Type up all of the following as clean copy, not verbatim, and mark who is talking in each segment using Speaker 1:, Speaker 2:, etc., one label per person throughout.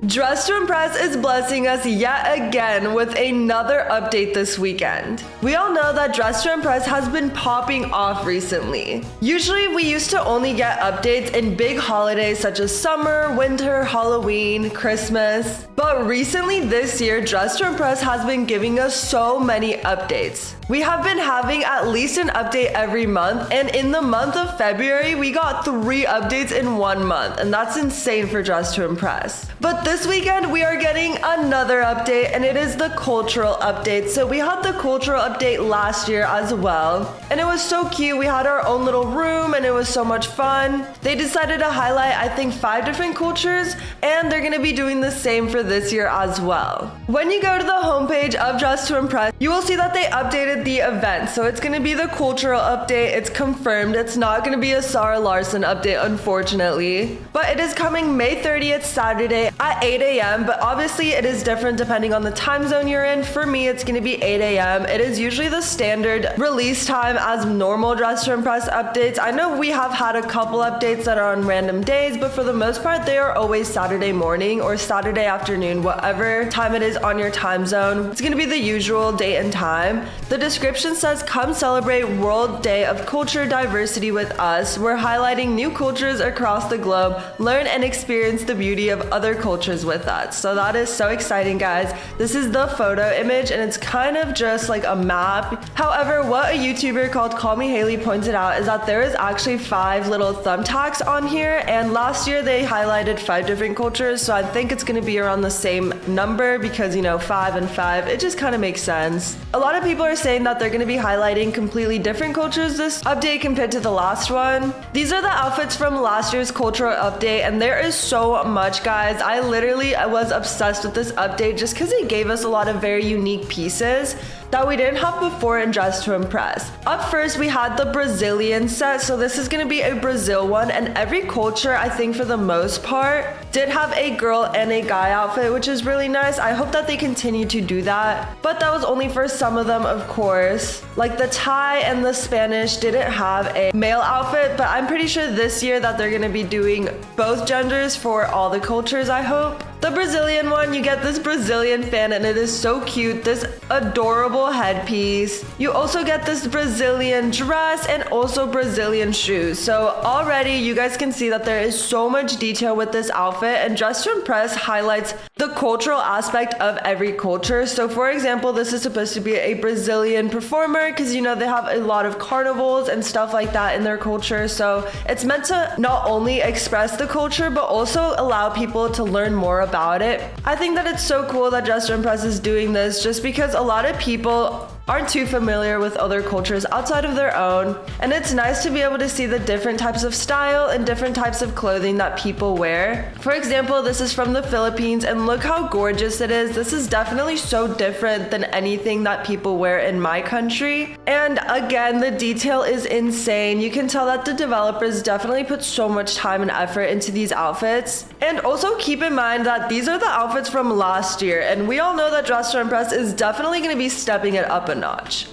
Speaker 1: Dress to Impress is blessing us yet again with another update this weekend. We all know that Dress to Impress has been popping off recently. Usually we used to only get updates in big holidays such as summer, winter, Halloween, Christmas. But recently this year, Dress to Impress has been giving us so many updates. We have been having at least an update every month, and in the month of February, we got 3 updates in 1 month, and that's insane for Dress to Impress. But this weekend, we are getting another update, and it is the cultural update. So we had the cultural update last year as well, and it was so cute. We had our own little room, and it was so much fun. They decided to highlight, I think, 5 different cultures, and they're gonna be doing the same for this year as well. When you go to the homepage of Dress to Impress, you will see that they updated the event. So it's gonna be the cultural update. It's confirmed. It's not gonna be a Sarah Larson update, unfortunately. But it is coming May 30th, Saturday at 8 a.m. But obviously it is different depending on the time zone you're in. For me, it's gonna be 8 a.m. It is usually the standard release time as normal Dress to Impress updates. I know we have had a couple updates that are on random days, but for the most part, they are always Saturday morning or Saturday afternoon, whatever time it is on your time zone. It's gonna be the usual date and time. The description says, come celebrate World Day of Culture Diversity with us. We're highlighting new cultures across the globe. Learn and experience the beauty of other cultures with us. So that is so exciting, guys. This is the photo image, and it's kind of just like a map. However, what a YouTuber called Call Me Haley pointed out is that there is actually 5 little thumbtacks on here, and last year they highlighted 5 different cultures, so I think it's gonna be around the same number because, you know, 5 and 5, it just kind of makes sense. A lot of people are saying that they're going to be highlighting completely different cultures this update compared to the last one. These are the outfits from last year's cultural update, and there is so much, guys. I was obsessed with this update just because it gave us a lot of very unique pieces that we didn't have before in Dress to Impress. Up first, we had the Brazilian set. So this is going to be a Brazil one, and every culture, I think for the most part, did have a girl and a guy outfit, which is really nice. I hope that they continue to do that, but that was only for some of them, of course. Like the Thai and the Spanish didn't have a male outfit, but I'm pretty sure this year that they're going to be doing both genders for all the cultures, I hope. The Brazilian one, you get this Brazilian fan, and it is so cute. This adorable headpiece. You also get this Brazilian dress and also Brazilian shoes. So already you guys can see that there is so much detail with this outfit, and Dress to Impress highlights the cultural aspect of every culture. So for example, this is supposed to be a Brazilian performer because, you know, they have a lot of carnivals and stuff like that in their culture. So it's meant to not only express the culture, but also allow people to learn more about it. I think that it's so cool that Dress to Impress is doing this just because a lot of people aren't too familiar with other cultures outside of their own, and it's nice to be able to see the different types of style and different types of clothing that people wear. For example, this is from the Philippines, and look how gorgeous it is. This is definitely so different than anything that people wear in my country, and again, the detail is insane. You can tell that the developers definitely put so much time and effort into these outfits. And also keep in mind that these are the outfits from last year, and we all know that Dress to Impress is definitely going to be stepping it up a notch.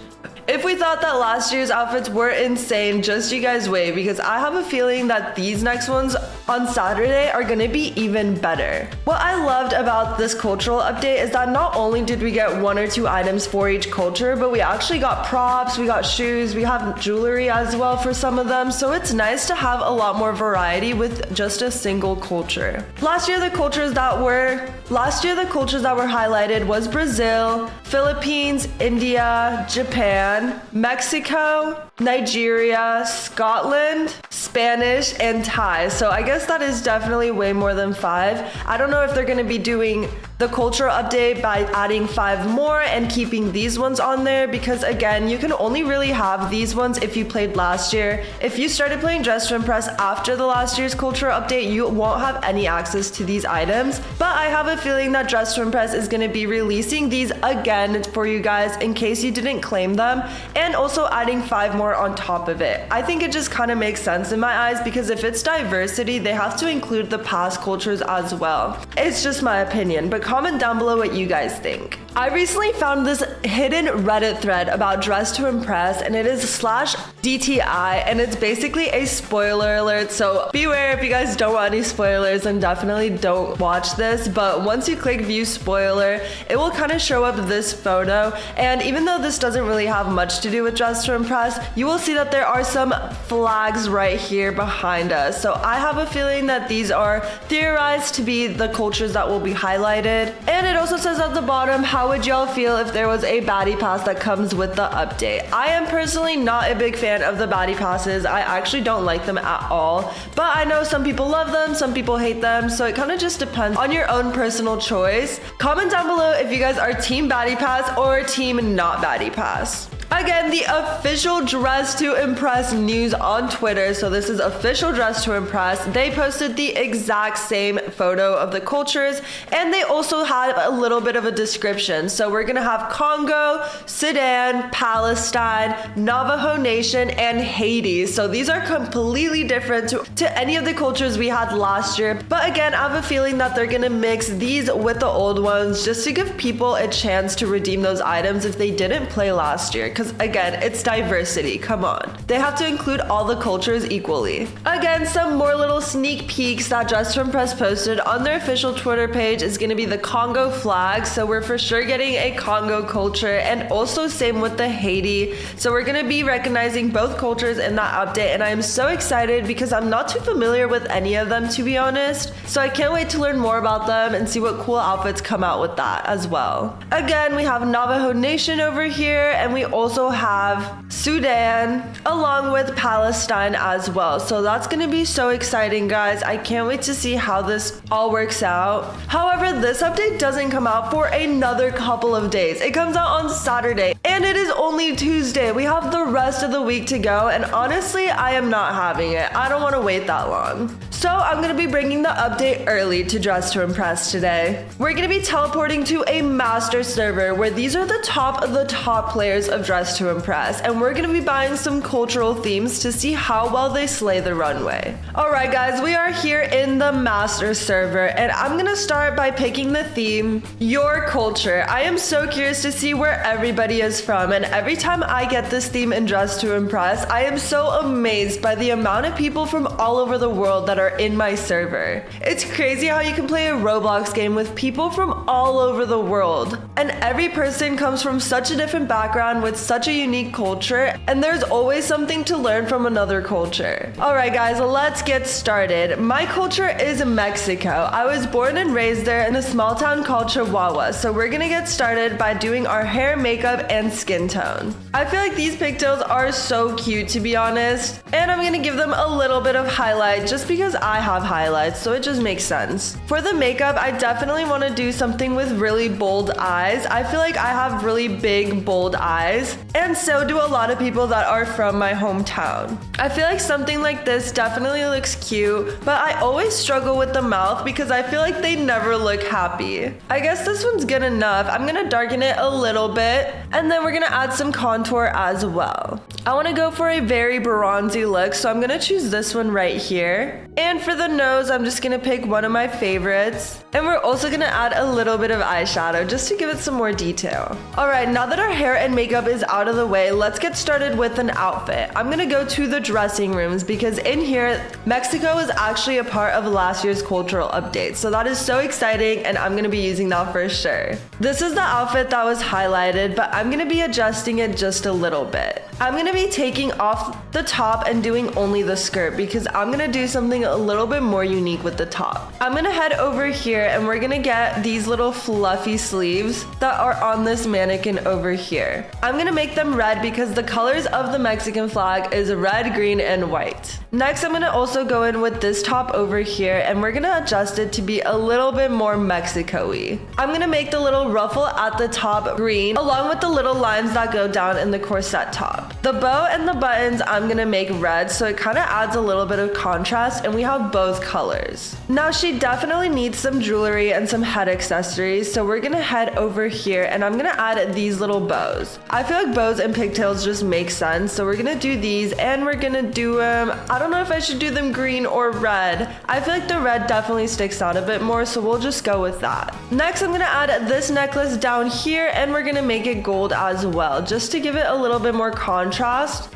Speaker 1: If we thought that last year's outfits were insane, just you guys wait, because I have a feeling that these next ones on Saturday are gonna be even better. What I loved about this cultural update is that not only did we get 1 or 2 items for each culture, but we actually got props, we got shoes, we have jewelry as well for some of them, so it's nice to have a lot more variety with just a single culture. Last year the cultures that were highlighted was Brazil, Philippines, India, Japan, Mexico, Nigeria, Scotland, Spanish, and Thai. So I guess that is definitely way more than 5. I don't know if they're going to be doing the cultural update by adding 5 more and keeping these ones on there, because again, you can only really have these ones if you played last year. If you started playing Dress to Impress after the last year's cultural update, you won't have any access to these items. But I have a feeling that Dress to Impress is going to be releasing these again for you guys in case you didn't claim them. them, and also adding 5 more on top of it. I think it just kind of makes sense in my eyes because if it's diversity, they have to include the past cultures as well. It's just my opinion, but comment down below what you guys think. I recently found this hidden Reddit thread about Dress to Impress, and it is /DTI, and it's basically a spoiler alert, so beware if you guys don't want any spoilers, and definitely don't watch this. But once you click view spoiler, it will kind of show up this photo, and even though this doesn't really have much to do with Dress to Impress, you will see that there are some flags right here behind us. So I have a feeling that these are theorized to be the cultures that will be highlighted. And it also says at the bottom, how would y'all feel if there was a baddie pass that comes with the update? I am personally not a big fan of the baddie passes. I actually don't like them at all, but I know some people love them, some people hate them, so it kind of just depends on your own personal choice. Comment down below if you guys are team baddie pass or team not baddie pass. Again, the official Dress to Impress news on Twitter, so this is official Dress to Impress, they posted the exact same photo of the cultures, and they also had a little bit of a description. So we're gonna have Congo, Sudan, Palestine, Navajo Nation, and Haiti. So these are completely different to any of the cultures we had last year, but again, I have a feeling that they're gonna mix these with the old ones just to give people a chance to redeem those items if they didn't play last year. Because again, it's diversity, come on. They have to include all the cultures equally. Again, some more little sneak peeks that Dress to Impress posted on their official Twitter page is gonna be the Congo flag, so we're for sure getting a Congo culture, and also same with the Haiti. So we're gonna be recognizing both cultures in that update, and I am so excited because I'm not too familiar with any of them, to be honest. So I can't wait to learn more about them and see what cool outfits come out with that as well. Again, we have Navajo Nation over here, and we also have Sudan along with Palestine as well. So that's gonna be so exciting, guys. I can't wait to see how this all works out. However, this update doesn't come out for another couple of days. It comes out on Saturday, and it is only Tuesday. We have the rest of the week to go, and honestly, I am not having it. I don't want to wait that long. So I'm gonna be bringing the update early to Dress to Impress today. We're gonna be teleporting to a master server where these are the top of the top players of Dress to Impress, and we're gonna be buying some cultural themes to see how well they slay the runway. Alright guys, we are here in the master server, and I'm gonna start by picking the theme, Your Culture. I am so curious to see where everybody is from, and every time I get this theme in Dress to Impress, I am so amazed by the amount of people from all over the world that are in my server. It's crazy how you can play a Roblox game with people from all over the world, and every person comes from such a different background with such a unique culture, and there's always something to learn from another culture. Alright guys, let's get started. My culture is Mexico. I was born and raised there in a small town called Chihuahua, so we're gonna get started by doing our hair, makeup, and skin tone. I feel like these pigtails are so cute, to be honest, and I'm gonna give them a little bit of highlight just because I have highlights, so it just makes sense. For the makeup, I definitely want to do something with really bold eyes. I feel like I have really big, bold eyes, and so do a lot of people that are from my hometown. I feel like something like this definitely looks cute, but I always struggle with the mouth because I feel like they never look happy. I guess this one's good enough. I'm gonna darken it a little bit, and then we're gonna add some contour as well. I want to go for a very bronzy look, so I'm gonna choose this one right here. And for the nose, I'm just gonna pick one of my favorites. And we're also gonna add a little bit of eyeshadow just to give it some more detail. Alright, now that our hair and makeup is out of the way, let's get started with an outfit. I'm gonna go to the dressing rooms because in here, Mexico is actually a part of last year's cultural update. So that is so exciting, and I'm gonna be using that for sure. This is the outfit that was highlighted, but I'm gonna be adjusting it just a little bit. I'm gonna be taking off the top and doing only the skirt because I'm gonna do something a little bit more unique with the top. I'm gonna head over here and we're gonna get these little fluffy sleeves that are on this mannequin over here. I'm gonna make them red because the colors of the Mexican flag is red, green, and white. Next, I'm gonna also go in with this top over here and we're gonna adjust it to be a little bit more Mexico-y. I'm gonna make the little ruffle at the top green along with the little lines that go down in the corset top. The bow and the buttons I'm gonna make red, so it kind of adds a little bit of contrast, and we have both colors. Now she definitely needs some jewelry and some head accessories, so we're gonna head over here and I'm gonna add these little bows. I feel like bows and pigtails just make sense, so we're gonna do these, and we're gonna do I don't know if I should do them green or red. I feel like the red definitely sticks out a bit more, so we'll just go with that. Next, I'm gonna add this necklace down here, and we're gonna make it gold as well, just to give it a little bit more contrast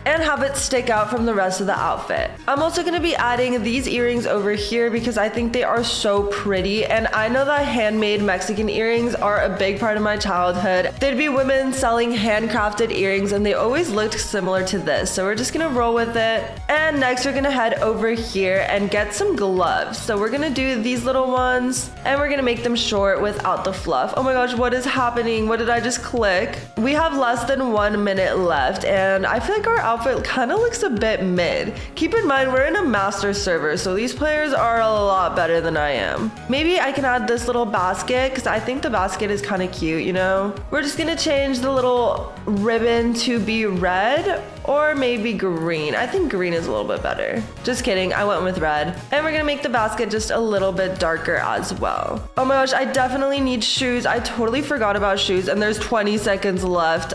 Speaker 1: and have it stick out from the rest of the outfit. I'm also gonna be adding these earrings over here because I think they are so pretty, and I know that handmade Mexican earrings are a big part of my childhood. There'd be women selling handcrafted earrings, and they always looked similar to this, so we're just gonna roll with it. And next, we're gonna head over here and get some gloves. So we're gonna do these little ones, and we're gonna make them short without the fluff. Oh my gosh, what is happening? What did I just click? We have less than 1 minute left, and I feel like our outfit kind of looks a bit mid. Keep in mind, we're in a master server, so these players are a lot better than I am. Maybe I can add this little basket, because I think the basket is kind of cute, you know? We're just gonna change the little ribbon to be red, or maybe green. I think green is a little bit better. Just kidding, I went with red. And we're gonna make the basket just a little bit darker as well. Oh my gosh, I definitely need shoes. I totally forgot about shoes, and there's 20 seconds left.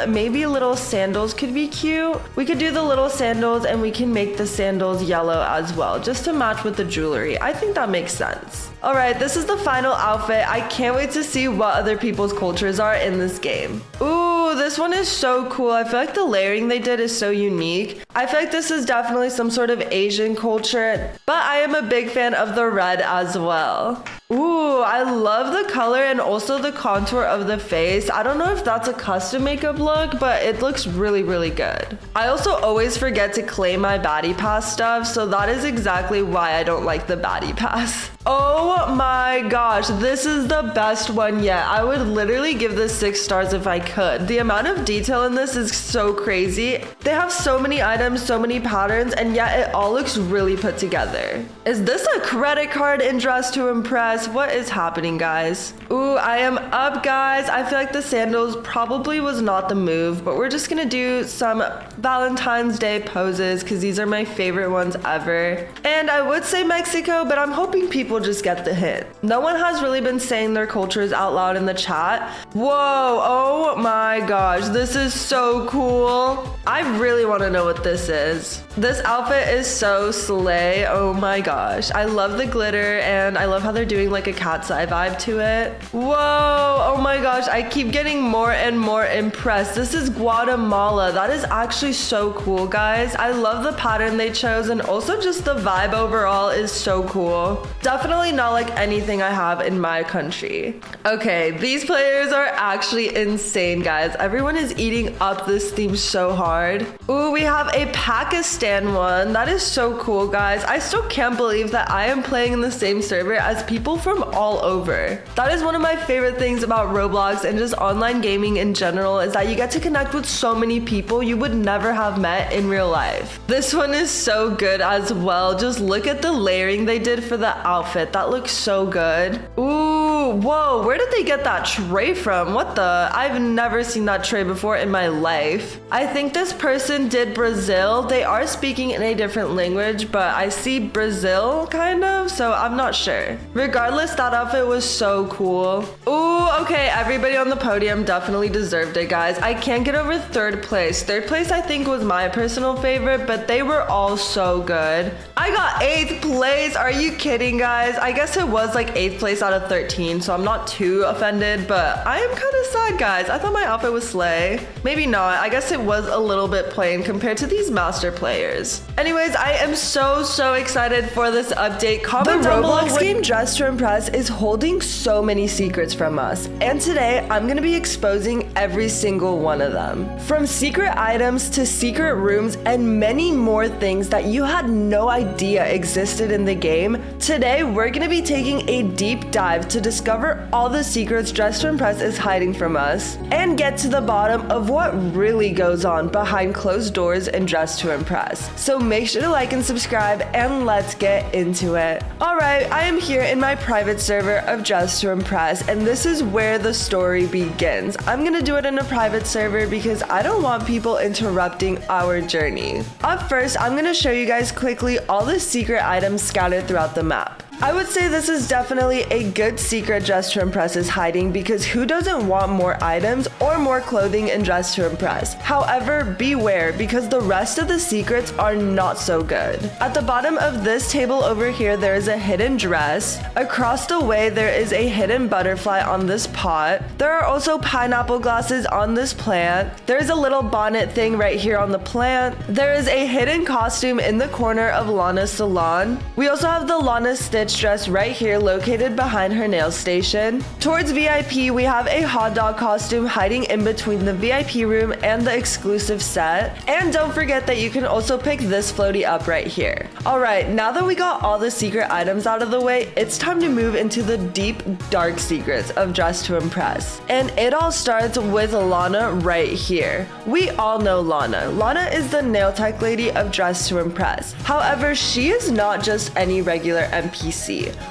Speaker 1: Maybe little sandals could be cute. We could do the little sandals, and we can make the sandals yellow as well, just to match with the jewelry. I think that makes sense. All right, this is the final outfit. I can't wait to see what other people's cultures are in this game. Ooh, this one is so cool. I feel like the layering they did is so unique. I feel like this is definitely some sort of Asian culture, but I am a big fan of the red as well. Ooh, I love the color and also the contour of the face. I don't know if that's a custom makeup look, but it looks really, really good. I also always forget to claim my baddie pass stuff, so that is exactly why I don't like the baddie pass. Oh my gosh, this is the best one yet. I would literally give this 6 stars if I could. The amount of detail in this is so crazy. They have so many items, so many patterns, and yet it all looks really put together. Is this a credit card in Dress to Impress? What is happening, guys? Ooh, I am up, guys. I feel like the sandals probably was not the move, but we're just gonna do some Valentine's Day poses because these are my favorite ones ever. And I would say Mexico, but I'm hoping people just get the hint. No one has really been saying their cultures out loud in the chat. Whoa, oh my gosh, this is so cool. I really want to know what this is. This outfit is so slay. Oh my gosh. I love the glitter, and I love how they're doing like a cat's eye vibe to it. Whoa, oh my gosh. I keep getting more and more impressed. This is Guatemala. That is actually so cool, guys. I love the pattern they chose, and also just the vibe overall is so cool. Definitely not like anything I have in my country. Okay, these players are actually insane, guys. Everyone is eating up this theme so hard. Ooh, we have a Pakistan one. That is so cool, guys. I still can't believe that I am playing in the same server as people from all over. That is one of my favorite things about Roblox and just online gaming in general, is that you get to connect with so many people you would never have met in real life. This one is so good as well. Just look at the layering they did for the outfit. That looks so good. Ooh, whoa, where did they get that tray from? What the? I've never seen that tray before in my life. I think this person did Brazil. They are speaking in a different language, but I see Brazil kind of, so I'm not sure. Regardless, that outfit was so cool. Ooh, okay, everybody on the podium definitely deserved it, guys. I can't get over third place. Third place I think was my personal favorite, but they were all so good. I got 8th place. Are you kidding, guys? I guess it was like 8th place out of 13, so I'm not too offended, but I am kind of sad, guys. I thought my outfit was slay. Maybe not. I guess it was a little bit plain compared to these master players. Anyways, I am so excited for this update. Comment down below. The Roblox game Dress to Impress is holding so many secrets from us, and today I'm gonna be exposing every single one of them. From secret items to secret rooms and many more things that you had no idea existed in the game. Today we're gonna be taking a deep dive to discover discover all the secrets Dress to Impress is hiding from us, and get to the bottom of what really goes on behind closed doors in Dress to Impress. So make sure to like and subscribe, and let's get into it. Alright, I am here in my private server of Dress to Impress, and this is where the story begins. I'm gonna do it in a private server because I don't want people interrupting our journey. Up first, I'm gonna show you guys quickly all the secret items scattered throughout the map. I would say this is definitely a good secret Dress to Impress is hiding, because who doesn't want more items or more clothing in Dress to Impress? However, beware, because the rest of the secrets are not so good. At the bottom of this table over here, there is a hidden dress. Across the way, there is a hidden butterfly on this pot. There are also pineapple glasses on this plant. There's a little bonnet thing right here on the plant. There is a hidden costume in the corner of Lana's salon. We also have the Lana Stitch dress right here located behind her nail station. Towards VIP, we have a hot dog costume hiding in between the VIP room and the exclusive set. And don't forget that you can also pick this floaty up right here. Alright, now that we got all the secret items out of the way, it's time to move into the deep, dark secrets of Dress to Impress. And it all starts with Lana right here. We all know Lana. Lana is the nail tech lady of Dress to Impress. However, she is not just any regular NPC.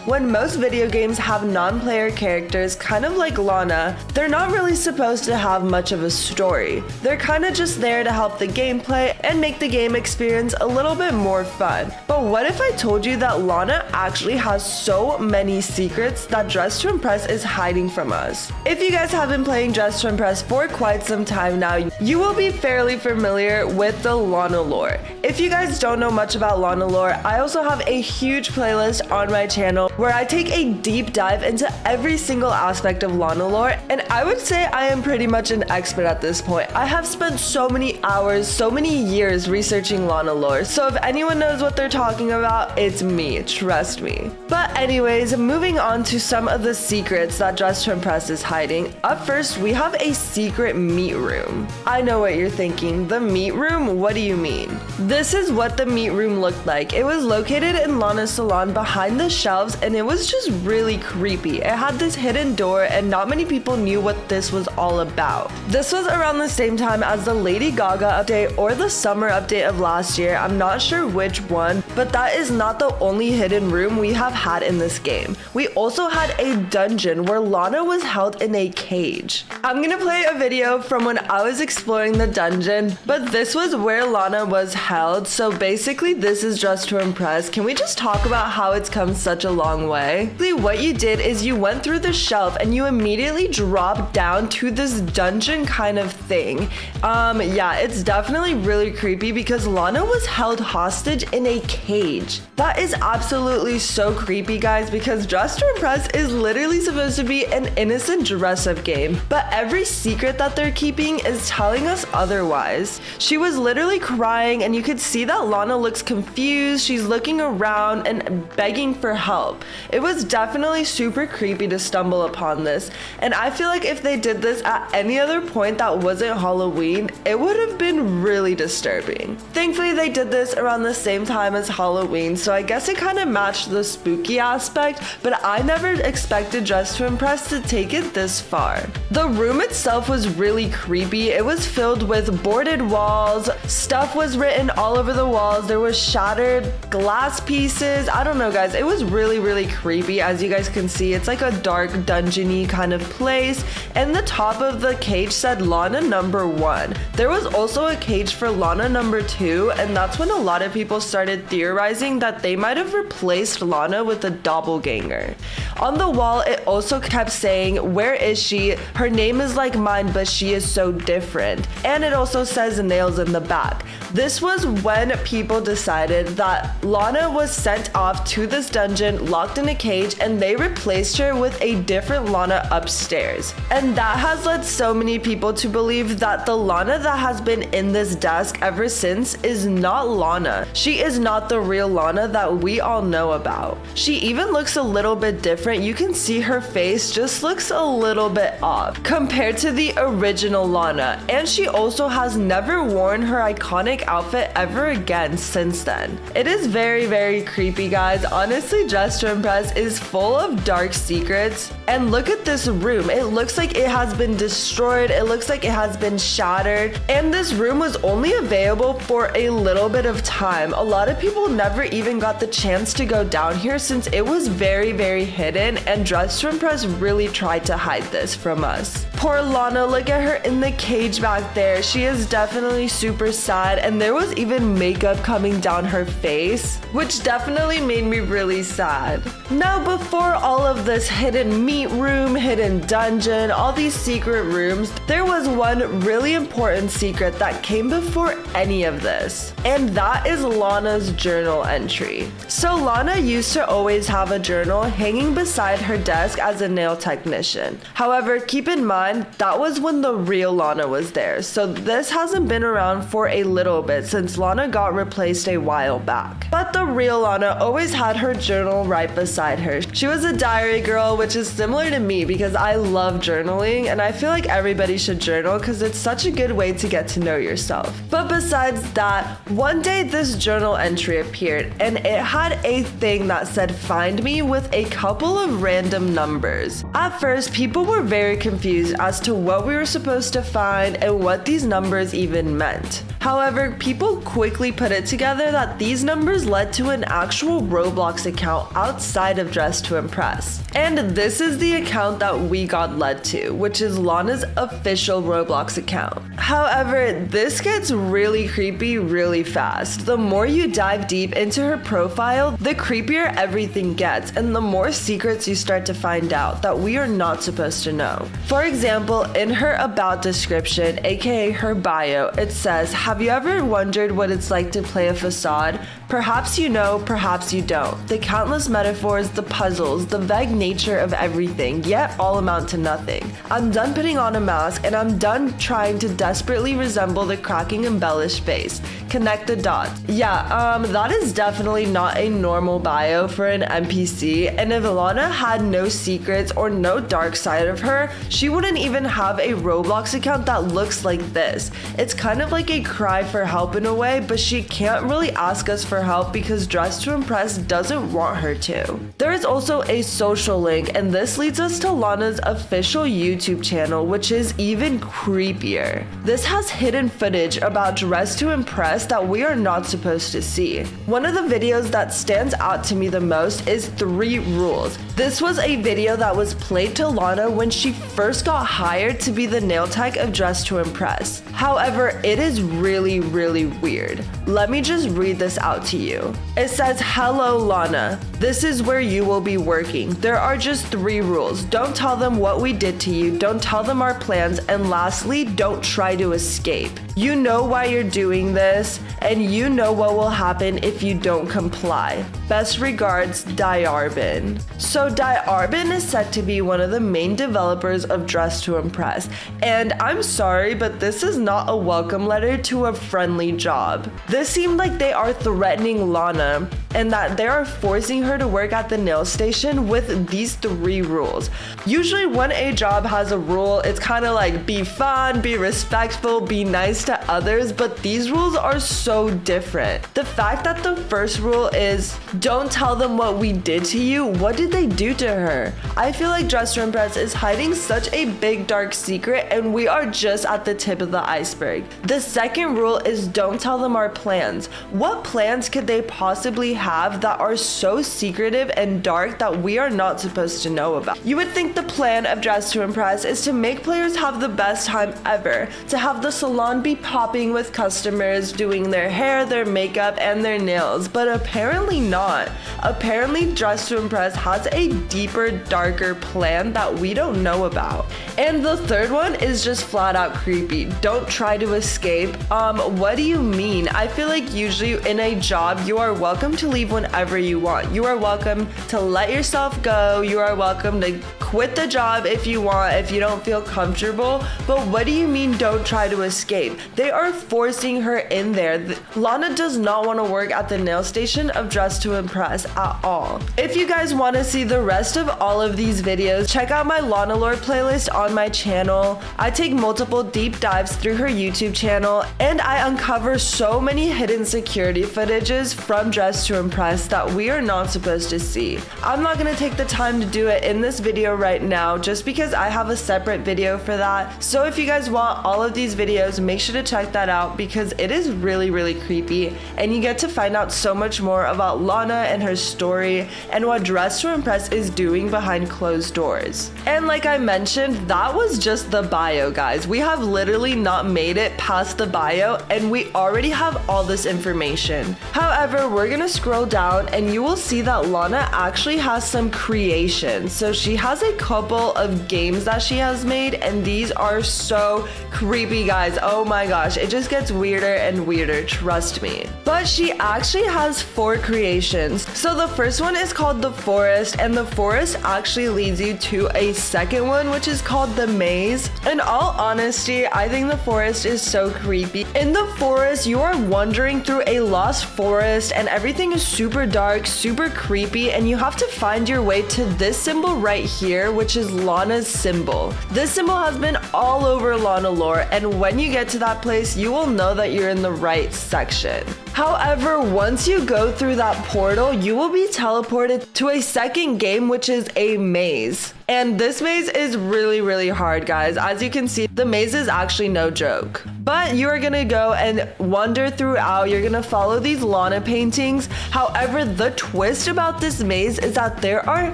Speaker 1: When most video games have non-player characters kind of like Lana, they're not really supposed to have much of a story. They're kind of just there to help the gameplay and make the game experience a little bit more fun. But what if I told you that Lana actually has so many secrets that Dress to Impress is hiding from us? If you guys have been playing Dress to Impress for quite some time now, you will be fairly familiar with the Lana lore. If you guys don't know much about Lana lore, I also have a huge playlist on my channel where I take a deep dive into every single aspect of Lana lore, and I would say I am pretty much an expert at this point. I have spent so many hours, so many years researching Lana lore, so if anyone knows what they're talking about, it's me, trust me. But anyways, moving on to some of the secrets that Dress to Impress is hiding. Up first, we have a secret meat room. I know what you're thinking, the meat room? What do you mean? This is what the meat room looked like. It was located in Lana's salon behind the shelves, and it was just really creepy. It had this hidden door, and not many people knew what this was all about. This was around the same time as the Lady Gaga update or the summer update of last year. I'm not sure which one, but that is not the only hidden room we have had in this game. We also had a dungeon where Lana was held in a cage. I'm gonna play a video from when I was exploring the dungeon, but this was where Lana was held. So basically, this is Dress to Impress. Can we just talk about how it's come such a long way? What you did is you went through the shelf and you immediately dropped down to this dungeon kind of thing. Yeah, it's definitely really creepy because Lana was held hostage in a cage. That is absolutely so creepy, guys, because Dress to Impress is literally supposed to be an innocent dress-up game, but every secret that they're keeping is telling us otherwise. She was literally crying, and you could see that Lana looks confused. She's looking around and begging for help. It was definitely super creepy to stumble upon this, and I feel like if they did this at any other point that wasn't Halloween, it would have been really disturbing. Thankfully, they did this around the same time as Halloween, so I guess it kind of matched the spooky aspect, but I never expected Dress to Impress to take it this far. The room itself was really creepy. It was filled with boarded walls, stuff was written all over the walls, there was shattered glass pieces. I don't know, guys, it was really creepy. As you guys can see, it's like a dark dungeony kind of place, and the top of the cage said Lana number 1. There was also a cage for Lana number 2, and that's when a lot of people started theorizing that they might have replaced Lana with a doppelganger. On the wall, it also kept saying, "Where is she? Her name is like mine, but she is so different." And it also says nails in the back. This was when people decided that Lana was sent off to this dungeon, locked in a cage, and they replaced her with a different Lana upstairs. And that has led so many people to believe that the Lana that has been in this desk ever since is not Lana. She is not the the real Lana that we all know about. She even looks a little bit different. You can see her face just looks a little bit off compared to the original Lana, and she also has never worn her iconic outfit ever again since then. It is very, very creepy, guys. Honestly, Dress to Impress is full of dark secrets. And look at this room. It looks like it has been destroyed. It looks like it has been shattered. And this room was only available for a little bit of time. A lot of people never even got the chance to go down here since it was very, very hidden, and Dress to Impress really tried to hide this from us. Poor Lana, look at her in the cage back there. She is definitely super sad, and there was even makeup coming down her face, which definitely made me really sad. Now, before all of this hidden meat room, hidden dungeon, all these secret rooms, there was one really important secret that came before any of this, and that is Lana's journal entry. So Lana used to always have a journal hanging beside her desk as a nail technician. However, keep in mind, that was when the real Lana was there, so this hasn't been around for a little bit since Lana got replaced a while back. But the real Lana always had her journal right beside her. She was a diary girl, which is similar to me because I love journaling, and I feel like everybody should journal because it's such a good way to get to know yourself. But besides that, one day this journal entry appeared, and it had a thing that said "find me" with a couple of random numbers. At first, people were very confused as to what we were supposed to find and what these numbers even meant. However, people quickly put it together that these numbers led to an actual Roblox account outside of Dress to Impress. And this is the account that we got led to, which is Lana's official Roblox account. However, this gets really creepy really fast. The more you dive deep into her profile, the creepier everything gets, and the more secrets you start to find out that we are not supposed to know. For example, in her about description, aka her bio, it says, "Have you ever wondered what it's like to play a facade? Perhaps you know, perhaps you don't. The countless metaphors, the puzzles, the vague nature of everything, yet all amount to nothing. I'm done putting on a mask, and I'm done trying to desperately resemble the cracking embellished face. Connect the dots." Yeah, that is definitely not a normal bio for an NPC, and if Lana had no secrets or no dark side of her, she wouldn't even have a Roblox account that looks like this. It's kind of like a cry for help in a way, but she can't really ask us for help because Dress to Impress doesn't want her to. There is also a social link, and this leads us to Lana's official YouTube channel, which is even creepier. This has hidden footage about Dress to Impress that we are not supposed to see. One of the videos that stands out to me the most is 3 Rules. This was a video that was played to Lana when she first got hired to be the nail tech of Dress to Impress. However, it is really, really weird. Let me just read this out to you. It says, "Hello, Lana. This is where you will be working. There are just 3 rules. Don't tell them what we did to you. Don't tell them our plans. And lastly, don't try to escape. You know why you're doing this, and you know what will happen if you don't comply. Best regards, Diarbin." So Diarbin is said to be one of the main developers of Dress to Impress, and I'm sorry, but this is not a welcome letter to a friendly job. This seemed like they are threatening Lana, and that they are forcing her to work at the nail station with these 3 rules. Usually when a job has a rule, it's kind of like be fun, be respectful, be nice to others, but these rules are so different. The fact that the first rule is don't tell them what we did to you, what did they do to her? I feel like Dress to Impress is hiding such a big dark secret, and we are just at the tip of the iceberg. The second rule is don't tell them our plans. What plans could they possibly have that are so secretive and dark that we are not supposed to know about? You would think the plan of Dress to Impress is to make players have the best time ever, to have the salon be popping with customers doing their hair, their makeup, and their nails, but apparently not. Apparently Dress to Impress has a deeper, darker plan that we don't know about. And the third one is just flat out creepy. Don't try to escape. What do you mean? I feel like usually in a job, you are welcome to leave whenever you want. You are welcome to let yourself go. You are welcome to quit the job if you want, if you don't feel comfortable. But what do you mean don't try to escape? They are forcing her in there. Lana does not want to work at the nail station of Dress to Impress at all. If you guys want to see the rest of all of these videos, check out my Lana lore playlist on my channel. I take multiple deep dives through her YouTube channel, and I uncover so many hidden security footages from Dress to Impress that we are not supposed to see. I'm not going to take the time to do it in this video right now just because I have a separate video for that. So if you guys want all of these videos, make sure to check that out because it is really creepy, and you get to find out so much more about Lana and her story and what Dress to Impress is doing behind closed doors. And like I mentioned, that was just the bio, guys. We have literally not made it past the bio and we already have all this information. However, we're gonna scroll down and you will see that Lana actually has some creations. So she has a couple of games that she has made, and these are so creepy, guys. Oh my gosh, it just gets weirder and weirder, trust me. But she actually has 4 creations. So the first one is called the Forest, and the Forest actually leads you to a second one, which is called the Maze. In all honesty, I think the Forest is so creepy. In the Forest, you are wandering through a lost forest and everything is super dark, super creepy, and you have to find your way to this symbol right here, which is Lana's symbol. This symbol has been all over Lana lore, and when you get to that place, you will know that you're in the right section. However, once you go through that portal, you will be teleported to a second game, which is a maze. And this maze is really hard, guys. As you can see, the maze is actually no joke. But you are gonna go and wander throughout. You're gonna follow these Lana paintings. However, the twist about this maze is that there are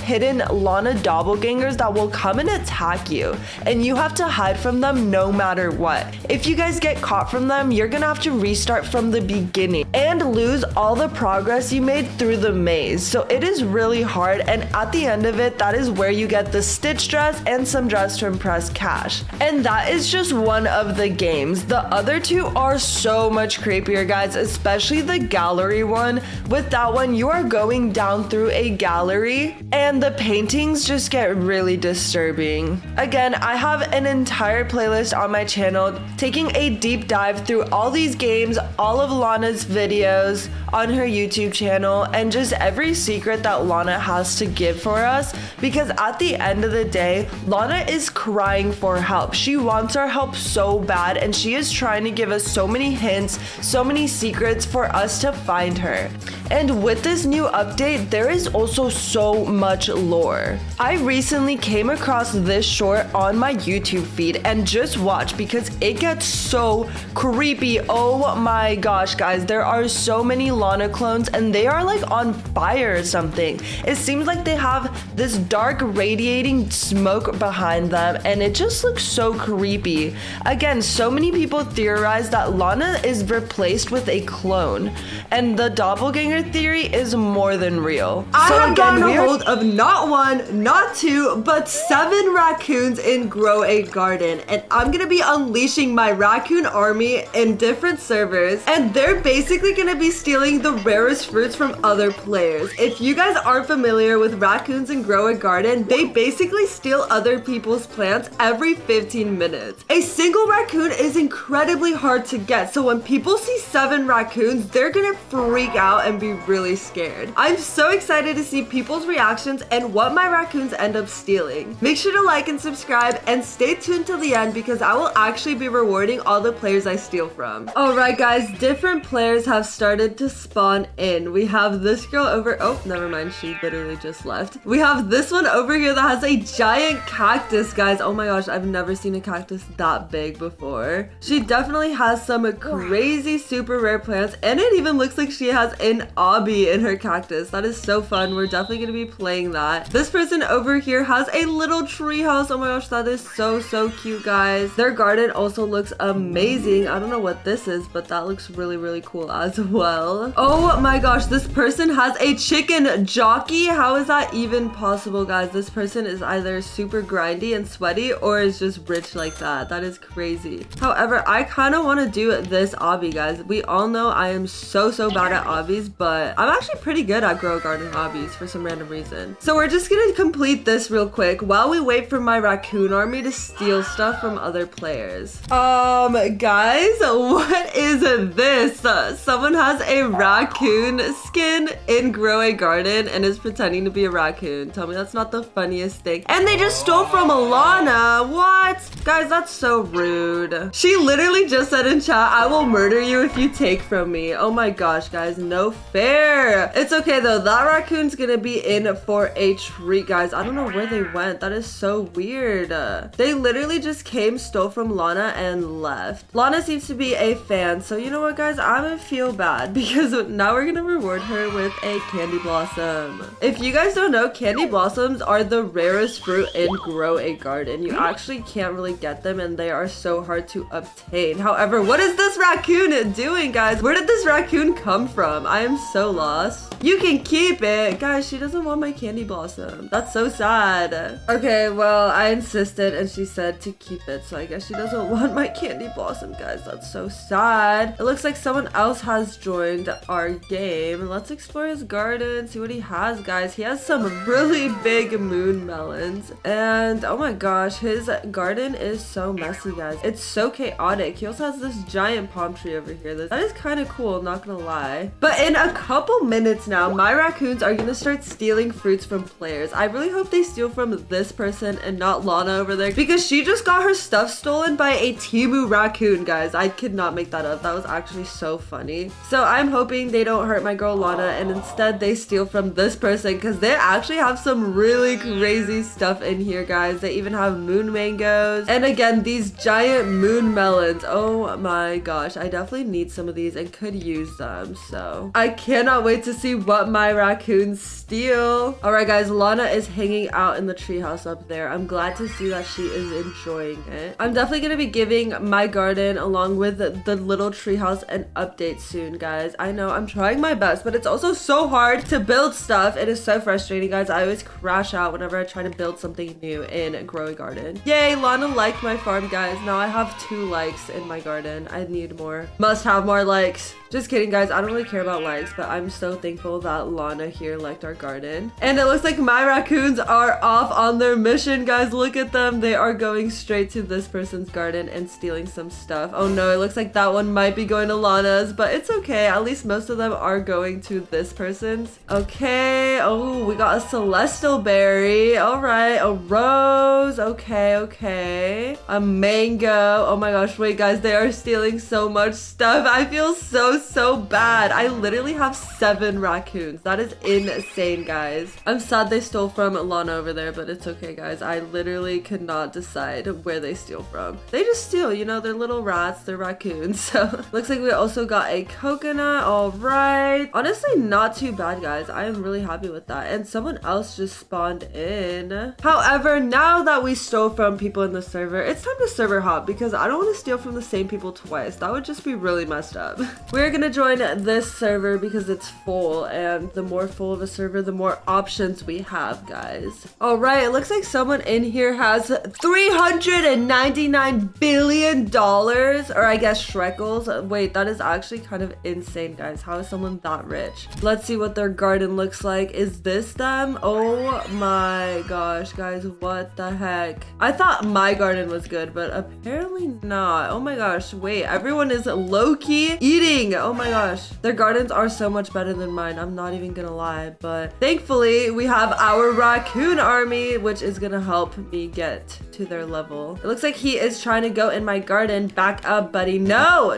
Speaker 1: hidden Lana doppelgangers that will come and attack you, and you have to hide from them no matter what. If you guys get caught from them, you're gonna have to restart from the beginning and lose all the progress you made through the maze. So it is really hard, and at the end of it, that is where you get the Stitch dress and some Dress to Impress cash. And that is just one of the games. The other 2 are so much creepier, guys, especially the gallery one. With that one, you are going down through a gallery and the paintings just get really disturbing. Again, I have an entire playlist on my channel taking a deep dive through all these games, all of Lana's videos on her YouTube channel, and just every secret that Lana has to give for us, because at the end of the day, Lana is crying for help. She wants our help so bad, and she is trying to give us so many hints, so many secrets for us to find her. And with this new update, there is also so much lore. I recently came across this short on my YouTube feed, and just watch because it gets so creepy. Oh my gosh, guys, there are so many Lana clones and they are like on fire or something. It seems like they have this dark radiating smoke behind them, and it just looks so creepy. Again, so many people theorize that Lana is replaced with a clone, and the doppelganger theory is more than real.
Speaker 2: I have gotten a hold of not 1, not 2, but 7 raccoons in Grow a Garden, and I'm gonna be unleashing my raccoon army in different servers, and they're basically gonna be stealing the rarest fruits from other players. If you guys aren't familiar with raccoons in Grow a Garden, they basically steal other people's plants every 15 minutes. A single raccoon is incredibly hard to get, so when people see 7 raccoons, they're gonna freak out and be really scared. I'm so excited to see people's reactions and what my raccoons end up stealing. Make sure to like and subscribe and stay tuned till the end because I will actually be rewarding all the players I steal from. Alright guys, different players have started to spawn in. We have this girl over, oh never mind, she literally just left. We have this one over here that has a giant cactus, guys. Oh my gosh, I've never seen a cactus that big before. She definitely has some crazy super rare plants, and it even looks like she has an obby in her cactus. That is so fun. We're definitely gonna be playing that. This person over here has a little tree house. Oh my gosh, that is so cute, guys. Their garden also looks amazing. I don't know what this is, but that looks really cool as well. Oh my gosh, this person has a chicken jockey. How is that even possible, guys? This person is either super grindy and sweaty or is just rich like that. That is crazy. However, where I kind of want to do this obby, guys. We all know I am so bad at obbies, but I'm actually pretty good at grow a garden obbies for some random reason. So we're just gonna complete this real quick while we wait for my raccoon army to steal stuff from other players. Guys, what is this? Someone has a raccoon skin in grow a garden and is pretending to be a raccoon. Tell me that's not the funniest thing. And they just stole from Alana. What? Guys, that's so rude. She literally just said in chat, I will murder you if you take from me. Oh my gosh, guys, no fair. It's okay though. That raccoon's gonna be in for a treat, guys. I don't know where they went. That is so weird. They literally just came, stole from Lana, and left. Lana seems to be a fan, so you know what, guys? I'm gonna feel bad because now we're gonna reward her with a candy blossom. If you guys don't know, candy blossoms are the rarest fruit in grow a garden. You actually can't really get them and they are so hard to obtain. However, what is this raccoon doing, guys? Where did this raccoon come from? I am so lost. You can keep it. Guys, she doesn't want my candy blossom. That's so sad. Okay, well, I insisted and she said to keep it, so I guess she doesn't want my candy blossom, guys. That's so sad. It looks like someone else has joined our game. Let's explore his garden, see what he has, guys. He has some really big moon melons, and oh my gosh, his garden is so messy, guys. It's so chaotic. He also has this giant palm tree over here. That is kind of cool, not gonna lie. But in a couple minutes now, my raccoons are gonna start stealing fruits from players. I really hope they steal from this person and not Lana over there, because she just got her stuff stolen by a Timu raccoon, guys. I could not make that up. That was actually so funny. So I'm hoping they don't hurt my girl Lana and instead they steal from this person, because they actually have some really crazy stuff in here, guys. They even have moon mangoes and again these giant moon melons. Oh my gosh, I definitely need some of these and could use them, so I cannot wait to see what my raccoons steal. All right, guys, Lana is hanging out in the treehouse up there. I'm glad to see that she is enjoying it. I'm definitely gonna be giving my garden along with the little treehouse an update soon, guys. I know I'm trying my best, but it's also so hard to build stuff. It is so frustrating, guys. I always crash out whenever I try to build something new in grow a garden. Yay, Lana liked my farm, guys. Now I have 2 likes in my garden. I need more. Must have more likes. Just kidding, guys. I don't really care about likes, but I'm so thankful that Lana here liked our garden. And it looks like my raccoons are off on their mission, guys. Look at them. They are going straight to this person's garden and stealing some stuff. Oh no, it looks like that one might be going to Lana's, but it's okay. At least most of them are going to this person's. Okay. Oh, we got a celestial berry. All right. A rose. Okay. A mango. Oh my gosh. Wait, guys. They are stealing so much stuff. I feel so bad. I literally have 7 raccoons. That is insane, guys. I'm sad they stole from Lana over there, but it's okay, guys. I literally could not decide where they steal from. They just steal, you know, they're little rats, they're raccoons. So looks like we also got a coconut. All right. Honestly, not too bad, guys. I am really happy with that. And someone else just spawned in. However, now that we stole from people in the server, it's time to server hop because I don't want to steal from the same people twice. That would just be really messed up. We're gonna join this server because it's full, and the more full of a server, the more options we have, guys. All right, it looks like someone in here has $399 billion, or I guess shrekels. Wait, that is actually kind of insane, guys. How is someone that rich? Let's see what their garden looks like. Is this them? Oh my gosh, guys, what the heck? I thought my garden was good, but apparently not. Oh my gosh, wait, everyone is low-key eating. Oh my gosh, their gardens are so much better than mine. I'm not even gonna lie, but thankfully we have our raccoon army, which is gonna help me get to their level. It looks like he is trying to go in my garden. Back up, buddy. No,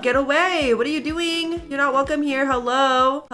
Speaker 2: get away. What are you doing? You're not welcome here. Hello.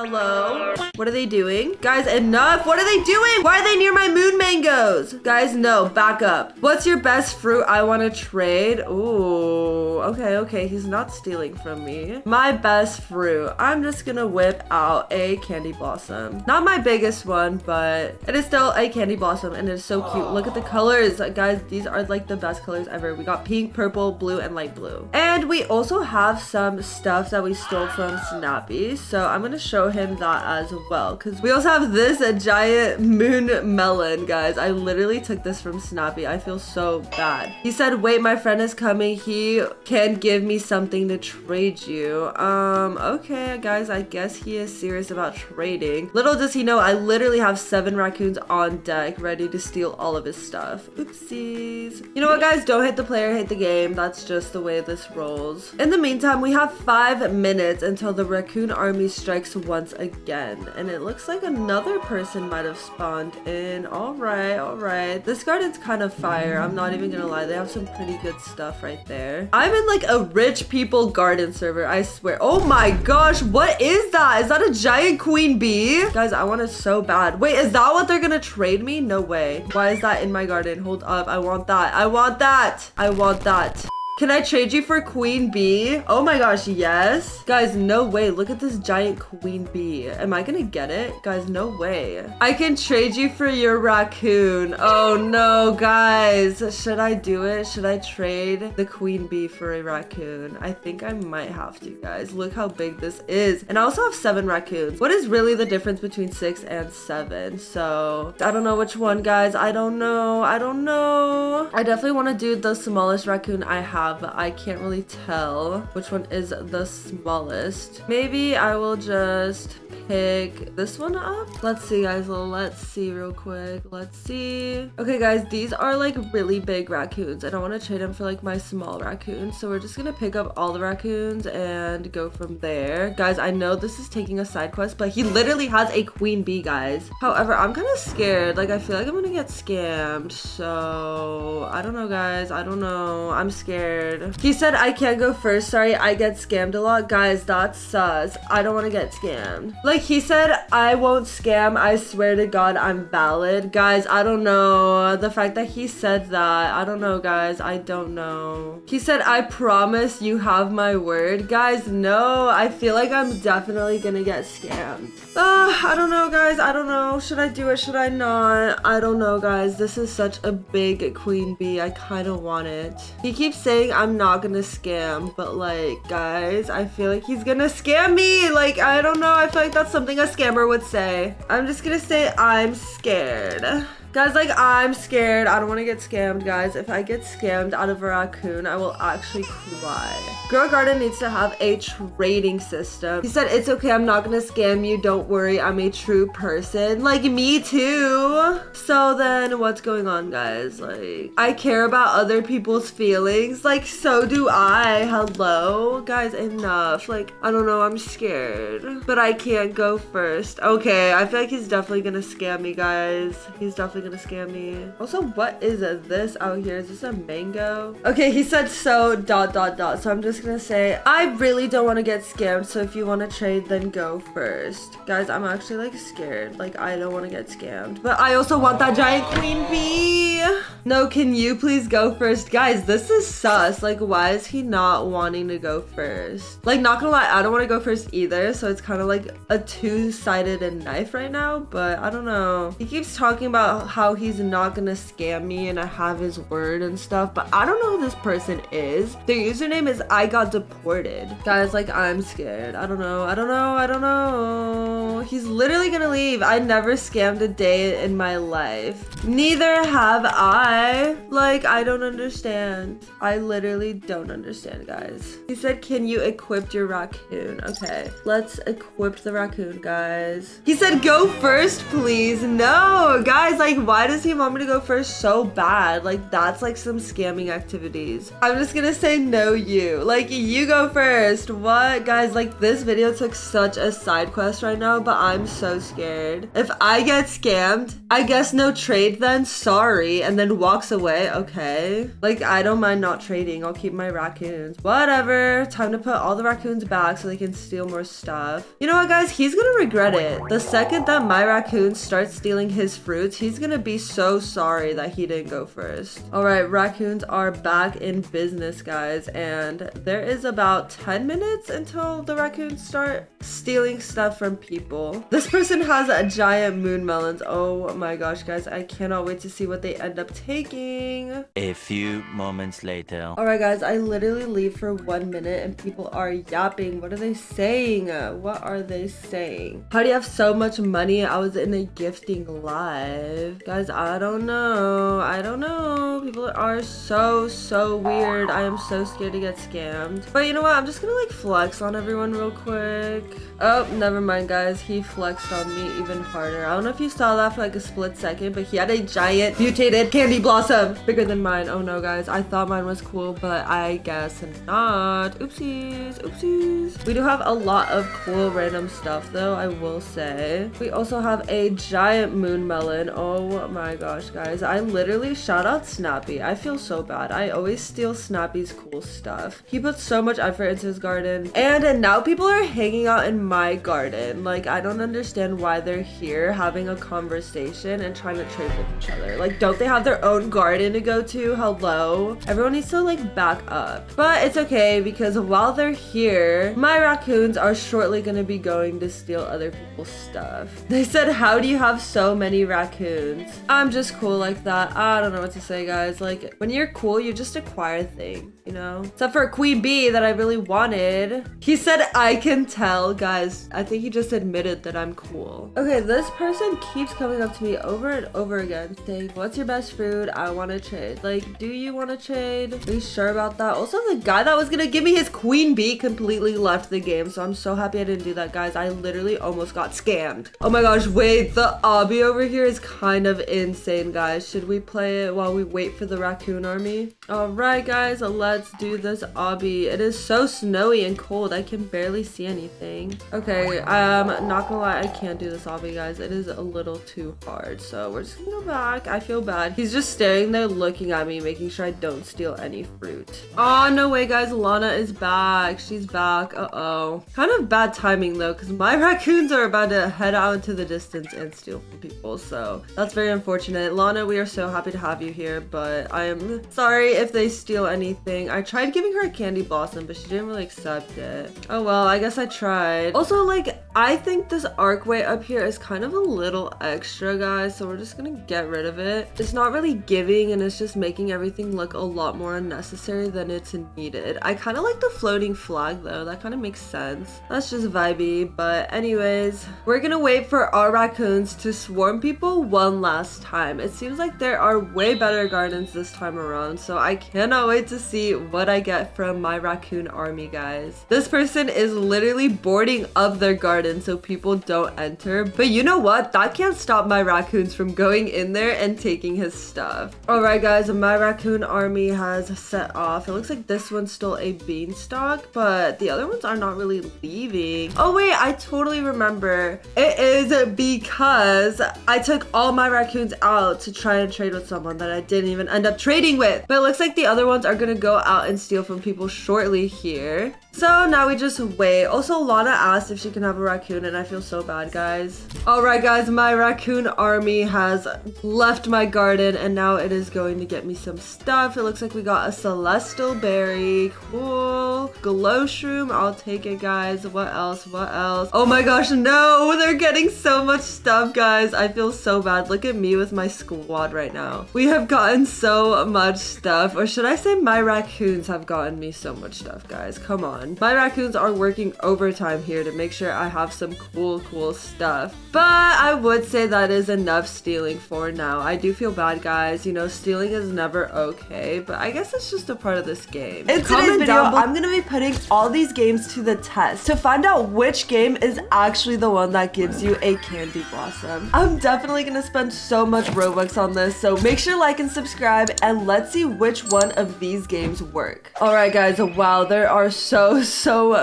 Speaker 2: What are they doing? Guys, enough. What are they doing? Why are they near my moon mangoes? Guys, no, back up. What's your best fruit I want to trade? Ooh, okay. He's not stealing from me. My best fruit. I'm just gonna whip out a candy blossom. Not my biggest one, but it is still a candy blossom and it's so cute. Look at the colors, guys. These are like the best colors ever. We got pink, purple, blue, and light blue. And we also have some stuff that we stole from Snappy, so I'm gonna show him that as well, because we also have this giant moon melon, guys. I literally took this from Snappy. I feel so bad. He said, wait, my friend is coming. he can give me something to trade you. Okay, guys, I guess he is serious about trading. Little does he know, I literally have 7 raccoons on deck ready to steal all of his stuff. Oopsies. You know what, guys? Don't hit the player, hit the game. That's just the way this rolls. In the meantime, we have 5 minutes until the raccoon army strikes once again. And it looks like another person might have spawned in. All right, all right. This garden's kind of fire. I'm not even gonna lie. They have some pretty good stuff right there. I'm in like a rich people garden server, I swear. Oh my gosh, what is that? Is that a giant queen bee? Guys, I want it so bad. Wait, is that what they're gonna trade me? No way. Why is that in my garden? Hold up. I want that. I want that. I want that. Can I trade you for queen bee? Oh my gosh, yes. Guys, no way. Look at this giant queen bee. Am I gonna get it? Guys, no way. I can trade you for your raccoon. Oh no, guys. Should I do it? Should I trade the queen bee for a raccoon? I think I might have to, guys. Look how big this is. And I also have 7 raccoons. What is really the difference between 6 and 7? So I don't know which one, guys. I don't know. I don't know. I definitely want to do the smallest raccoon I have, but I can't really tell which one is the smallest. Maybe I will just pick this one up. Let's see, guys. Let's see real quick. Let's see. Okay, guys, these are like really big raccoons. I don't want to trade them for like my small raccoons, so we're just gonna pick up all the raccoons and go from there. Guys, I know this is taking a side quest, but he literally has a queen bee, guys. However, I'm kind of scared. Like, I feel like I'm gonna get scammed, so I don't know, guys. I don't know. I'm scared. He said I can't go first. Sorry, I get scammed a lot. Guys, that's sus. I don't want to get scammed. Like, he said I won't scam. I swear to God, I'm valid. Guys, I don't know. The fact that he said that, I don't know, guys. I don't know. He said, I promise you have my word. Guys, no. I feel like I'm definitely gonna get scammed. I don't know, guys. I don't know. Should I do it? Should I not? I don't know, guys. This is such a big queen bee. I kind of want it. He keeps saying I'm not gonna scam, but like, guys, I feel like he's gonna scam me. Like, I don't know. I feel like that's something a scammer would say. I'm just gonna say I'm scared. Guys, like, I'm scared. I don't want to get scammed, guys. If I get scammed out of a raccoon, I will actually cry. Grow Garden needs to have a trading system. He said, it's okay. I'm not going to scam you. Don't worry. I'm a true person. Like, me too. So then what's going on, guys? Like, I care about other people's feelings. Like, so do I. Hello? Guys, enough. Like, I don't know. I'm scared. But I can't go first. Okay. I feel like he's definitely going to scam me, guys. He's definitely gonna scam me. Also, what is this out here? Is this a mango? Okay, he said so ... So I'm just gonna say I really don't want to get scammed, so if you want to trade, then go first. Guys, I'm actually like scared. Like, I don't want to get scammed, but I also want that giant queen bee. No, can you please go first? Guys, this is sus. Like, why is he not wanting to go first? Like, not gonna lie, I don't want to go first either, so it's kind of like a two-sided knife right now, but I don't know. He keeps talking about how he's not gonna scam me and I have his word and stuff, but I don't know who this person is. Their username is I got deported. Guys, like, I'm scared. I don't know. I don't know. I don't know. He's literally gonna leave. I never scammed a day in my life. Neither have I. Like, I don't understand. I literally don't understand, guys. He said, can you equip your raccoon? Okay, let's equip the raccoon, guys. He said, go first, please. No, guys, like, why does he want me to go first so bad? Like, that's like some scamming activities. I'm just gonna say no, you. Like, you go first. What? Guys, like, this video took such a side quest right now, but I'm so scared. If I get scammed, I guess no trade then. Sorry. And then walks away. Okay. Like, I don't mind not trading. I'll keep my raccoons. Whatever. Time to put all the raccoons back so they can steal more stuff. You know what, guys? He's gonna regret it. The second that my raccoons start stealing his fruits, he's gonna be so sorry that he didn't go first. All right, raccoons are back in business, guys, and there is about 10 minutes until the raccoons start stealing stuff from people. This person has a giant moon melons. Oh my gosh, guys, I cannot wait to see what they end up taking.
Speaker 3: A few moments later.
Speaker 2: All right, guys, I literally leave for 1 minute and people are yapping. What are they saying? What are they saying? How do you have so much money? I was in a gifting live. believe. Guys, I don't know. I don't know. People are so weird. I am so scared to get scammed. But you know what? I'm just gonna like flex on everyone real quick. Oh, never mind, guys. He flexed on me even harder. I don't know if you saw that for like a split second, but he had a giant mutated candy blossom bigger than mine. Oh no, guys. I thought mine was cool, but I guess not. Oopsies. Oopsies. We do have a lot of cool random stuff though, I will say. We also have a giant moon melon. Oh my gosh, guys. I literally shout out Snappy. I feel so bad. I always steal Snappy's cool stuff. He puts so much effort into his garden. And now people are hanging out in my garden. Like, I don't understand why they're here having a conversation and trying to trade with each other. Like, don't they have their own garden to go to? Hello? Everyone needs to like back up. But it's okay because while they're here, my raccoons are shortly gonna be going to steal other people's stuff. They said, how do you have so many raccoons? I'm just cool like that. I don't know what to say, guys. Like, when you're cool, you just acquire things, you know? Except for Queen Bee that I really wanted. He said, I can tell. Guys, I think he just admitted that I'm cool. Okay, this person keeps coming up to me over and over again saying, what's your best food? I want to trade. Like, do you want to trade? Are you sure about that? Also, the guy that was gonna give me his Queen Bee completely left the game, so I'm so happy I didn't do that, guys. I literally almost got scammed. Oh my gosh, wait, the obby over here is kind of insane, guys. Should we play it while we wait for the raccoon army? All right, guys, let's do this obby. It is so snowy and cold. I can barely see anything. Okay, not gonna lie, I can't do this obby, guys. It is a little too hard, so we're just gonna go back. I feel bad. He's just staring there looking at me, making sure I don't steal any fruit. Oh, no way, guys. Lana is back. She's back. Uh-oh. Kind of bad timing, though, because my raccoons are about to head out into the distance and steal from people, so that's very unfortunate. Lana, we are so happy to have you here, but I am sorry if they steal anything. I tried giving her a candy blossom, but she didn't really accept it. Oh, well, I guess I tried. Also, like, I think this archway up here is kind of a little extra, guys, so we're just gonna get rid of it. It's not really giving, and it's just making everything look a lot more unnecessary than it's needed. I kind of like the floating flag, though. That kind of makes sense. That's just vibey, but anyways, we're gonna wait for our raccoons to swarm people one last time. It seems like there are way better gardens this time around, so I cannot wait to see what I get from my raccoon army, guys. This person is literally boarding up their garden so people don't enter, but you know what? That can't stop my raccoons from going in there and taking his stuff. All right, guys, my raccoon army has set off. It looks like this one stole a beanstalk, but the other ones are not really leaving. Oh wait, I totally remember. It is because I took all my raccoons out to try and trade with someone that I didn't even end up trading with. But it looks like the other ones are gonna go out and steal from people shortly here. So now we just wait. Also, Lana asked if she can have a raccoon, and I feel so bad, guys. All right, guys, my raccoon army has left my garden, and now it is going to get me some stuff. It looks like we got a celestial berry. Cool. Glow shroom. I'll take it, guys. What else? What else? Oh my gosh, no. They're getting so much stuff, guys. I feel so bad. Look at me with my squad right now. We have gotten so much stuff. Or should I say my raccoons have gotten me so much stuff, guys. Come on. My raccoons are working overtime here to make sure I have some cool stuff. But I would say that is enough stealing for now. I do feel bad, guys. You know, stealing is never okay, but I guess it's just a part of this game. In today's video, I'm gonna be putting all these games to the test to find out which game is actually the one that gives you a candy blossom. I'm definitely gonna spend so much Robux on this, so make sure to like and subscribe, and let's see which one of these games work. All right, guys, wow, there are so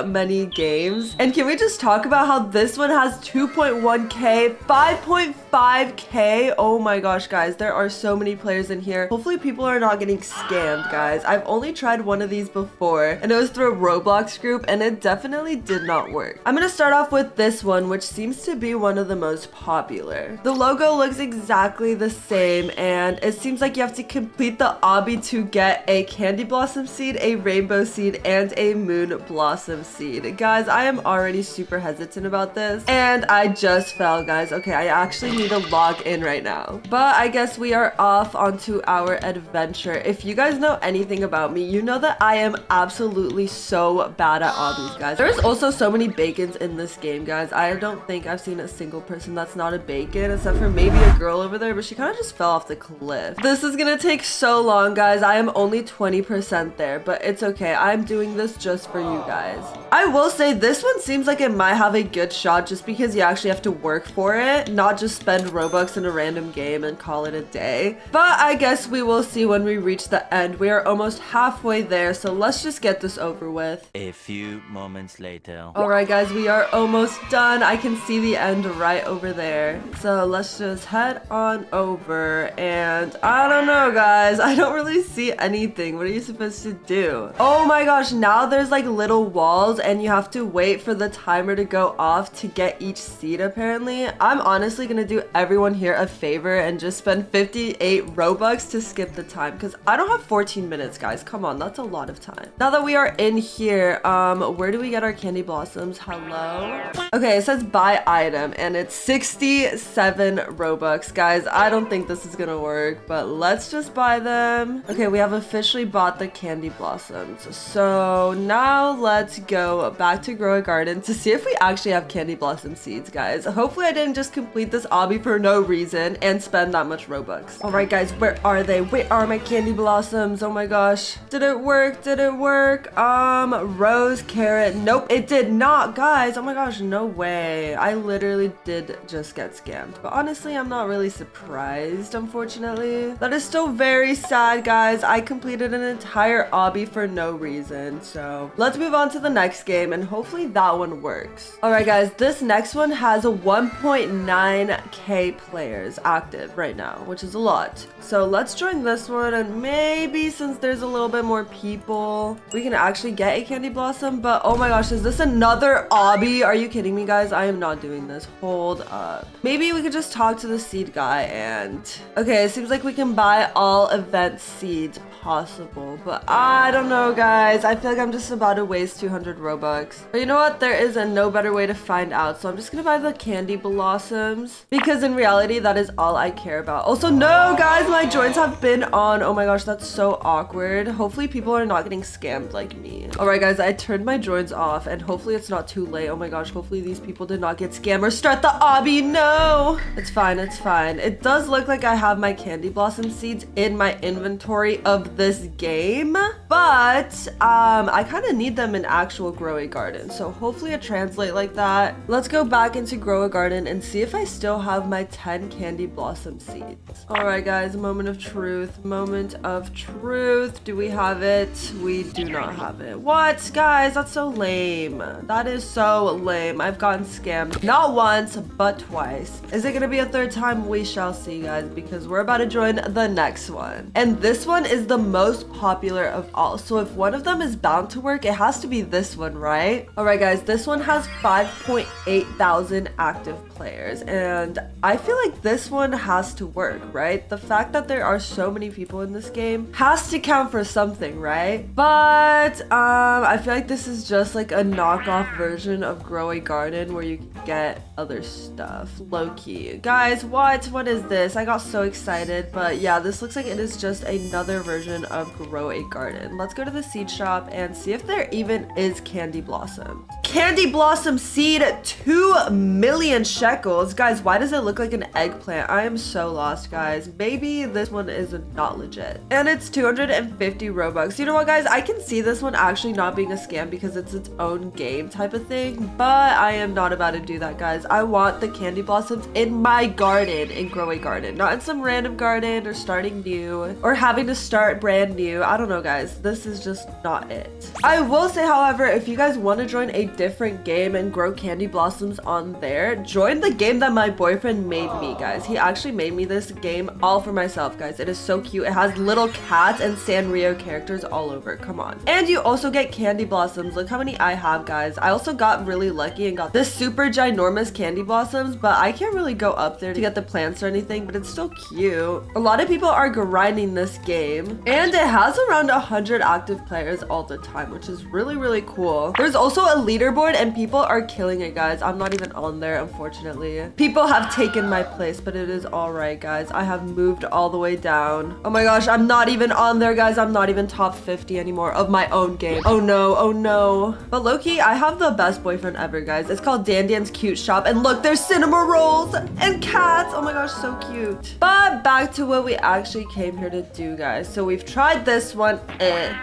Speaker 2: many games. And can we just talk about how this one has 2.1k, 5.5k? Oh my gosh, guys, there are so many players in here. Hopefully people are not getting scammed, guys. I've only tried one of these before, and it was through a Roblox group, and it definitely did not work. I'm gonna start off with this one, which seems to be one of the most popular. The logo looks exactly the same, and it seems like you have to complete the obby to get a candy blossom seed, a rainbow seed, and a moon blossom seed. Guys, I am already super hesitant about this, and I just fell, guys. Okay, I actually need to log in right now. But I guess we are off onto our adventure. If you guys know anything about me, you know that I am absolutely so bad at obbies, guys. There's also so many bacons in this game, guys. I don't think I've seen a single person that's not a bacon, except for maybe a
Speaker 1: girl over there, but she kind of just fell off the cliff. This is gonna take so long, guys. I am only 20% there, but it's okay. I'm doing this just for you guys. I will say this one seems like it might have a good shot just because you actually have to work for it, not just spend Robux in a random game and call it a day. But I guess we will see when we reach the end. We are almost halfway there, so let's just get this over with.
Speaker 3: A few moments later.
Speaker 1: All right, guys, we are almost done. I can see the end right over there. So let's just head on over. And I don't know, guys. I don't really see anything. What are you supposed to do? Oh my gosh, now there's like little walls and you have to wait for the timer to go off to get each seed, apparently. I'm honestly gonna do everyone here a favor and just spend 58 Robux to skip the time because I don't have 14 minutes, guys. Come on, that's a lot of time. Now that we are in here, where do we get our candy blossoms? Hello? Okay, it says buy item and it's 67 Robux. Guys, I don't think this is gonna work, but let's just buy them. Okay, we have officially bought the candy blossoms. So now let's go back to Grow a Garden to see if we actually have candy blossom seeds, guys. Hopefully I didn't just complete this obby for no reason and spend that much Robux. All right, guys, where are they? Where are my candy blossoms? Oh my gosh. Did it work? Did it work? Rose, carrot. Nope, it did not, guys. Oh my gosh, no way. I literally did just get scammed. But honestly, I'm not really surprised, unfortunately. That is still very sad, guys. I completed an entire obby for no reason. So let's move on to the next game and hopefully that one works. All right, guys, this next one has 1.9k players active right now, which is a lot. So let's join this one and maybe since there's a little bit more people, we can actually get a candy blossom. But oh my gosh, is this another obby? Are you kidding me, guys? I am not doing this. Hold up. Maybe we could just talk to the seed guy and... Okay, it seems like we can buy all event seeds possible, but I don't know, guys. I feel like I'm just about to waste 200 Robux. But you know what? There is no better way to find out. So I'm just gonna buy the candy blossoms because in reality, that is all I care about. Also, no, guys, my joins have been on. Oh my gosh, that's so awkward. Hopefully people are not getting scammed like me. All right, guys, I turned my joins off and hopefully it's not too late. Oh my gosh, hopefully these people did not get scammed or start the obby. No, it's fine. It's fine. It does look like I have my candy blossom seeds in my inventory of this game, but I kind of need them in actual Grow a Garden, so hopefully it translates like that. Let's go back into Grow a Garden and see if I still have my 10 candy blossom seeds. All right, guys, moment of truth. Moment of truth. Do we have it? We do not have it. What, guys? That's so lame. That is so lame. I've gotten scammed not once but twice. Is it gonna be a third time? We shall see, guys, because we're about to join the next one, and this one is the most popular of all. So if one of them is bound to work, it has to be this one, right? All right, guys, this one has 5.8 thousand active players, and I feel like this one has to work, right? The fact that there are so many people in this game has to count for something, right? But I feel like this is just like a knockoff version of Grow a Garden where you can get other stuff. Low-key. Guys, what is this? I got so excited, but yeah, this looks like it is just another version of Grow a Garden. Let's go to the seed shop and see if there even is candy blossom. Candy blossom seed, 2 million shekels. Guys, why does it look like an eggplant? I am so lost, guys. Maybe this one is not legit. And it's 250 Robux. You know what, guys? I can see this one actually not being a scam because it's its own game type of thing, but I am not about to do that, guys. I want the candy blossoms in my garden, in Grow a Garden, not in some random garden or starting new or having to start brand new. I don't know, guys. This is just not it. I will say, however, if you guys want to join a different game and grow candy blossoms on there, join the game that my boyfriend made me, guys. He actually made me this game all for myself, guys. It is so cute. It has little cats and Sanrio characters all over. Come on. And you also get candy blossoms. Look how many I have, guys. I also got really lucky and got this super ginormous candy blossoms, but I can't really go up there to get the plants or anything, but it's still cute. A lot of people are grinding this game, and it has around 100 active players all the time, which is really, really cool. There's also a leaderboard
Speaker 2: leaderboard and people are killing it, guys. I'm not even on there, unfortunately. People have taken my place, but it is all right, guys. I have moved all the way down. Oh my gosh, I'm not even on there, guys. I'm not even top 50 anymore of my own game. Oh no, oh no. But low-key, I have the best boyfriend ever, guys. It's called Dan Dan's Cute Shop. And look, there's cinema rolls and cats. Oh my gosh, so cute. But back to what we actually came here to do, guys. So we've tried this one,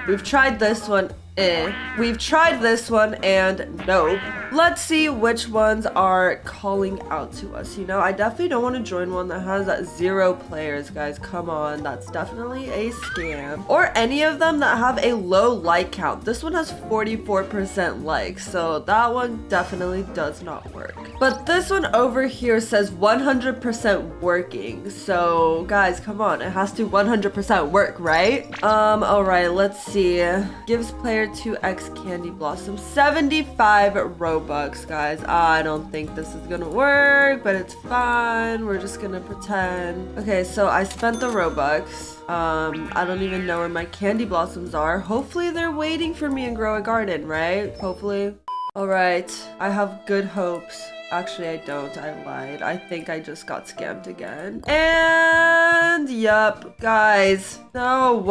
Speaker 2: we've tried this one, we've tried this one, and nope. Let's see which ones are calling out to us. You know, I definitely don't want to join one that has 0 players, guys. Come on, that's definitely a scam. Or any of them that have a low like count. This one has 44% likes, so that one definitely does not work. But this one over here says 100% working. So guys, come on, it has to 100% work, right? All right, let's see. Gives player 2x candy blossom 75 Robux, guys. I don't think this is gonna work, but it's fine. We're just gonna pretend. Okay, so I spent the Robux. I don't even know where my candy blossoms are. Hopefully they're waiting for me in Grow a Garden, right? Hopefully. All right, I have good hopes. Actually, I don't. I lied. I think I just got scammed again. And yup, guys. No,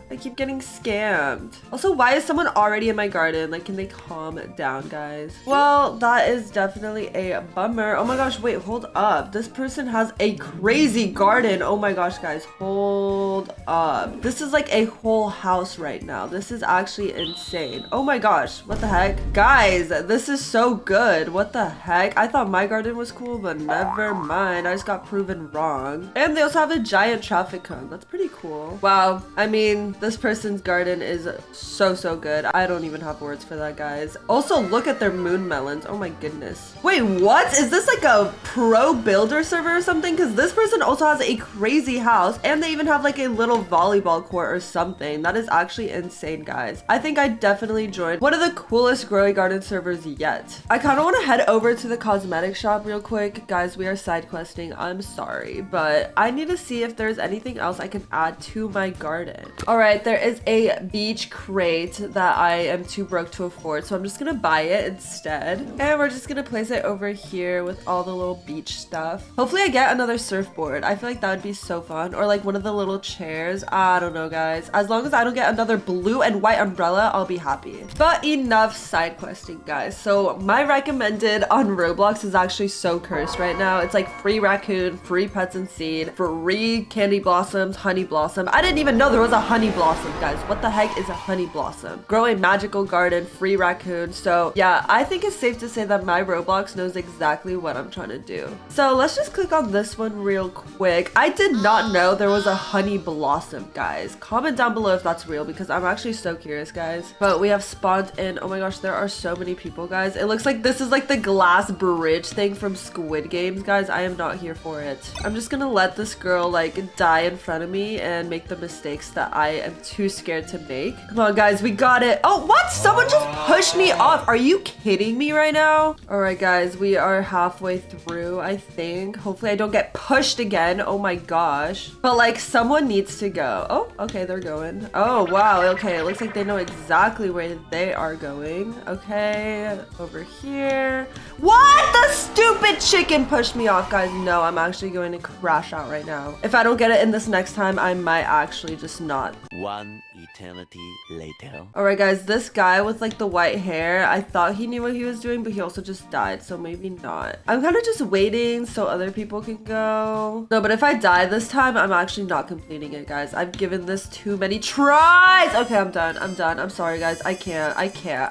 Speaker 2: I keep getting scammed. Also, why is someone already in my garden? Like, can they calm down, guys? Well, that is definitely a bummer. Oh my gosh, wait, hold up. This person has a crazy garden. Oh my gosh, guys, hold up. This is like a whole house right now. This is actually insane. Oh my gosh, what the heck? Guys, this is so good. What the heck? I thought my garden was cool, but never mind. I just got proven wrong. And they also have a giant traffic cone. That's pretty cool. Wow. I mean, this person's garden is so good. I don't even have words for that, guys. Also, look at their moon melons. Oh my goodness. Wait, what? Is this like a pro builder server or something? Because this person also has a crazy house and they even have like a little volleyball court or something. That is actually insane, guys. I think I definitely joined one of the coolest Grow a Garden servers yet. I kind of want to head over to the cosmetic shop real quick. Guys, we are side questing. I'm sorry, but I need to see if there's anything else I can add to my garden. All right, there is a beach crate that I am too broke to afford, so I'm just gonna buy it instead. And we're just gonna place it over here with all the little beach stuff. Hopefully I get another surfboard. I feel like that would be so fun. Or like one of the little chairs. I don't know, guys. As long as I don't get another blue and white umbrella, I'll be happy. But enough side questing, guys. So my recommended on Roblox is actually so cursed right now. It's like free raccoon, free pets and seed, free candy blossoms, honey blossom. I didn't even know there was a honey blossom, guys. What the heck is a honey blossom? Grow a magical garden, free raccoon. So yeah, I think it's safe to say that my Roblox knows exactly what I'm trying to do. So let's just click on this one real quick. I did not know there was a honey blossom, guys. Comment down below if that's real because I'm actually so curious, guys. But we have spawned in. Oh my gosh, there are so many people, guys. It looks like this is like the glass bridge thing from Squid Games, guys. I am not here for it. I'm just gonna let this girl like die in front of me and make the mistakes that I am too scared to make. Come on, guys, we got it. Oh, what? Someone just pushed me off. Are you kidding me right now? All right, guys, we are halfway through, I think. Hopefully I don't get pushed again. Oh my gosh. But like someone needs to go. Oh, okay, they're going. Oh, wow. Okay, it looks like they know exactly where they are going. Okay, over here. What? The stupid chicken pushed me off, guys. No, I'm actually going to crash out right now. If I don't get it in this next time, I might actually just not.
Speaker 3: One eternity later.
Speaker 2: All right, guys, this guy with like the white hair, I thought he knew what he was doing, but he also just died, so maybe not. I'm kind of just waiting so other people can go. No, but if I die this time, I'm actually not completing it, guys. I've given this too many tries. Okay, I'm done. I'm sorry, guys. I can't.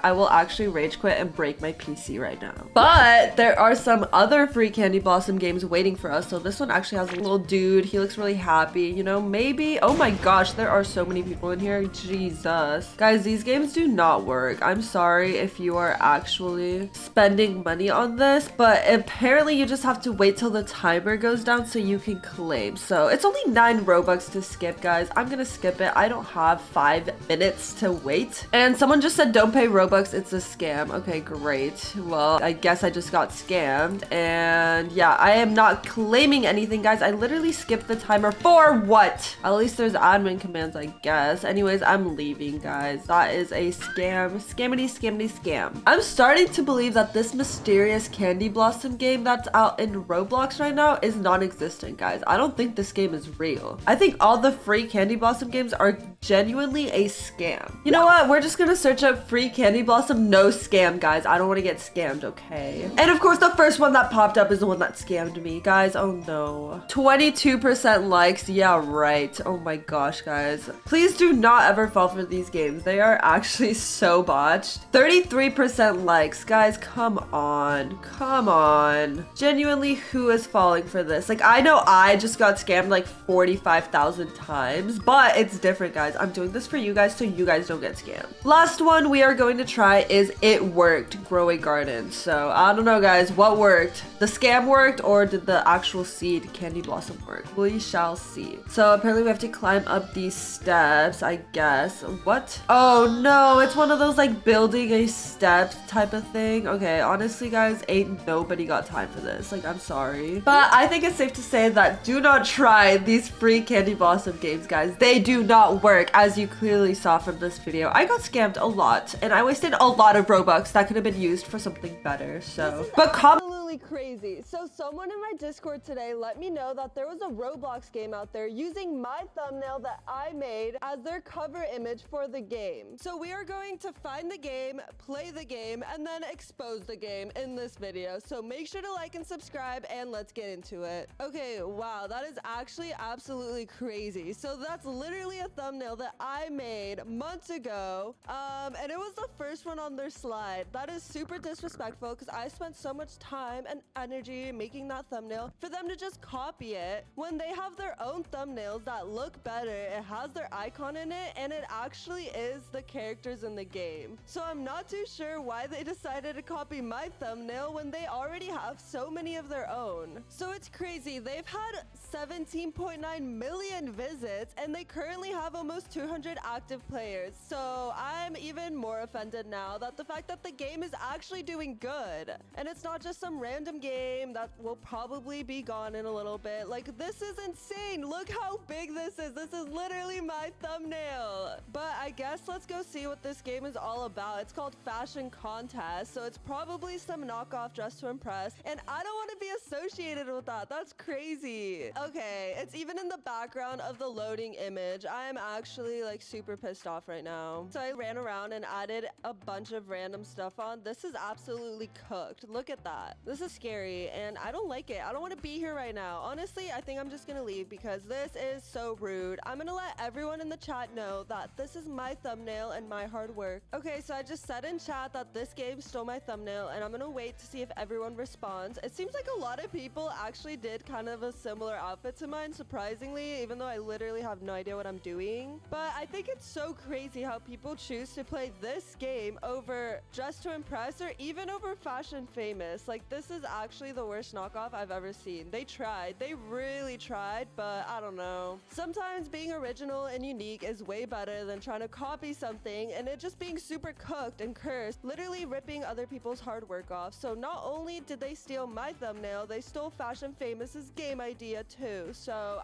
Speaker 2: I will actually rage quit and break my PC right now. But there are some other free Candy Blossom games waiting for us. So this one actually has a little dude. He looks really happy, you know, maybe. Oh my gosh, there are so many people in here. Jesus. Guys, these games do not work. I'm sorry if you are actually spending money on this, but apparently you just have to wait till the timer goes down so you can claim. So it's only 9 Robux to skip, guys. I'm gonna skip it. I don't have 5 minutes to wait. And someone just said don't pay Robux, it's a scam. Okay, great. Well, I guess I just got scammed. And yeah, I am not claiming anything, guys. I literally skipped the timer for what? At least there's admin commands, I guess. Anyways, Anyways, I'm leaving, guys. That is a scam. Scammity, scammity, scam. I'm starting to believe that this mysterious Candy Blossom game that's out in Roblox right now is non-existent, guys. I don't think this game is real. I think all the free Candy Blossom games are genuinely a scam. You know what? We're just gonna search up free Candy Blossom. No scam, guys. I don't want to get scammed, okay? And of course, the first one that popped up is the one that scammed me, guys. Oh no. 22% likes. Yeah, right. Oh my gosh, guys. Please do not ever fall for these games. They are actually so botched. 33% likes. Guys, come on. Come on. Genuinely, who is falling for this? Like, I know I just got scammed like 45,000 times, but it's different, guys. I'm doing this for you guys so you guys don't get scammed. Last one we are going to try is It Worked, Grow a Garden. So, I don't know, guys. What worked? The scam worked, or did the actual seed Candy Blossom work? We shall see. So, apparently we have to climb up these steps, I guess. What? Oh no, it's one of those like building a step type of thing. Okay, honestly, guys, ain't nobody got time for this. Like, I'm sorry. But I think it's safe to say that do not try these free Candy Blossom games, guys. They do not work, as you clearly saw from this video. I got scammed a lot, and I wasted a lot of Robux that could have been used for something better, so. But
Speaker 1: Absolutely crazy. So someone in my Discord today let me know that there was a Roblox game out there using my thumbnail that I made as their cover image for the game. So we are going to find the game, play the game, and then expose the game in this video. So make sure to like and subscribe, and let's get into it. Okay, wow, that is actually absolutely crazy. So that's literally a thumbnail that I made months ago, and it was the first one on their slide. That is super disrespectful because I spent so much time and energy making that thumbnail for them to just copy it when they have their own thumbnails that look better. It has their icon in it, and it actually is the characters in the game. So I'm not too sure why they decided to copy my thumbnail when they already have so many of their own. So it's crazy. They've had 17.9 million visits, and they currently have almost 200 active players. So I'm even more offended now that the fact that the game is actually doing good, and it's not just some random game that will probably be gone in a little bit. Like, this is insane. Look how big this is. This is literally my thumbnail. But I guess let's go see what this game is all about. It's called Fashion Contest, so it's probably some knockoff Dress to Impress, and I don't want to be associated with that. That's crazy. Okay, it's even in the background of the loading image. I am actually like super pissed off right now. So I ran around and added a bunch of random stuff on. This is absolutely cooked. Look at that. This is scary, and I don't like it. I don't want to be here right now. Honestly, I think I'm just gonna leave because this is so rude. I'm gonna let everyone in the chat know that this is my thumbnail and my hard work. Okay, so I just said in chat that this game stole my thumbnail, and I'm gonna wait to see if everyone responds. It seems like a lot of people actually did kind of a similar outfit to mine, surprisingly, even though I literally have no idea what I'm doing. But I think it's so crazy how people choose to play this game over Dress to Impress, or even over Fashion Famous. Like, this is actually the worst knockoff I've ever seen. They tried. They really tried, but I don't know. Sometimes being original and unique is way better than trying to copy something and it just being super cooked and cursed, literally ripping other people's hard work off. So not only did they steal my thumbnail, they stole Fashion Famous's game idea too. So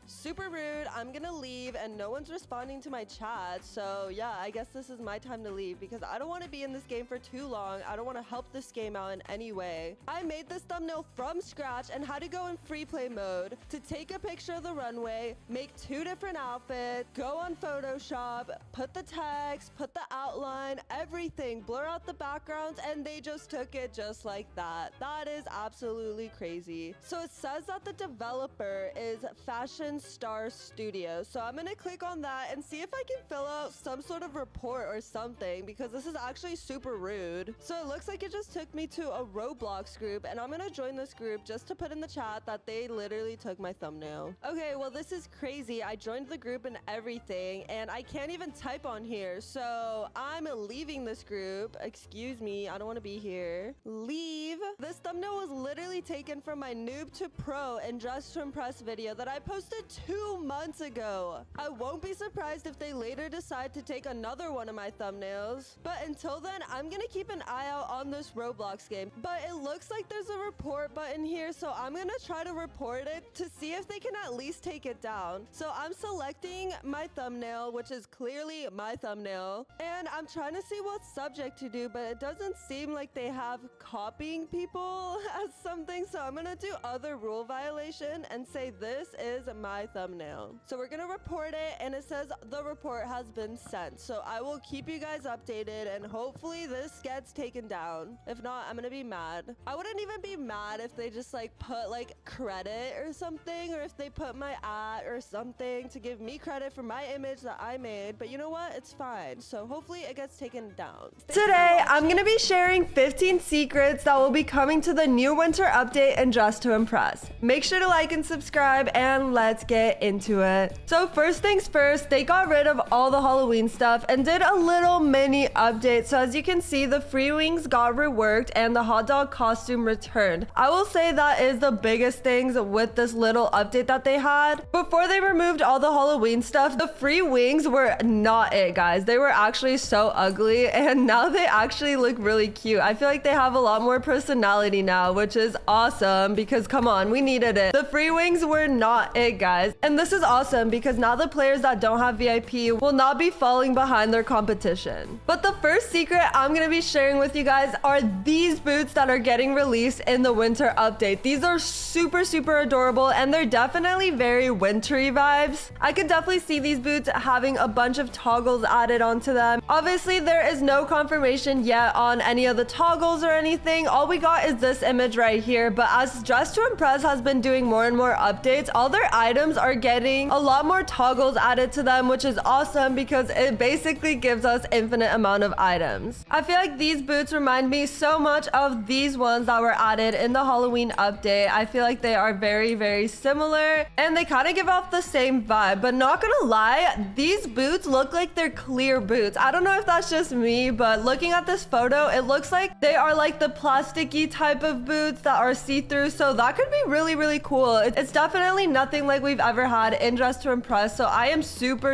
Speaker 1: super rude. I'm gonna leave, and no one's responding to my chat. So yeah, I guess this is my time to leave because I don't want to be in this game for too long. I don't want to help this game out in any way. I made this thumbnail from scratch and had to go in free play mode to take a picture of the runway, make 2 different outfits, go on Photoshop, put the text, put the outline, everything, blur out the backgrounds, and they just took it just like that. That is absolutely crazy. So it says that the developer is Fashion Star Studio. So I'm gonna click on that and see if I can fill out some sort of report or something, because this is actually super rude. So it looks like it just took me to a ROBLOX group, and I'm gonna join this group just to put in the chat that they literally took my thumbnail. Okay, well, this is crazy. I joined the group and everything, and I can't even type on here. So I'm leaving this group. Excuse me, I don't want to be here. Leave. This thumbnail was literally taken from my Noob to Pro and Dress to Impress video that I posted 2 months ago. I won't be surprised if they later decide to take another one of my thumbnails. But until then, I'm gonna keep an eye out on this Roblox game. But it looks like there's a report button here, so I'm gonna try to report it to see if they can at least take it down. So I'm selecting my thumbnail, which is clear
Speaker 2: clearly my thumbnail. And I'm trying to see what subject to do, but it doesn't seem like they have copying people as something. So I'm gonna do other rule violation and say this is my thumbnail. So we're gonna report it, and it says the report has been sent. So I will keep you guys updated, and hopefully this gets taken down. If not, I'm gonna be mad. I wouldn't even be mad if they just like put like credit or something, or if they put my at or something to give me credit for my image that I made. But you know what? It's fine. So hopefully it gets taken down.
Speaker 1: Today, I'm going to be sharing 15 secrets that will be coming to the new winter update in Dress to Impress. Make sure to like and subscribe, and let's get into it. So first things first, they got rid of all the Halloween stuff and did a little mini update. So as you can see, the free wings got reworked and the hot dog costume returned. I will say that is the biggest things with this little update that they had. Before they removed all the Halloween stuff, the free wings were not it, guys. They were actually so ugly, and now they actually look really cute. I feel like they have a lot more personality now, which is awesome because come on, we needed it. The free wings were not it, guys. And this is awesome because now the players that don't have VIP will not be falling behind their competition. But the first secret I'm gonna be sharing with you guys are these boots that are getting released in the winter update. These are super adorable, and they're definitely very wintry vibes. I could definitely see these boots having a bunch of toggles added onto them. Obviously, there is no confirmation yet on any of the toggles or anything. All we got is this image right here, but as Dress to Impress has been doing more and more updates, all their items are getting a lot more toggles added to them, which is awesome because it basically gives us infinite amount of items. I feel like these boots remind me so much of these ones that were added in the Halloween update. I feel like they are very similar, and they kind of give off the same vibe. But not gonna lie, these boots look like they're clear boots. I don't know if that's just me, but looking at this photo, it looks like they are like the plasticky type of boots that are see-through. So that could be really cool. It's definitely nothing like we've ever had in Dress to Impress. So I am super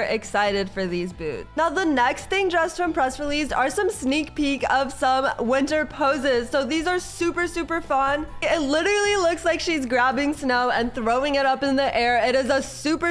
Speaker 1: excited for these boots. Now the next thing Dress to Impress released are some sneak peek of some winter poses. So these are super fun. It literally looks like she's grabbing snow and throwing it up in the air. It is a super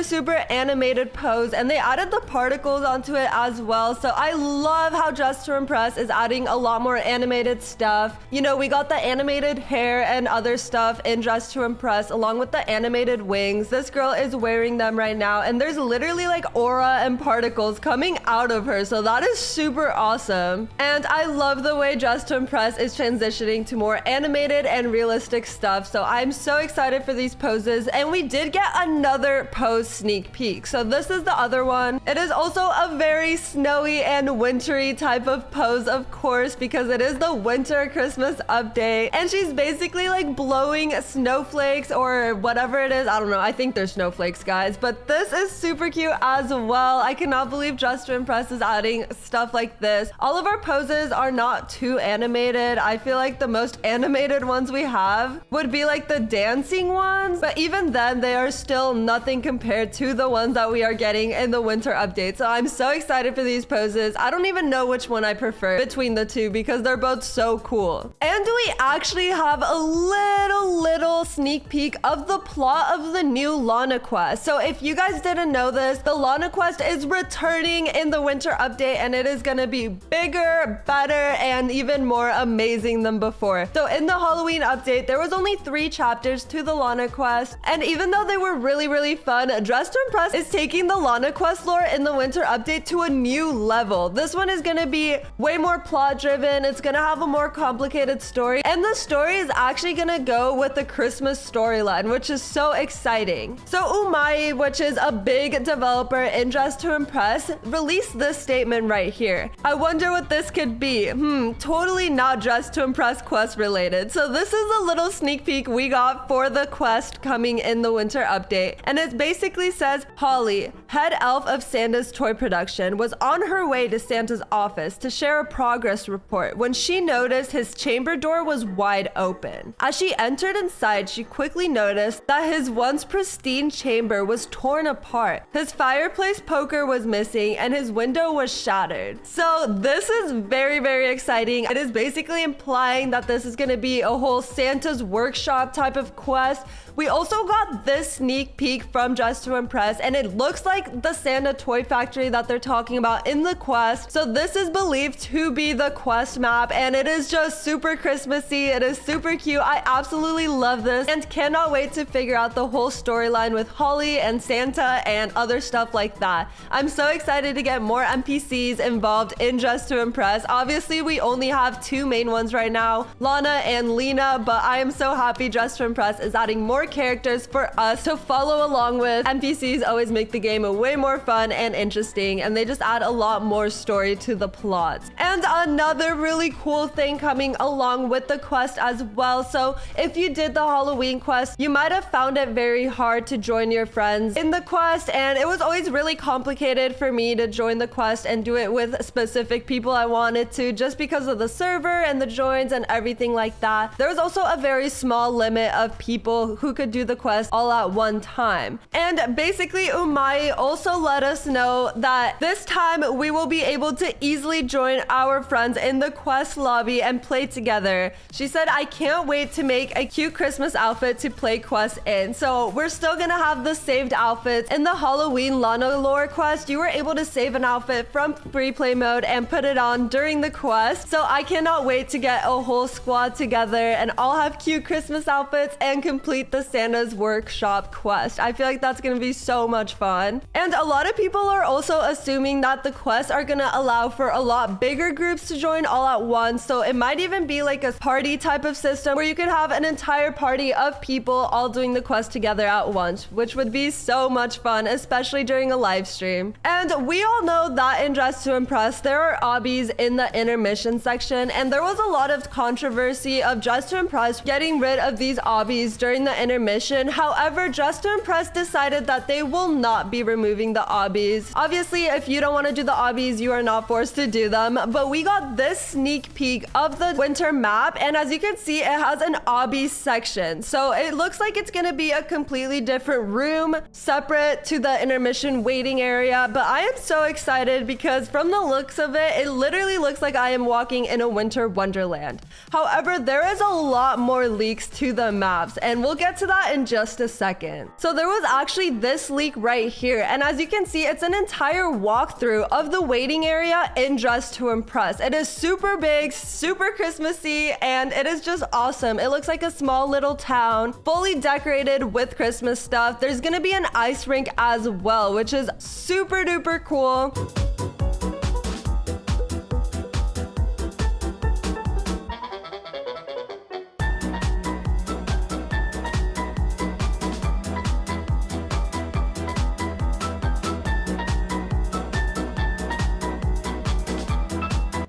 Speaker 1: animated pose, and they added the particles onto it as well. So I love how Dress to Impress is adding a lot more animated stuff. You know, we got the animated hair and other stuff in Dress to Impress along with the animated wings. This girl is wearing them right now, and there's literally like aura and particles coming out of her. So that is super awesome. And I love the way Dress to Impress is transitioning to more animated and realistic stuff. So I'm so excited for these poses, and we did get another pose sneak peek. So this is the other one. It is also a very snowy and wintry type of pose, of course, because it is the winter Christmas update, and she's basically like blowing snowflakes or whatever it is. I don't know. I think they're snowflakes, guys, but this is super cute as well. I cannot believe Dress to Impress is adding stuff like this. All of our poses are not too animated. I feel like the most animated ones we have would be like the dancing ones, but even then they are still nothing compared to the ones that we are getting in the winter update. So I'm so excited for these poses. I don't even know which one I prefer between the two because they're both so cool. And we actually have a little sneak peek of the plot of the new Lana quest. So if you guys didn't know this, the Lana quest is returning in the winter update, and it is gonna be bigger, better, and even more amazing than before. So in the Halloween update, there was only 3 chapters to the Lana quest, and even though they were really fun, Dress to Impress is taking the Lana quest lore in the winter update to a new level. This one is gonna be way more plot driven. It's gonna have a more complicated story, and the story is actually gonna go with the Christmas storyline, which is so exciting. So Umai, which is a big developer in Dress to Impress, released this statement right here. I wonder what this could be. Totally not Dress to Impress quest related. So this is a little sneak peek we got for the quest coming in the winter update, and it basically says Holly, head elf of Santa's toy production, was on her way to Santa's office to share a progress report when she noticed his chamber door was wide open. As she entered inside, she quickly noticed that his once pristine chamber was torn apart. His fireplace poker was missing, and his window was shattered. So this is very exciting. It is basically implying that this is going to be a whole Santa's workshop type of quest. We also got this sneak peek from Dress to Impress, and it looks like the Santa toy toy factory that they're talking about in the quest. So this is believed to be the quest map, and it is just super Christmassy. It is super cute. I absolutely love this and cannot wait to figure out the whole storyline with Holly and Santa and other stuff like that. I'm so excited to get more NPCs involved in Dress to Impress. Obviously, we only have 2 main ones right now, Lana and Lena, but I am so happy Dress to Impress is adding more characters for us to follow along with. NPCs always make the game way more fun and interesting, and they just add a lot more story to the plots. And another really cool thing coming along with the quest as well. So if you did the Halloween quest, you might have found it very hard to join your friends in the quest, and it was always really complicated for me to join the quest and do it with specific people I wanted to, just because of the server and the joins and everything like that. There was also a very small limit of people who could do the quest all at one time. And basically Umai also let us know that this time we will be able to easily join our friends in the quest lobby and play together. She said, I can't wait to make a cute Christmas outfit to play quest in. So we're still gonna have the saved outfits. In the Halloween Lana lore quest, you were able to save an outfit from free play mode and put it on during the quest. So I cannot wait to get a whole squad together and all have cute Christmas outfits and complete the Santa's Workshop quest. I feel like that's gonna be so much fun. And a lot of people are also assuming that the quests are gonna allow for a lot bigger groups to join all at once. So it might even be like a party type of system where you could have an entire party of people all doing the quest together at once, which would be so much fun, especially during a live stream. And we all know that in Dress to Impress, there are obbies in the intermission section, and there was a lot of controversy of Dress to Impress getting rid of these obbies during the intermission. However, Dress to Impress decided that they will not be removing the obbies. Obviously, if you don't want to do the obbies, you are not forced to do them, but we got this sneak peek of the winter map, and as you can see, it has an obby section. So it looks like it's gonna be a completely different room, separate to the intermission waiting area, but I am so excited because from the looks of it, it literally looks like I am walking in a winter wonderland. However, there is a lot more leaks to the maps, and we'll get to that in just a second. So there was actually this leak right here, and as you can see, it's an entire walkthrough of the waiting area in Dress to Impress. It is super big, super Christmassy, and it is just awesome. It looks like a small little town, fully decorated with Christmas stuff. There's gonna be an ice rink as well, which is super duper cool.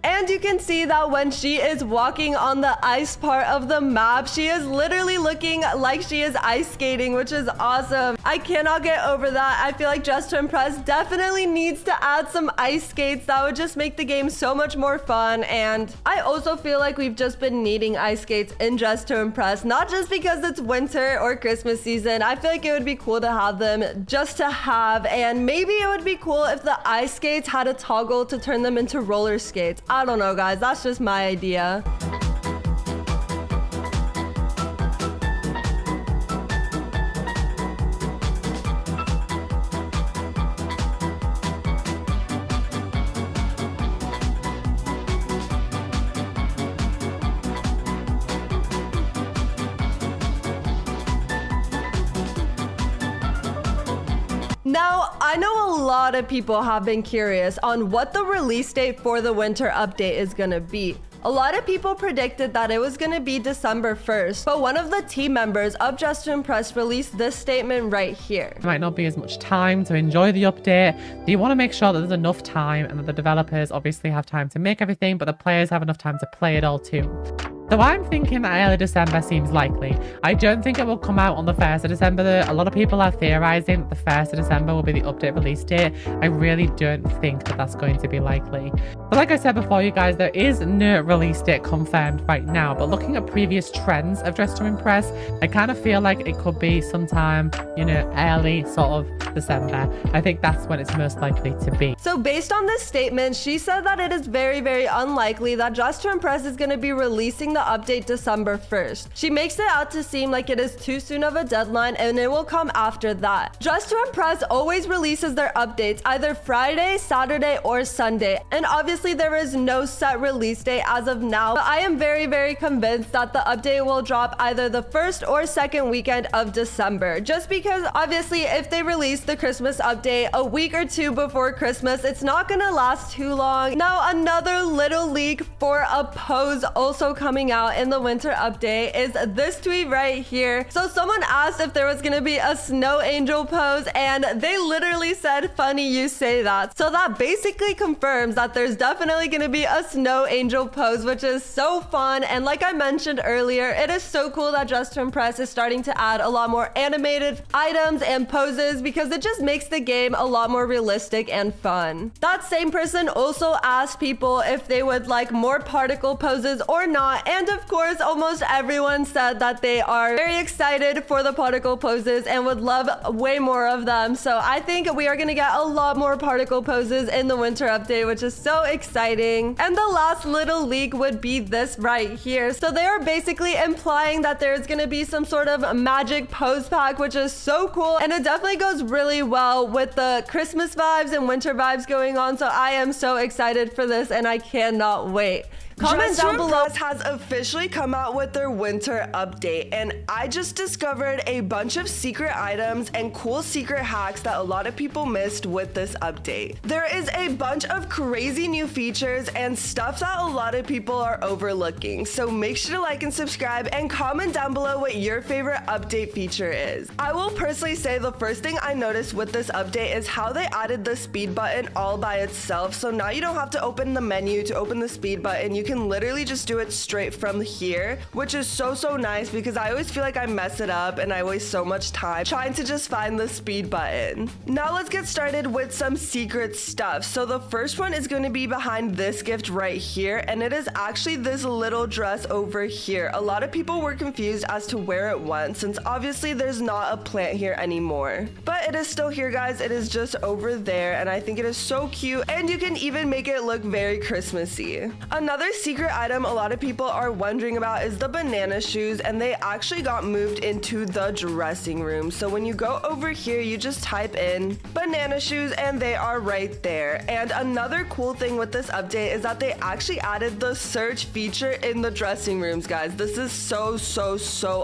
Speaker 1: And you can see that when she is walking on the ice part of the map, she is literally looking like she is ice skating, which is awesome. I cannot get over that. I feel like Dress to Impress definitely needs to add some ice skates. That would just make the game so much more fun. And I also feel like we've just been needing ice skates in Dress to Impress, not just because it's winter or Christmas season. I feel like it would be cool to have them just to have, and maybe it would be cool if the ice skates had a toggle to turn them into roller skates. I don't know, guys. That's just my idea. Now, I know a lot of people have been curious on what the release date for the winter update is gonna be. A lot of people predicted that it was gonna be December 1st, but one of the team members of Dress to Impress released this statement right here.
Speaker 4: There might not be as much time to enjoy the update. You want to make sure that there's enough time and that the developers obviously have time to make everything, but the players have enough time to play it all too. So I'm thinking that early December seems likely. I don't think it will come out on the 1st of December. A lot of people are theorizing that the 1st of December will be the update release date. I really don't think that that's going to be likely. But like I said before, you guys, there is no release date confirmed right now. But looking at previous trends of Dress to Impress, I kind of feel like it could be sometime, you know, early sort of December. I think that's when it's most likely to be.
Speaker 1: So based on this statement, she said that it is very, very unlikely that Dress to Impress is going to be releasing the the update December 1st. She makes it out to seem like it is too soon of a deadline and it will come after that. Dress to Impress always releases their updates either Friday, Saturday, or Sunday, and obviously there is no set release date as of now, but I am very convinced that the update will drop either the first or second weekend of December, just because obviously if they release the Christmas update a week or two before Christmas, it's not gonna last too long. Now, another little leak for a pose also coming out in the winter update is this tweet right here. So someone asked if there was gonna be a snow angel pose, and they literally said, "Funny you say that." So that basically confirms that there's definitely gonna be a snow angel pose, which is so fun. And like I mentioned earlier, it is so cool that Dress to Impress is starting to add a lot more animated items and poses, because it just makes the game a lot more realistic and fun. That same person also asked people if they would like more particle poses or not, and of course almost everyone said that they are very excited for the particle poses and would love way more of them. So I think we are going to get a lot more particle poses in the winter update, which is so exciting. And the last little leak would be this right here. So they are basically implying that there's going to be some sort of magic pose pack, which is so cool, and it definitely goes really well with the Christmas vibes and winter vibes going on. So I am so excited for this and I cannot wait. Comment down below.
Speaker 2: Dress has officially come out with their winter update, and I just discovered a bunch of secret items and cool secret hacks that a lot of people missed with this update. There is a bunch of crazy new features and stuff that a lot of people are overlooking, so make sure to like and subscribe and comment down below what your favorite update feature is. I will personally say the first thing I noticed with this update is how they added the speed button all by itself, so now you don't have to open the menu to open the speed button. You can literally just do it straight from here, which is so nice, because I always feel like I mess it up and I waste so much time trying to just find the speed button. Now let's get started with some secret stuff. So the first one is going to be behind this gift right here, and it is actually this little dress over here. A lot of people were confused as to where it went, since obviously there's not a plant here anymore, but it is still here, guys. It is just over there, and I think it is so cute, and you can even make it look very Christmassy. Another secret item a lot of people are wondering about is the banana shoes, and they actually got moved into the dressing room. So when you go over here, you just type in banana shoes and they are right there. And another cool thing with this update is that they actually added the search feature in the dressing rooms, guys. This is so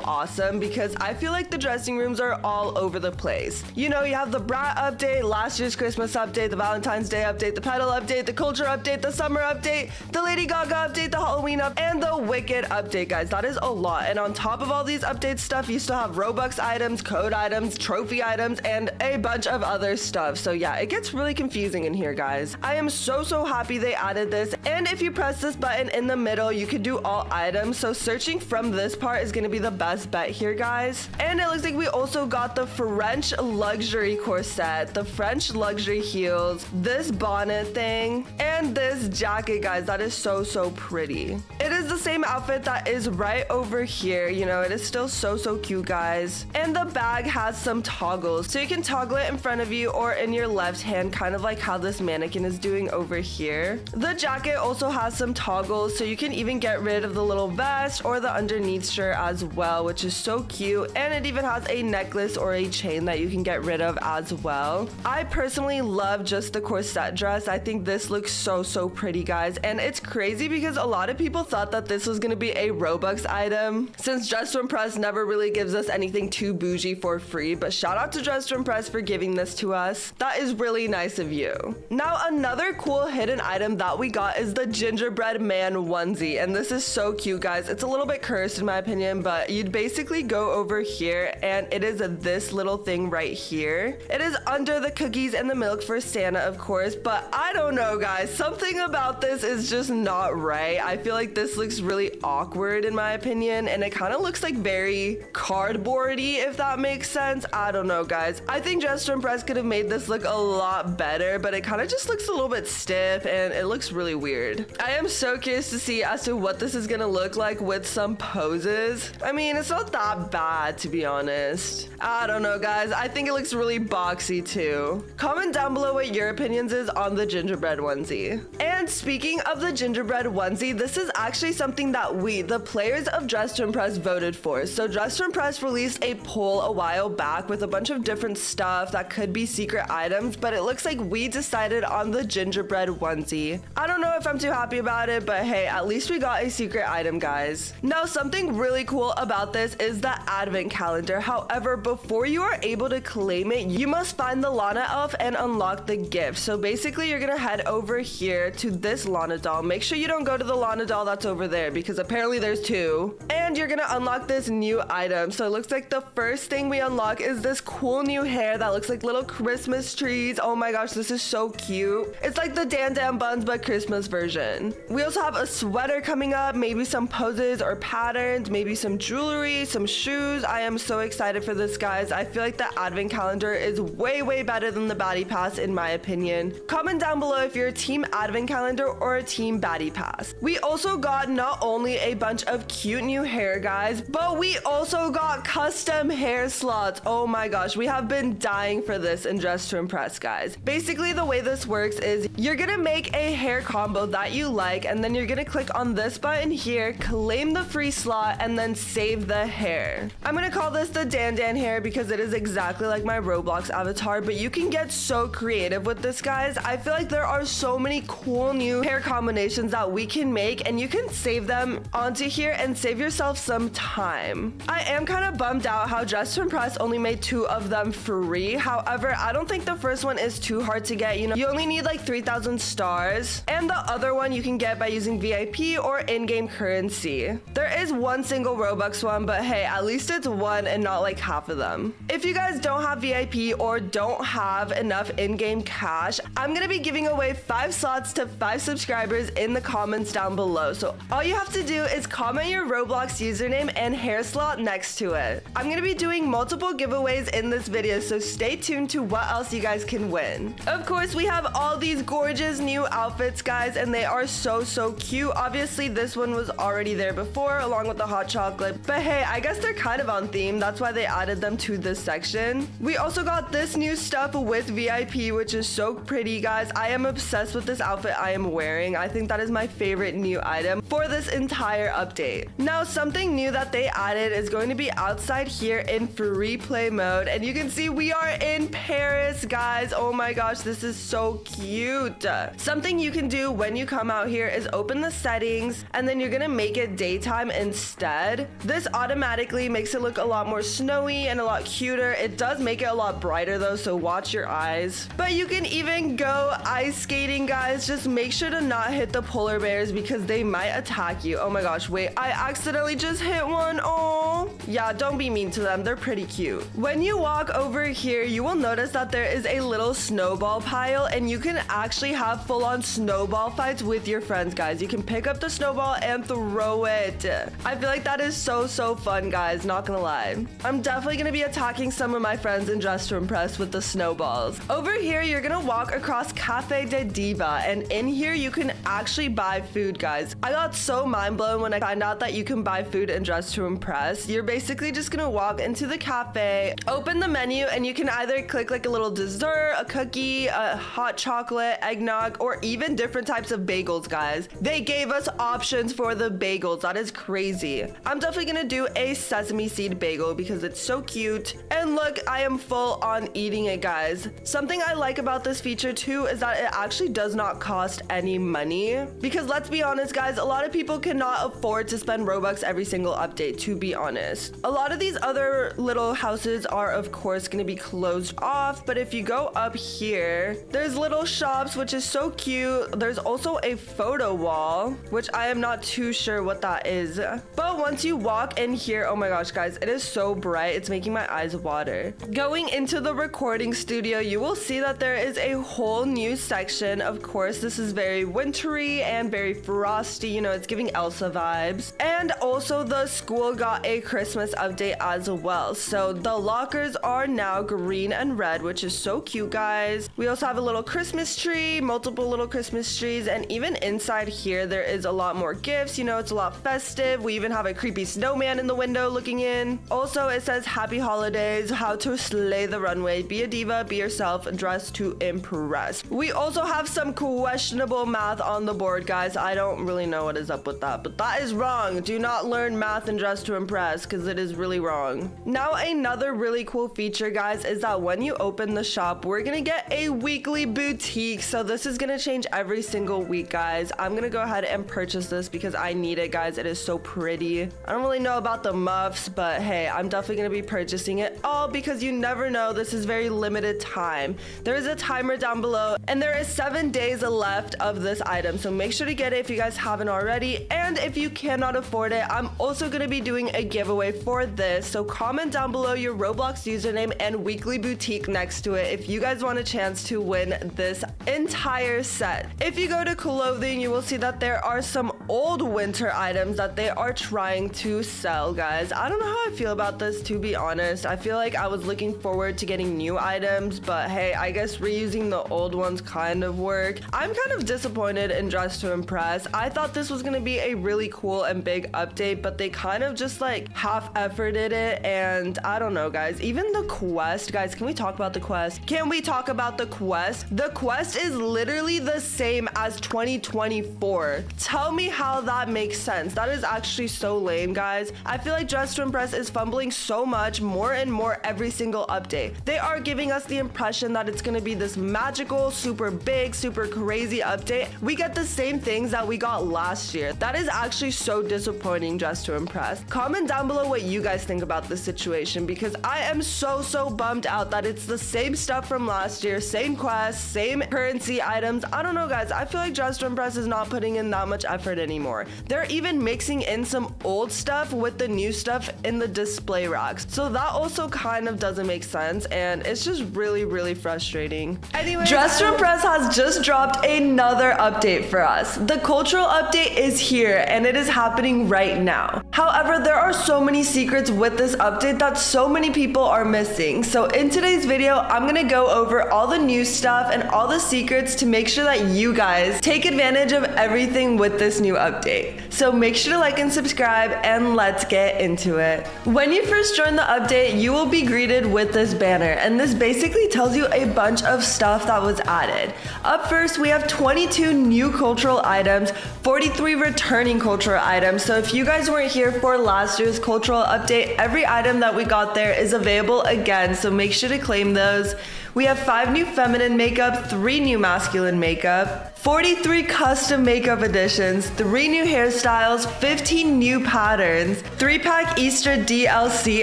Speaker 2: awesome, because I feel like the dressing rooms are all over the place. You know, you have the Brat update, last year's Christmas update, the Valentine's Day update, the Petal update, the Culture update, the Summer update, the Lady Gaga update, the Halloween update, and the Wicked update, guys. That is a lot. And on top of all these update stuff, you still have Robux items, code items, trophy items, and a bunch of other stuff. So yeah, it gets really confusing in here, guys. I am so happy they added this. And if you press this button in the middle, you can do all items. So searching from this part is going to be the best bet here, guys. And it looks like we also got the French luxury corset, the French luxury heels, this bonnet thing, and this jacket, guys. That is so pretty. It is the same outfit that is right over here. You know, it is still so cute, guys. And the bag has some toggles, so you can toggle it in front of you or in your left hand, kind of like how this mannequin is doing over here. The jacket also has some toggles, so you can even get rid of the little vest or the underneath shirt as well, which is so cute. And it even has a necklace or a chain that you can get rid of as well. I personally love just the corset dress. I think this looks so pretty, guys. And it's crazy because a lot of people thought that this was going to be a Robux item, since Dress to Impress never really gives us anything too bougie for free. But shout out to Dress to Impress for giving this to us. That is really nice of you. Now, another cool hidden item that we got is the gingerbread man onesie, and this is so cute, guys. It's a little bit cursed in my opinion, but you'd basically go over here and it is this little thing right here. It is under the cookies and the milk for Santa, of course, but I don't know, guys. Something about this is just not right. I feel like this looks really awkward in my opinion, and it kind of looks like very cardboardy, if that makes sense. I don't know, guys. I think Dress to Impress could have made this look a lot better, but it kind of just looks a little bit stiff and it looks really weird. I am so curious to see as to what this is gonna look like with some poses. I mean, it's not that bad, to be honest. I don't know, guys. I think it looks really boxy too. Comment down below what your opinions is on the gingerbread onesie. And
Speaker 1: And speaking of the gingerbread onesie, this is actually something that we, the players of Dress to Impress, voted for. So Dress to Impress released a poll a while back with a bunch of different stuff that could be secret items, but it looks like we decided on the gingerbread onesie. I don't know if I'm too happy about it, but hey, at least we got a secret item, guys. Now, something really cool about this is the advent calendar. However, before you are able to claim it, you must find the Lana elf and unlock the gift. So basically, you're gonna head over here to this Lana doll. Make sure you don't go to the Lana doll that's over there because apparently there's two. And you're gonna unlock this new item. So it looks like the first thing we unlock is this cool new hair that looks like little Christmas trees. Oh my gosh, this is so cute. It's like the Dan Dan buns but Christmas version. We also have a sweater coming up, maybe some poses or patterns, maybe some jewelry, some shoes. I am so excited for this, guys. I feel like the advent calendar is way better than the baddie pass in my opinion. Comment down below if you're a team advent calendar or a team baddie pass. We also got not only a bunch of cute new hair, guys, but we also got custom hair slots. Oh my gosh, we have been dying for this in Dress to Impress, guys. Basically, the way this works is you're gonna make a hair combo that you like, and then you're gonna click on this button here, claim the free slot, and then save the hair. I'm gonna call this the Dan Dan hair because it is exactly like my Roblox avatar, but you can get so creative with this, guys. I feel like there are so many cool new hair combinations that we can make, and you can save them onto here and save yourself some time. I am kind of bummed out how Dress to Impress only made 2 of them free. However, I don't think the first one is too hard to get. You know, you only need like 3,000 stars, and the other one you can get by using VIP or in-game currency. There is one single Robux one, but hey, at least it's one and not like half of them. If you guys don't have VIP or don't have enough in-game cash, I'm gonna be giving away 5 slots to 5 subscribers in the comments down below. So all you have to do is comment your Roblox username and hair slot next to it. I'm gonna be doing multiple giveaways in this video, so stay tuned to what else you guys can win. Of course, we have all these gorgeous new outfits, guys, and they are so cute. Obviously, this one was already there before along with the hot chocolate, but hey, I guess they're kind of on theme. That's why they added them to this section. We also got this new stuff with VIP, which is so pretty, guys. I am obsessed with this outfit I am wearing. I think that is my favorite new item for this entire update. Now, something new that they added is going to be outside here in free play mode, and you can see we are in Paris, guys. Oh my gosh, this is so cute. Something you can do when you come out here is open the settings, and then you're gonna make it daytime instead. This automatically makes it look a lot more snowy and a lot cuter. It does make it a lot brighter though, so watch your eyes. But you can even go ice skating, guys. Just make sure to not hit the polar bears because they might attack you. Oh my gosh, wait, I accidentally just hit one. Oh yeah, don't be mean to them. They're pretty cute. When you walk over here, you will notice that there is a little snowball pile, and you can actually have full-on snowball fights with your friends, guys. You can pick up the snowball and throw it. I feel like that is so fun, guys, not gonna lie. I'm definitely gonna be attacking some of my friends in Dress to Impress with the snowballs. Over here, you're gonna walk across Cafe de Diva, and in here you can actually buy food, guys. I got so mind blown when I found out that you can buy food in Dress to Impress. You're basically just gonna walk into the cafe, open the menu, and you can either click like a little dessert, a cookie, a hot chocolate, eggnog, or even different types of bagels, guys. They gave us options for the bagels. That is crazy. I'm definitely gonna do a sesame seed bagel because it's so cute. And look, I am full on eating it, guys. Something I like about this feature too is that it actually does not cost any money, because let's be honest, guys, a lot of people cannot afford to spend Robux every single update, to be honest. A lot of these other little houses are of course going to be closed off, but if you go up here, there's little shops, which is so cute. There's also a photo wall, which I am not too sure what that is, but once you walk in here, oh my gosh, guys, it is so bright. It's making my eyes water. Going into the recording studio, you will see that there is a whole new section. Of course, this is very wintry and very frosty. You know, it's giving Elsa vibes. And also the school got a Christmas update as well. So the lockers are now green and red, which is so cute, guys. We also have a little Christmas tree, multiple little Christmas trees, and even inside here, there is a lot more gifts. You know, it's a lot festive. We even have a creepy snowman in the window looking in. Also, it says happy holidays, how to slay the runway, be a diva, be yourself, dress to impress. We also have some questions questionable math on the board, guys. I don't really know what is up with that, but that is wrong. Do not learn math and Dress to Impress because it is really wrong. Now, another really cool feature, guys, is that when you open the shop, we're gonna get a weekly boutique. So this is gonna change every single week, guys. I'm gonna go ahead and purchase this because I need it, guys. It is so pretty. I don't really know about the muffs, but hey, I'm definitely gonna be purchasing it all because you never know. This is very limited time. There is a timer down below and there is 7 days left of this item. So make sure to get it if you guys haven't already. And if you cannot afford it, I'm also gonna be doing a giveaway for this. So comment down below your Roblox username and weekly boutique next to it if you guys want a chance to win this entire set. If you go to clothing, you will see that there are some old winter items that they are trying to sell, guys. I don't know how I feel about this, to be honest. I feel like I was looking forward to getting new items, but hey, I guess reusing the old ones kind of work. I'm kind of disappointed in Dress to Impress. I thought this was gonna be a really cool and big update, but they kind of just like half-efforted it, and I don't know, guys. Even the quest, guys, can we talk about the quest? Can we talk about the quest? The quest is literally the same as 2024. Tell me how that makes sense. That is actually so lame, guys. I feel like Dress to Impress is fumbling so much more and more every single update. They are giving us the impression that it's gonna be this magical, super big, super crazy update. We get the same things that we got last year. That is actually so disappointing, Dress to Impress. Comment down below what you guys think about this situation because I am so bummed out that it's the same stuff from last year, same quests, same currency items. I don't know, guys. I feel like Dress to Impress is not putting in that much effort anymore. They're even mixing in some old stuff with the new stuff in the display racks. So that also kind of doesn't make sense, and it's just really frustrating. Anyway, Dress to Impress has just dropped another update for us. The cultural update is here and it is happening right now. However, there are so many secrets with this update that so many people are missing. So in today's video, I'm gonna go over all the new stuff and all the secrets to make sure that you guys take advantage of everything with this new update. So make sure to like and subscribe and let's get into it. When you first join the update, you will be greeted with this banner, and this basically tells you a bunch of stuff that was added. Up first, we have 22 new cultural items, 43 returning cultural items. So if you guys weren't here for last year's cultural update, every item that we got there is available again, so make sure to claim those. We have 5 new feminine makeup, 3 new masculine makeup, 43 custom makeup additions, 3 new hairstyles, 15 new patterns, 3-pack Easter DLC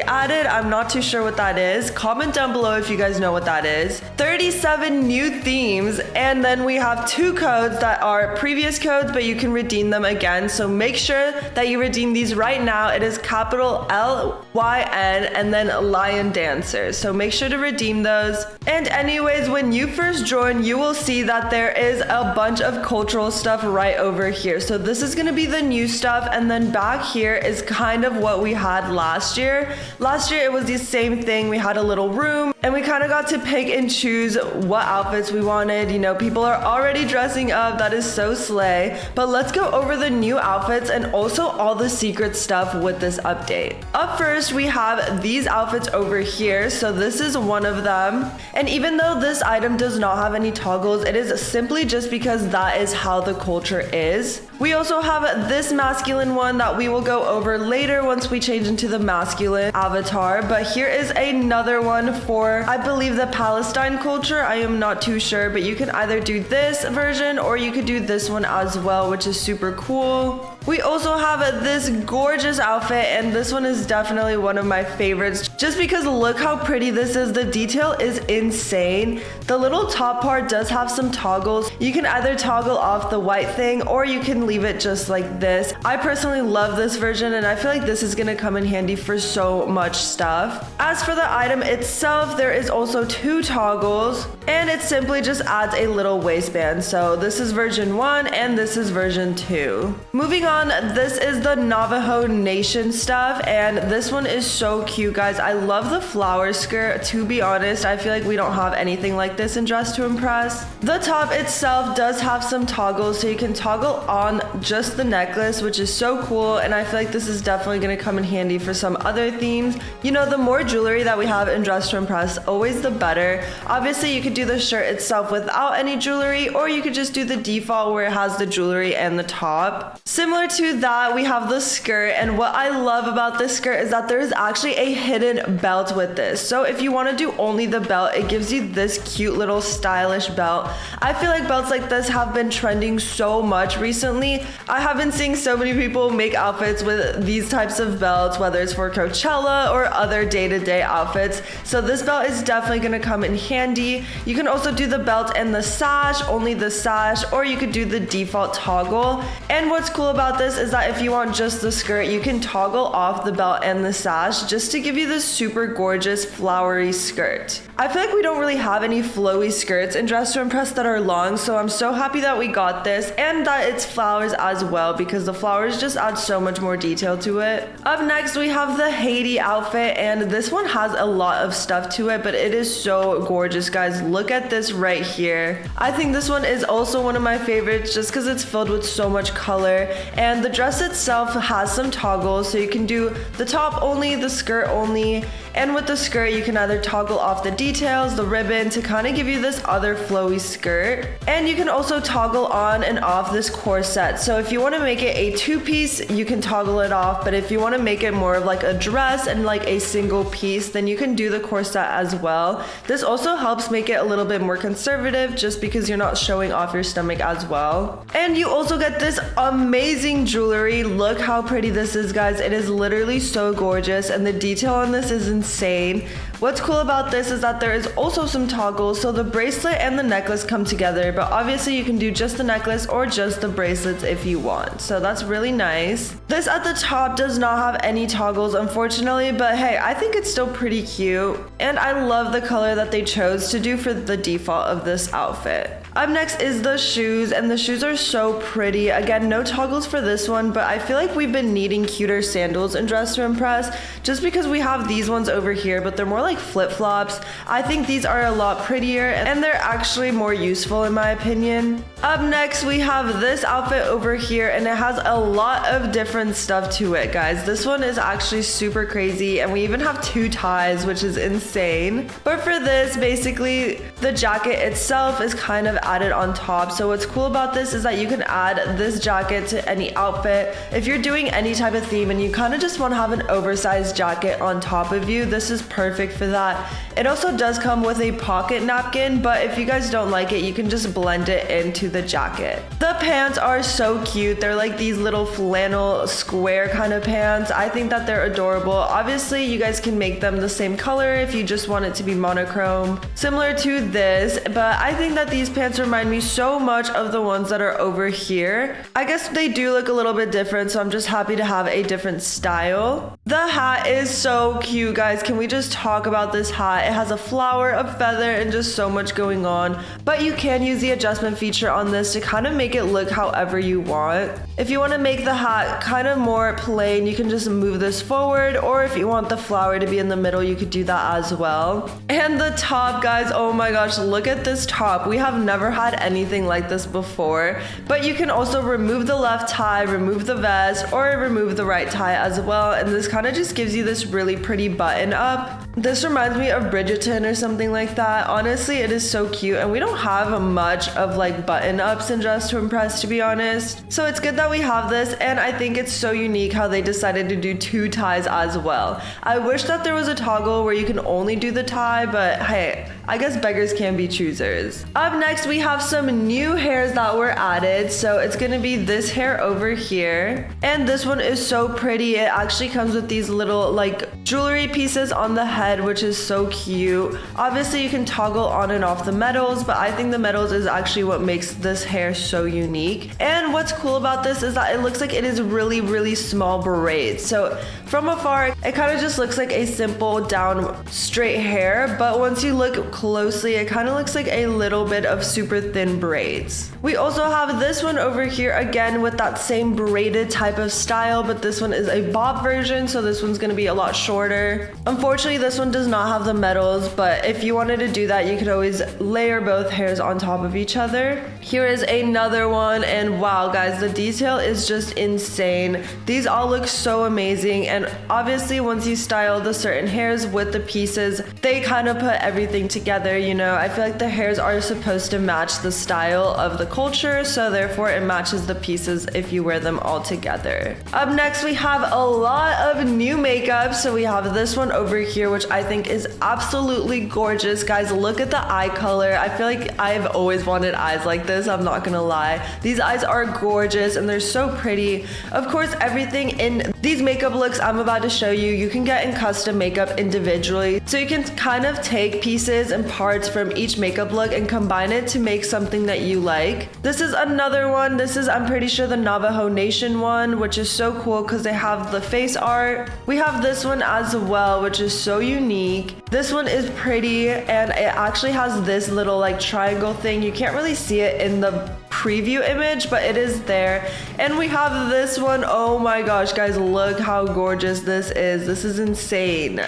Speaker 1: added. I'm not too sure what that is. Comment down below if you guys know what that is. 37 new themes, and then we have 2 codes that are previous codes, but you can redeem them again. So make sure that you redeem these right now. It is capital LYN and then Lion Dancer. So make sure to redeem those. And anyways, when you first join, you will see that there is a bunch of cultural stuff right over here. So this is going to be the new stuff, and then back here is kind of what we had last year. Last year it was the same thing. We had a little room and we kind of got to pick and choose what outfits we wanted. You know, people are already dressing up. That is so slay. But let's go over the new outfits and also all the secret stuff with this update. Up first, we have these outfits over here. So this is one of them, and even though this item does not have any toggles, it is simply just because that is how the culture is. We also have this masculine one that we will go over later once we change into the masculine avatar. But here is another one for, I believe, the Palestine culture. I am not too sure, but you can either do this version or you could do this one as well, which is super cool. We also have this gorgeous outfit, and this one is definitely one of my favorites just because look how pretty this is. The detail is insane. The little top part does have some toggles. You can either toggle off the white thing or you can leave it just like this. I personally love this version, and I feel like this is gonna come in handy for so much stuff. As for the item itself, there is also 2 toggles, and it simply just adds a little waistband. So this is version 1 and this is version 2. Moving on, this is the Navajo Nation stuff, and this one is so cute, guys. I love the flower skirt. To be honest, I feel like we don't have anything like this in Dress to Impress. Press. The top itself does have some toggles, so you can toggle on just the necklace, which is so cool, and I feel like this is definitely going to come in handy for some other themes. You know, the more jewelry that we have in Dress to Impress, always the better. Obviously, you could do the shirt itself without any jewelry, or you could just do the default where it has the jewelry and the top. Similar to that, we have the skirt, and what I love about this skirt is that there is actually a hidden belt with this. So if you want to do only the belt, it gives you this cute little stylish belt. I feel like belts like this have been trending so much recently. I have been seeing so many people make outfits with these types of belts, whether it's for Coachella or other day-to-day outfits. So this belt is definitely going to come in handy. You can also do the belt and the sash, only the sash, or you could do the default toggle. And what's cool about this is that if you want just the skirt, you can toggle off the belt and the sash just to give you this super gorgeous flowery skirt. I feel like we don't really have any flowy skirts in Dress to Impress that are long, so I'm so happy that we got this and that it's flowers as well, because the flowers just add so much more detail to it. Up next, we have the Haiti outfit, and this one has a lot of stuff to it, but it is so gorgeous, guys. Look at this right here. I think this one is also one of my favorites just because it's filled with so much color, and the dress itself has some toggles, so you can do the top only, the skirt only, and with the skirt you can either toggle off the details, the ribbon, to kind of give you this other flowy skirt, and you can also toggle on and off this corset. So if you want to make it a two-piece, you can toggle it off, but if you want to make it more of like a dress and like a single piece, then you can do the corset as well. This also helps make it a little bit more conservative just because you're not showing off your stomach as well. And you also get this amazing jewelry. Look how pretty this is, guys. It is literally so gorgeous, and the detail on this is insane. What's cool about this is that there is also some toggles, so the bracelet and the necklace come together, but obviously you can do just the necklace or just the bracelets if you want, so that's really nice. This at the top does not have any toggles, unfortunately, but hey, I think it's still pretty cute, and I love the color that they chose to do for the default of this outfit. Up next is the shoes, and the shoes are so pretty. Again, no toggles for this one, but I feel like we've been needing cuter sandals in Dress to Impress just because we have these ones over here, but they're more like flip-flops. I think these are a lot prettier, and they're actually more useful in my opinion. Up next, we have this outfit over here, and it has a lot of different stuff to it, guys. This one is actually super crazy, and we even have two ties, which is insane. But for this, basically, the jacket itself is kind of added on top. So what's cool about this is that you can add this jacket to any outfit. If you're doing any type of theme and you kind of just want to have an oversized jacket on top of you, this is perfect for that. It also does come with a pocket napkin, but if you guys don't like it, you can just blend it into the jacket. The pants are so cute. They're like these little flannel square kind of pants. I think that they're adorable. Obviously, you guys can make them the same color if you just want it to be monochrome, similar to this, but I think that these pants remind me so much of the ones that are over here. I guess they do look a little bit different, so I'm just happy to have a different style. The hat is so cute, guys. Can we just talk about this hat? It has a flower, a feather, and just so much going on, but you can use the adjustment feature on this to kind of make it look however you want. If you want to make the hat kind of more plain, you can just move this forward, or if you want the flower to be in the middle, you could do that as well. And the top, guys, oh my gosh, look at this top. We have never had anything like this before, but you can also remove the left tie, remove the vest, or remove the right tie as well, and this kind of just gives you this really pretty button up. This reminds me of Bridgerton or something like that. Honestly, it is so cute, and we don't have much of like button ups in Dress to Impress, to be honest, so it's good that we have this, and I think it's so unique how they decided to do two ties as well. I wish that there was a toggle where you can only do the tie, but hey, I guess beggars can be choosers. Up next, we have some new hairs that were added. So it's gonna be this hair over here, and this one is so pretty. It actually comes with these little like jewelry pieces on the head, which is so cute. Obviously you can toggle on and off the metals, but I think the metals is actually what makes this hair so unique. And what's cool about this is that it looks like it is really small braids. So from afar, it kind of just looks like a simple down straight hair, but once you look closely, it kind of looks like a little bit of super thin braids. We also have this one over here again with that same braided type of style, but this one is a bob version, so this one's going to be a lot shorter. Unfortunately, this this one does not have the metals, but if you wanted to do that, you could always layer both hairs on top of each other. Here is another one, and wow guys, the detail is just insane. These all look so amazing, and obviously once you style the certain hairs with the pieces, they kind of put everything together, you know. I feel like the hairs are supposed to match the style of the culture, so therefore it matches the pieces if you wear them all together. Up next, we have a lot of new makeup. So we have this one over here, which I think is absolutely gorgeous. Guys, look at the eye color. I feel like I've always wanted eyes like this, I'm not gonna lie. These eyes are gorgeous and they're so pretty. Of course, everything in these makeup looks I'm about to show you, you can get in custom makeup individually. So you can kind of take pieces and parts from each makeup look and combine it to make something that you like. This is another one. This is, I'm pretty sure, the Navajo Nation one, which is so cool because they have the face art. We have this one as well, which is so unique. This one is pretty, and it actually has this little like triangle thing. You can't really see it in the preview image, but it is there. And we have this one. Oh my gosh, guys, look how gorgeous this is. This is insane.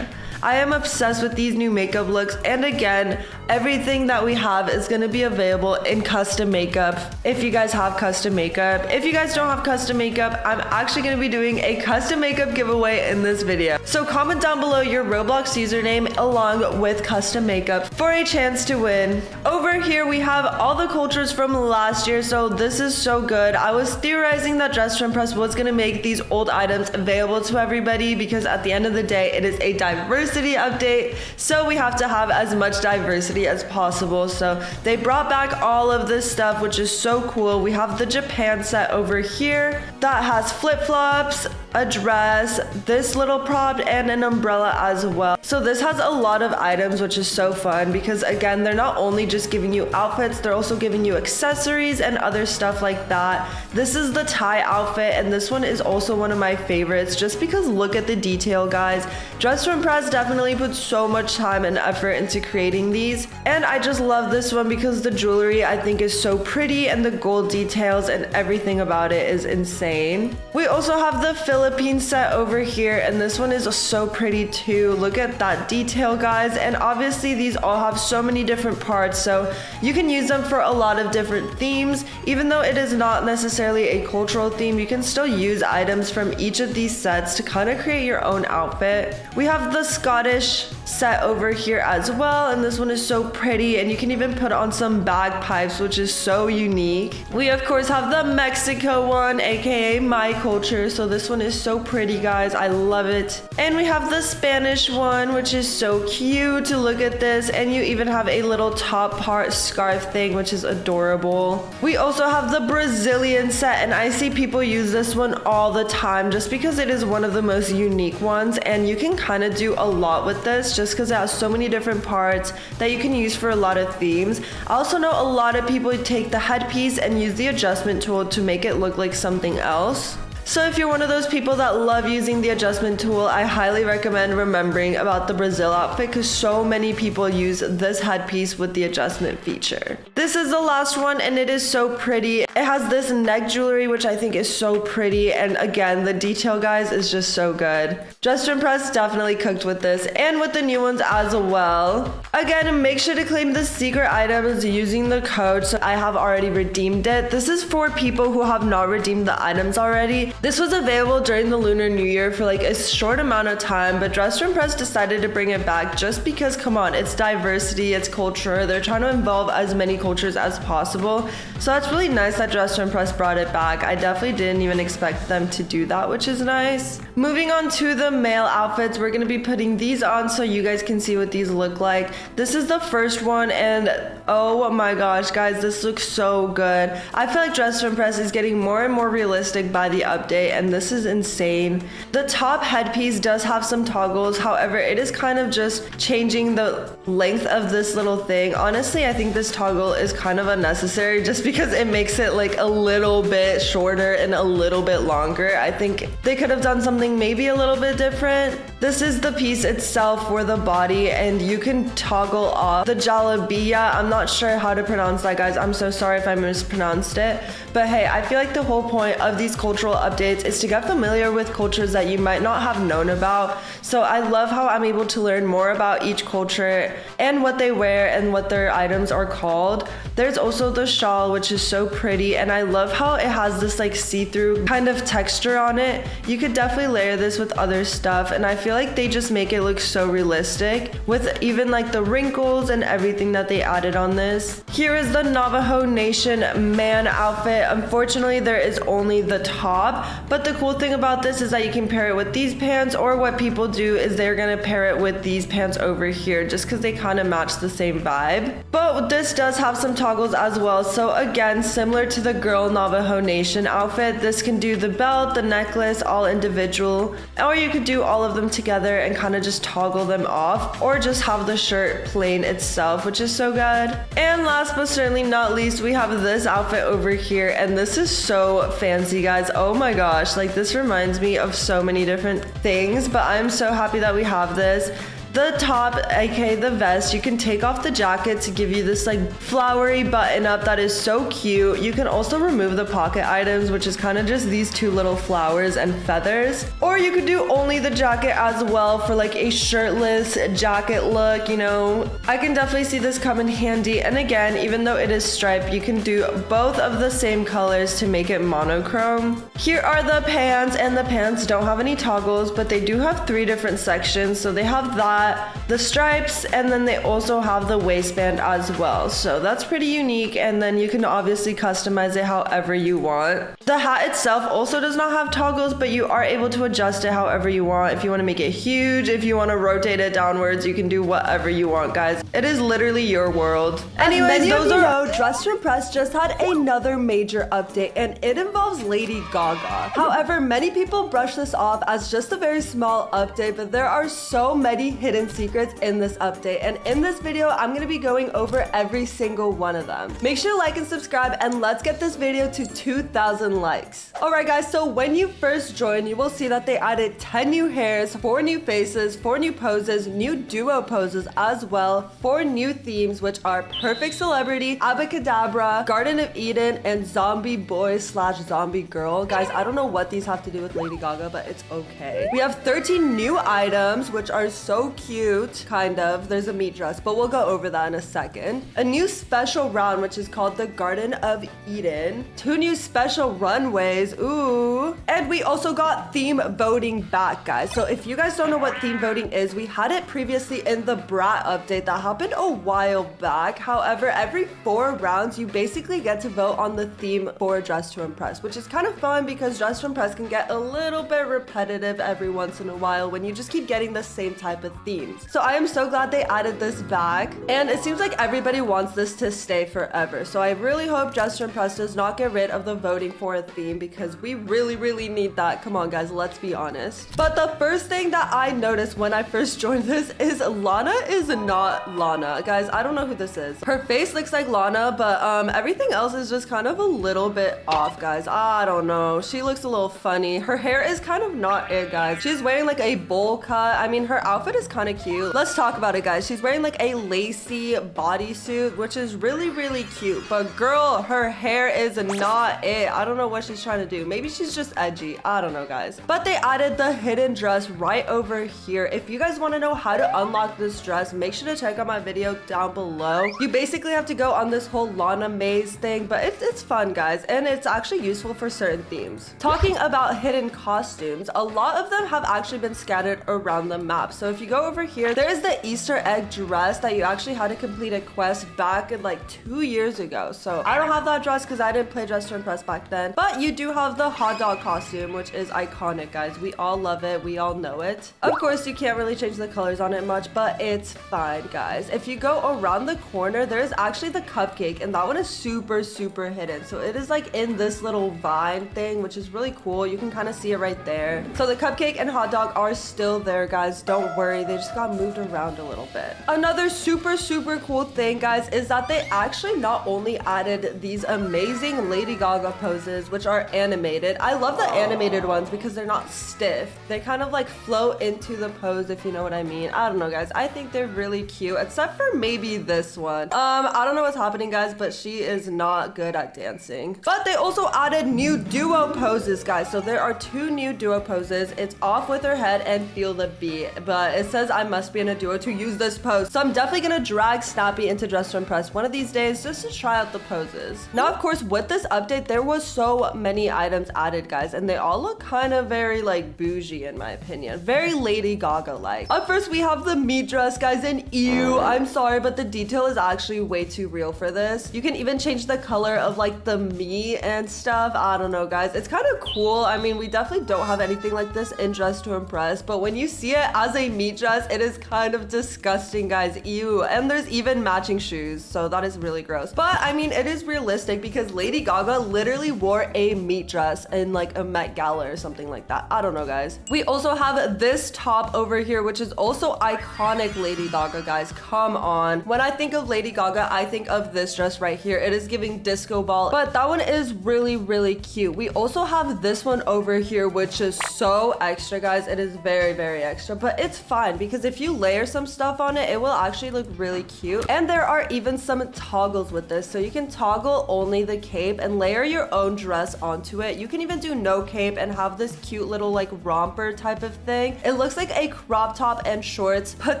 Speaker 1: I am obsessed with these new makeup looks, and again, everything that we have is going to be available in custom makeup if you guys have custom makeup. If you guys don't have custom makeup, I'm actually going to be doing a custom makeup giveaway in this video. So comment down below your Roblox username along with custom makeup for a chance to win. Over here we have all the cultures from last year, so this is so good. I was theorizing that Dress to Impress was going to make these old items available to everybody because at the end of the day, it is a diversity update, so we have to have as much diversity as possible. So they brought back all of this stuff, which is so cool. We have the Japan set over here that has flip-flops, a dress, this little prop, and an umbrella as well. So this has a lot of items, which is so fun because again, they're not only just giving you outfits, they're also giving you accessories and other stuff like that. This is the tie outfit, and this one is also one of my favorites just because look at the detail, guys. Dress to Impress definitely put so much time and effort into creating these, and I just love this one because the jewelry I think is so pretty and the gold details and everything about it is insane. We also have the Philippine set over here, and this one is so pretty too. Look at that detail, guys, and obviously these all have so many different parts, so you can use them for a lot of different themes. Even though it is not necessarily a cultural theme, you can still use items from each of these sets to kind of create your own outfit. We have the Scottish set over here as well, and this one is so pretty, and you can even put on some bagpipes, which is so unique. We of course have the Mexico one, aka my culture, so this one is so pretty, guys. I love it. And we have the Spanish one, which is so cute. To look at this, and you even have a little top part scarf thing, which is adorable. We also have the Brazilian set, and I see people use this one all the time just because it is one of the most unique ones, and you can kind of do a lot with this just because it has so many different parts that you can use for a lot of themes. I also know a lot of people take the headpiece and use the adjustment tool to make it look like something else. So if you're one of those people that love using the adjustment tool, I highly recommend remembering about the Brazil outfit because so many people use this headpiece with the adjustment feature. This is the last one, and it is so pretty. It has this neck jewelry, which I think is so pretty, and again, the detail, guys, is just so good. Dress to Impress definitely cooked with this and with the new ones as well. Again, make sure to claim the secret items using the code, so I have already redeemed it. This is for people who have not redeemed the items already. This was available during the Lunar New Year for like a short amount of time, but Dress to Impress decided to bring it back just because, come on, it's diversity, it's culture. They're trying to involve as many cultures as possible. So that's really nice that Dress to Impress brought it back. I definitely didn't even expect them to do that, which is nice. Moving on to the male outfits, we're going to be putting these on so you guys can see what these look like. This is the first one, and oh my gosh, guys, this looks so good. I feel like Dress to Impress is getting more and more realistic by the update, and this is insane. The top headpiece does have some toggles, however, it is kind of just changing the length of this little thing. Honestly, I think this toggle is kind of unnecessary just because it makes it like a little bit shorter and a little bit longer. I think they could have done something maybe a little bit different. This is the piece itself for the body, and you can toggle off the jalabia. I'm not not sure how to pronounce that, guys. I'm so sorry if I mispronounced it. But hey, I feel like the whole point of these cultural updates is to get familiar with cultures that you might not have known about. So I love how I'm able to learn more about each culture and what they wear and what their items are called. There's also the shawl, which is so pretty, and I love how it has this like see-through kind of texture on it. You could definitely layer this with other stuff, and I feel like they just make it look so realistic with even like the wrinkles and everything that they added on this. Here is the Navajo Nation man outfit. Unfortunately, there is only the top, but the cool thing about this is that you can pair it with these pants, or what people do is they're gonna pair it with these pants over here just because they kind of match the same vibe. But this does have some toggles as well, so again, similar to the girl Navajo Nation outfit, this can do the belt, the necklace, all individual, or you could do all of them together and kind of just toggle them off, or just have the shirt plain itself, which is so good. And last but certainly not least, we have this outfit over here, and this is so fancy, guys. Oh my gosh, like this reminds me of so many different things, but I'm so happy that we have this. The top, aka the vest, you can take off the jacket to give you this like flowery button up that is so cute. You can also remove the pocket items, which is kind of just these two little flowers and feathers. Or you could do only the jacket as well for like a shirtless jacket look, you know. I can definitely see this come in handy. And again, even though it is striped, you can do both of the same colors to make it monochrome. Here are the pants, and the pants don't have any toggles, but they do have 3 different sections. So they have that, the stripes, and then they also have the waistband as well. So that's pretty unique, and then you can obviously customize it however you want. The hat itself also does not have toggles, but you are able to adjust it however you want. If you want to make it huge, if you want to rotate it downwards, you can do whatever you want, guys. It is literally your world. Anyways, those are
Speaker 2: Dress to Impress just had another major update, and it involves Lady Gaga. However, many people brush this off as just a very small update, but there are so many hidden secrets in this update, and in this video I'm going to be going over every single one of them. Make sure to like and subscribe, and let's get this video to 2,000 likes. Alright guys, so when you first join, you will see that they added 10 new hairs, 4 new faces, 4 new poses, new duo poses as well, 4 new themes, which are Perfect Celebrity, Abacadabra, Garden of Eden, and Zombie Boy / Zombie Girl. Guys, I don't know what these have to do with Lady Gaga, but it's okay. We have 13 new items, which are so cute, kind of. There's a meat dress, but we'll go over that in a second. A new special round, which is called the Garden of Eden. 2 new special runways, ooh. And we also got theme voting back, guys. So if you guys don't know what theme voting is, we had it previously in the Brat update that happened a while back. However, every 4 rounds, you basically get to vote on the theme for Dress to Impress, which is kind of fun because Dress to Impress can get a little bit repetitive every once in a while when you just keep getting the same type of themes. So I am so glad they added this back, and it seems like everybody wants this to stay forever. So I really hope Dress to Impress does not get rid of the voting for a theme, because we really need that. Come on guys, let's be honest. But the first thing that I noticed when I first joined this is Lana is not Lana. Guys, I don't know who this is. Her face looks like Lana, but everything else is just kind of a little bit off, guys. I don't know. She looks a little funny. Her hair is kind of not it, guys. She's wearing like a bowl cut. I mean, her outfit is kind of cute. Let's talk about it, guys. She's wearing like a lacy bodysuit, which is really cute. But girl, her hair is not it. I don't know what she's trying to do. Maybe she's just edgy. I don't know, guys. But they added the hidden dress right over here. If you guys want to know how to unlock this dress, make sure to check out my video down below. You basically have to go on this whole Lana maze thing, but it's fun, guys, and it's actually useful for certain themes. Talking about hidden costumes, a lot of them have actually been scattered around the map. So if you go over here, there is the Easter egg dress that you actually had to complete a quest back in like 2 years ago. So I don't have that dress because I didn't play Dress to Impress back then, but you do have the hot dog costume, which is iconic, guys. We all love it. We all know it. Of course, you can't really change the colors on it much, but it's fine, guys. If you go around the corner, there's actually the cupcake, and that one is super hidden. So it is like in this little vine thing, which is really cool. You can kind of see it right there. So the cupcake and hot dog are still there, guys. Don't worry. They just got moved around a little bit. Another super cool thing, guys, is that they actually not only added these amazing Lady Gaga poses, which are
Speaker 1: animated. I love the animated ones because they're not stiff. They kind of like flow into the pose, if you know what I mean. I don't know, guys. I think they're really cute, except for maybe this one. I don't know what's happening, guys, but she is not good at dancing. But they also added new duo poses, guys. So there are 2 new duo poses. It's off with her head and feel the beat. But it says I must be in a duo to use this pose. So I'm definitely gonna drag Snappy into Dress to Impress one of these days just to try out the poses. Now, of course, with this update, there was so many items added, guys, and they all look kind of very like bougie in my opinion. Very Lady Gaga like. Up first, we have the meat dress, guys, and ew, I'm sorry, but the detail is actually way too real for this. You can even change the color of like the meat and stuff. I don't know, guys. It's kind of cool. I mean, we definitely don't have anything like this in Dress to Impress, but when you see it as a meat dress, it is kind of disgusting, guys. Ew. And there's even matching shoes, so that is really gross. But I mean, it is realistic because Lady Gaga literally wore a meat dress in like a Met Gala or something like that. I don't know, guys. We also have this top over here, which is also iconic Lady Gaga, guys. Come on. When I think of Lady Gaga, I think of this dress right here. It is giving disco ball, but that one is really, really cute. We also have this one over here, which is so extra, guys. It is very, very extra, but it's fine because if you layer some stuff on it, it will actually look really cute. And there are even some toggles with this, so you can toggle only the cape and layer your own dress onto it. You can even do no cape and have this cute little like romper type of thing. It looks like a crop top and shorts put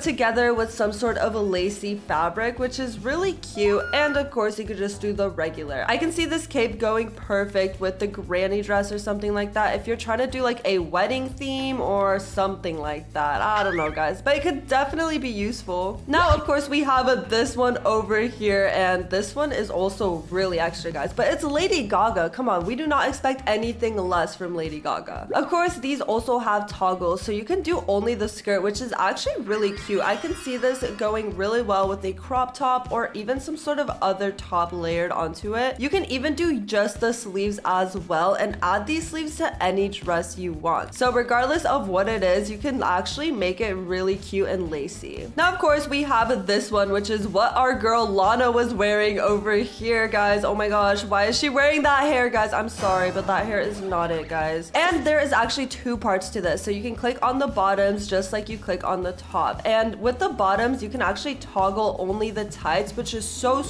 Speaker 1: together with some sort of a lacy fabric, which is really cute. And of course, you could just do the regular. I can see this cape going perfect with the granny dress or something like that if you're trying to do like a wedding theme or something like that. I don't know, guys, but it could definitely be useful. Now, of course, we have this one over here, and this one is also really extra, guys, but it's Lady Gaga. Come on, we do not expect anything less from Lady Gaga. Of course, these also have toggles, so you can do only the skirt, which is actually really cute. I can see this going really well with a crop top or even some sort of other top layered onto it. You can even do just the sleeves as well and add these sleeves to any dress you want. So regardless of what it is, you can actually make it really cute and lacy. Now, of course, we have this one, which is what our girl Lana was wearing over here, guys. Oh my gosh, why is she wearing that hair, guys? I'm sorry, but that hair is not it, guys. And there is actually 2 parts to this. So you can click on the bottoms just like you click on the top. And with the bottoms, you can actually toggle only the tights, which is so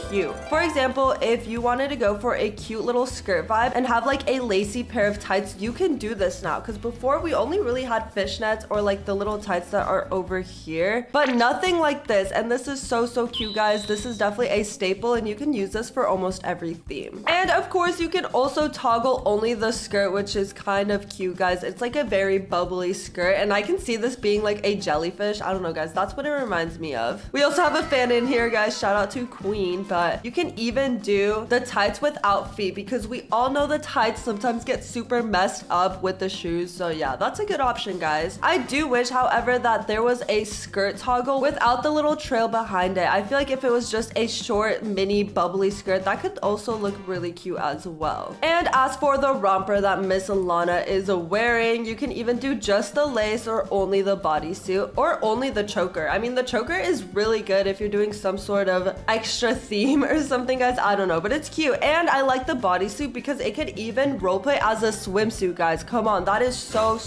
Speaker 1: cute. For example, if you wanted to go for a cute little skirt vibe and have like a lacy pair of tights, you can do this now, because before we only really had fishnets or like the little tights that are over here, but nothing like this. And this is so cute, guys. This is definitely a staple and you can use this for almost every theme. And of course, you can also toggle only the skirt, which is kind of cute, guys. It's like a very bubbly skirt, and I can see this being like a jellyfish. I don't know, guys, that's what it reminds me of. We also have a fan in here, guys. Shout out to Queen. But you can even do the tights without feet, because we all know the tights sometimes get super messed up with the shoes. So yeah, that's a good option, guys. I do wish, however, that there was a skirt toggle without the little trail behind it. I feel like if it was just a short mini bubbly skirt, that could also look really cute as well. And as for the romper that Miss Lana is wearing, you can even do just the lace or only the bodysuit or only the choker. I mean, the choker is really good if you're doing some sort of extra theme or something, guys. I don't know, but it's cute. And I like the bodysuit because it could even roleplay as a swimsuit, guys. Come on, that is so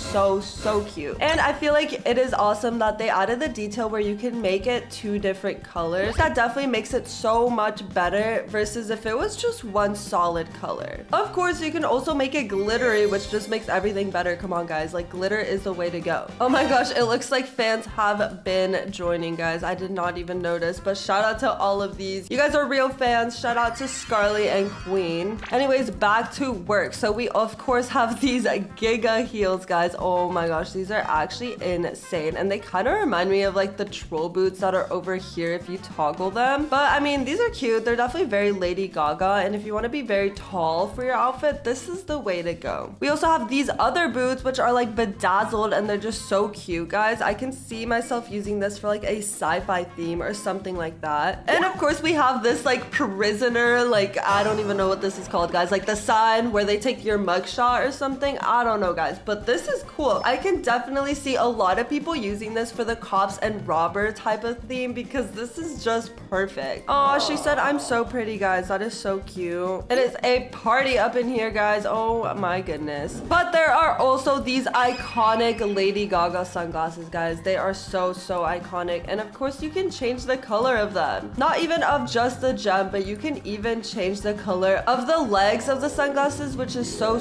Speaker 1: cute. And I feel like it is awesome that they added the detail where you can make it 2 different colors. That definitely makes it so much better versus if it was just one solid color. Of course, you can also make it glittery, which just makes everything better. Come on, guys, like glitter is the way to go. Oh my gosh, it looks like fans have been joining, guys. I did not even notice, but shout out to all of these. You guys are real fans. Shout out to Scarly and Queen. Anyways, back to work. So we of course have these giga heels, guys. Oh my gosh, these are actually insane, and they kind of remind me of like the troll boots that are over here if you toggle them. But I mean, these are cute. They're definitely very Lady Gaga, and if you want to be very tall for your outfit, this is the way to go. We also have these other boots, which are like bedazzled, and they're just so cute, guys. I can see myself using this for like a sci-fi theme or something like that. And of course, we have this like prisoner, like I don't even know what this is called, guys, like the sign where they take your mugshot or something. I don't know, guys, but this is cool. I can definitely see a lot of people using this for the cops and robber type of theme because this is just perfect. Oh, she said I'm so pretty, guys. That is so cute. It is a party up in here. here, guys. Oh my goodness. But there are also these iconic Lady Gaga sunglasses, guys. They are so iconic. And of course, you can change the color of them. Not even of just the gem, but you can even change the color of the legs of the sunglasses, which is so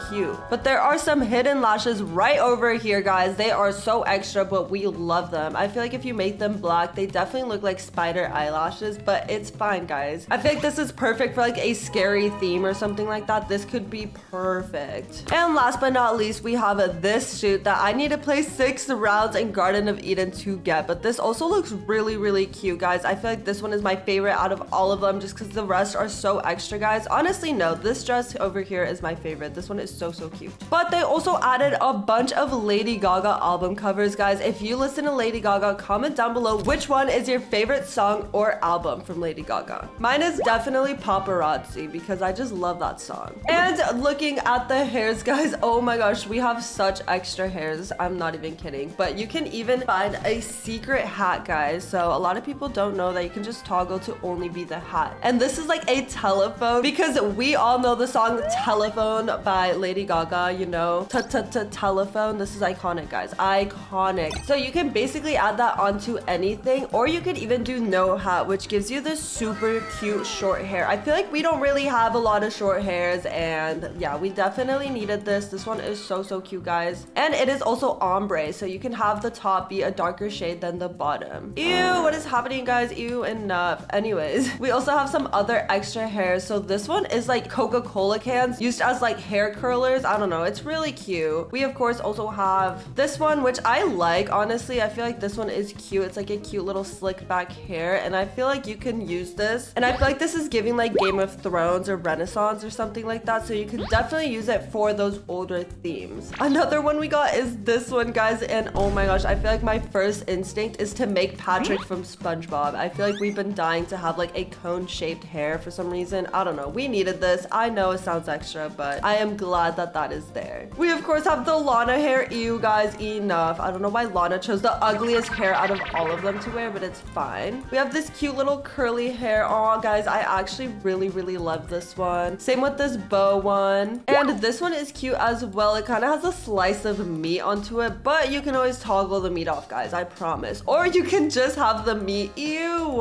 Speaker 1: cute. But there are some hidden lashes right over here, guys. They are so extra, but we love them. I feel like if you make them black, they definitely look like spider eyelashes, but it's fine, guys. I feel like this is perfect for like a scary theme or something like that. This could be perfect. And last but not least, we have this suit that I need to play 6 rounds in Garden of Eden to get, but this also looks really cute, guys. I feel like this one is my favorite out of all of them just because the rest are so extra, guys. Honestly, no, this dress over here is my favorite. This one is so cute. But they also added a bunch of Lady Gaga album covers, guys. If you listen to Lady Gaga, comment down below which one is your favorite song or album from Lady Gaga. Mine is definitely Paparazzi because I just love that song. And looking at the hairs, guys, oh my gosh, we have such extra hairs. I'm not even kidding. But you can even find a secret hat, guys. So a lot of people don't know that you can just toggle to only be the hat. And this is like a telephone because we all know the song Telephone by Lady Gaga, you know, telephone. This is iconic, guys, iconic. So you can basically add that onto anything, or you could even do no hat, which gives you this super cute short hair. I feel like we don't really have a lot of short hairs, and yeah, we definitely needed this. This one is so cute, guys. And it is also ombre, so you can have the top be a darker shade than the bottom. Ew, what is happening, guys? Ew, enough. Anyways, we also have some other extra hairs. So this one is like Coca-Cola cans used as like hair curlers. I don't know, it's really cute. We of course also have this one, which I like. Honestly, I feel like this one is cute. It's like a cute little slick back hair, and I feel like you can use this, and I feel like this is giving like Game of Thrones or Renaissance or something like that, so you could definitely use it for those older themes. Another one we got is this one, guys, and oh my gosh, I feel like my first instinct is to make Patrick from SpongeBob. I feel like we've been dying to have like a cone-shaped hair for some reason. I don't know, we needed this. I know it sounds extra, but I am glad that that is there. We of course have the Lana hair. Ew, guys, enough. I don't know why Lana chose the ugliest hair out of all of them to wear, but it's fine. We have this cute little curly hair. Oh, guys, I actually really love this one. Same with this bow one, and this one is cute as well. It kind of has a slice of meat onto it, but you can always toggle the meat off, guys, I promise. Or you can just have the meat. Ew.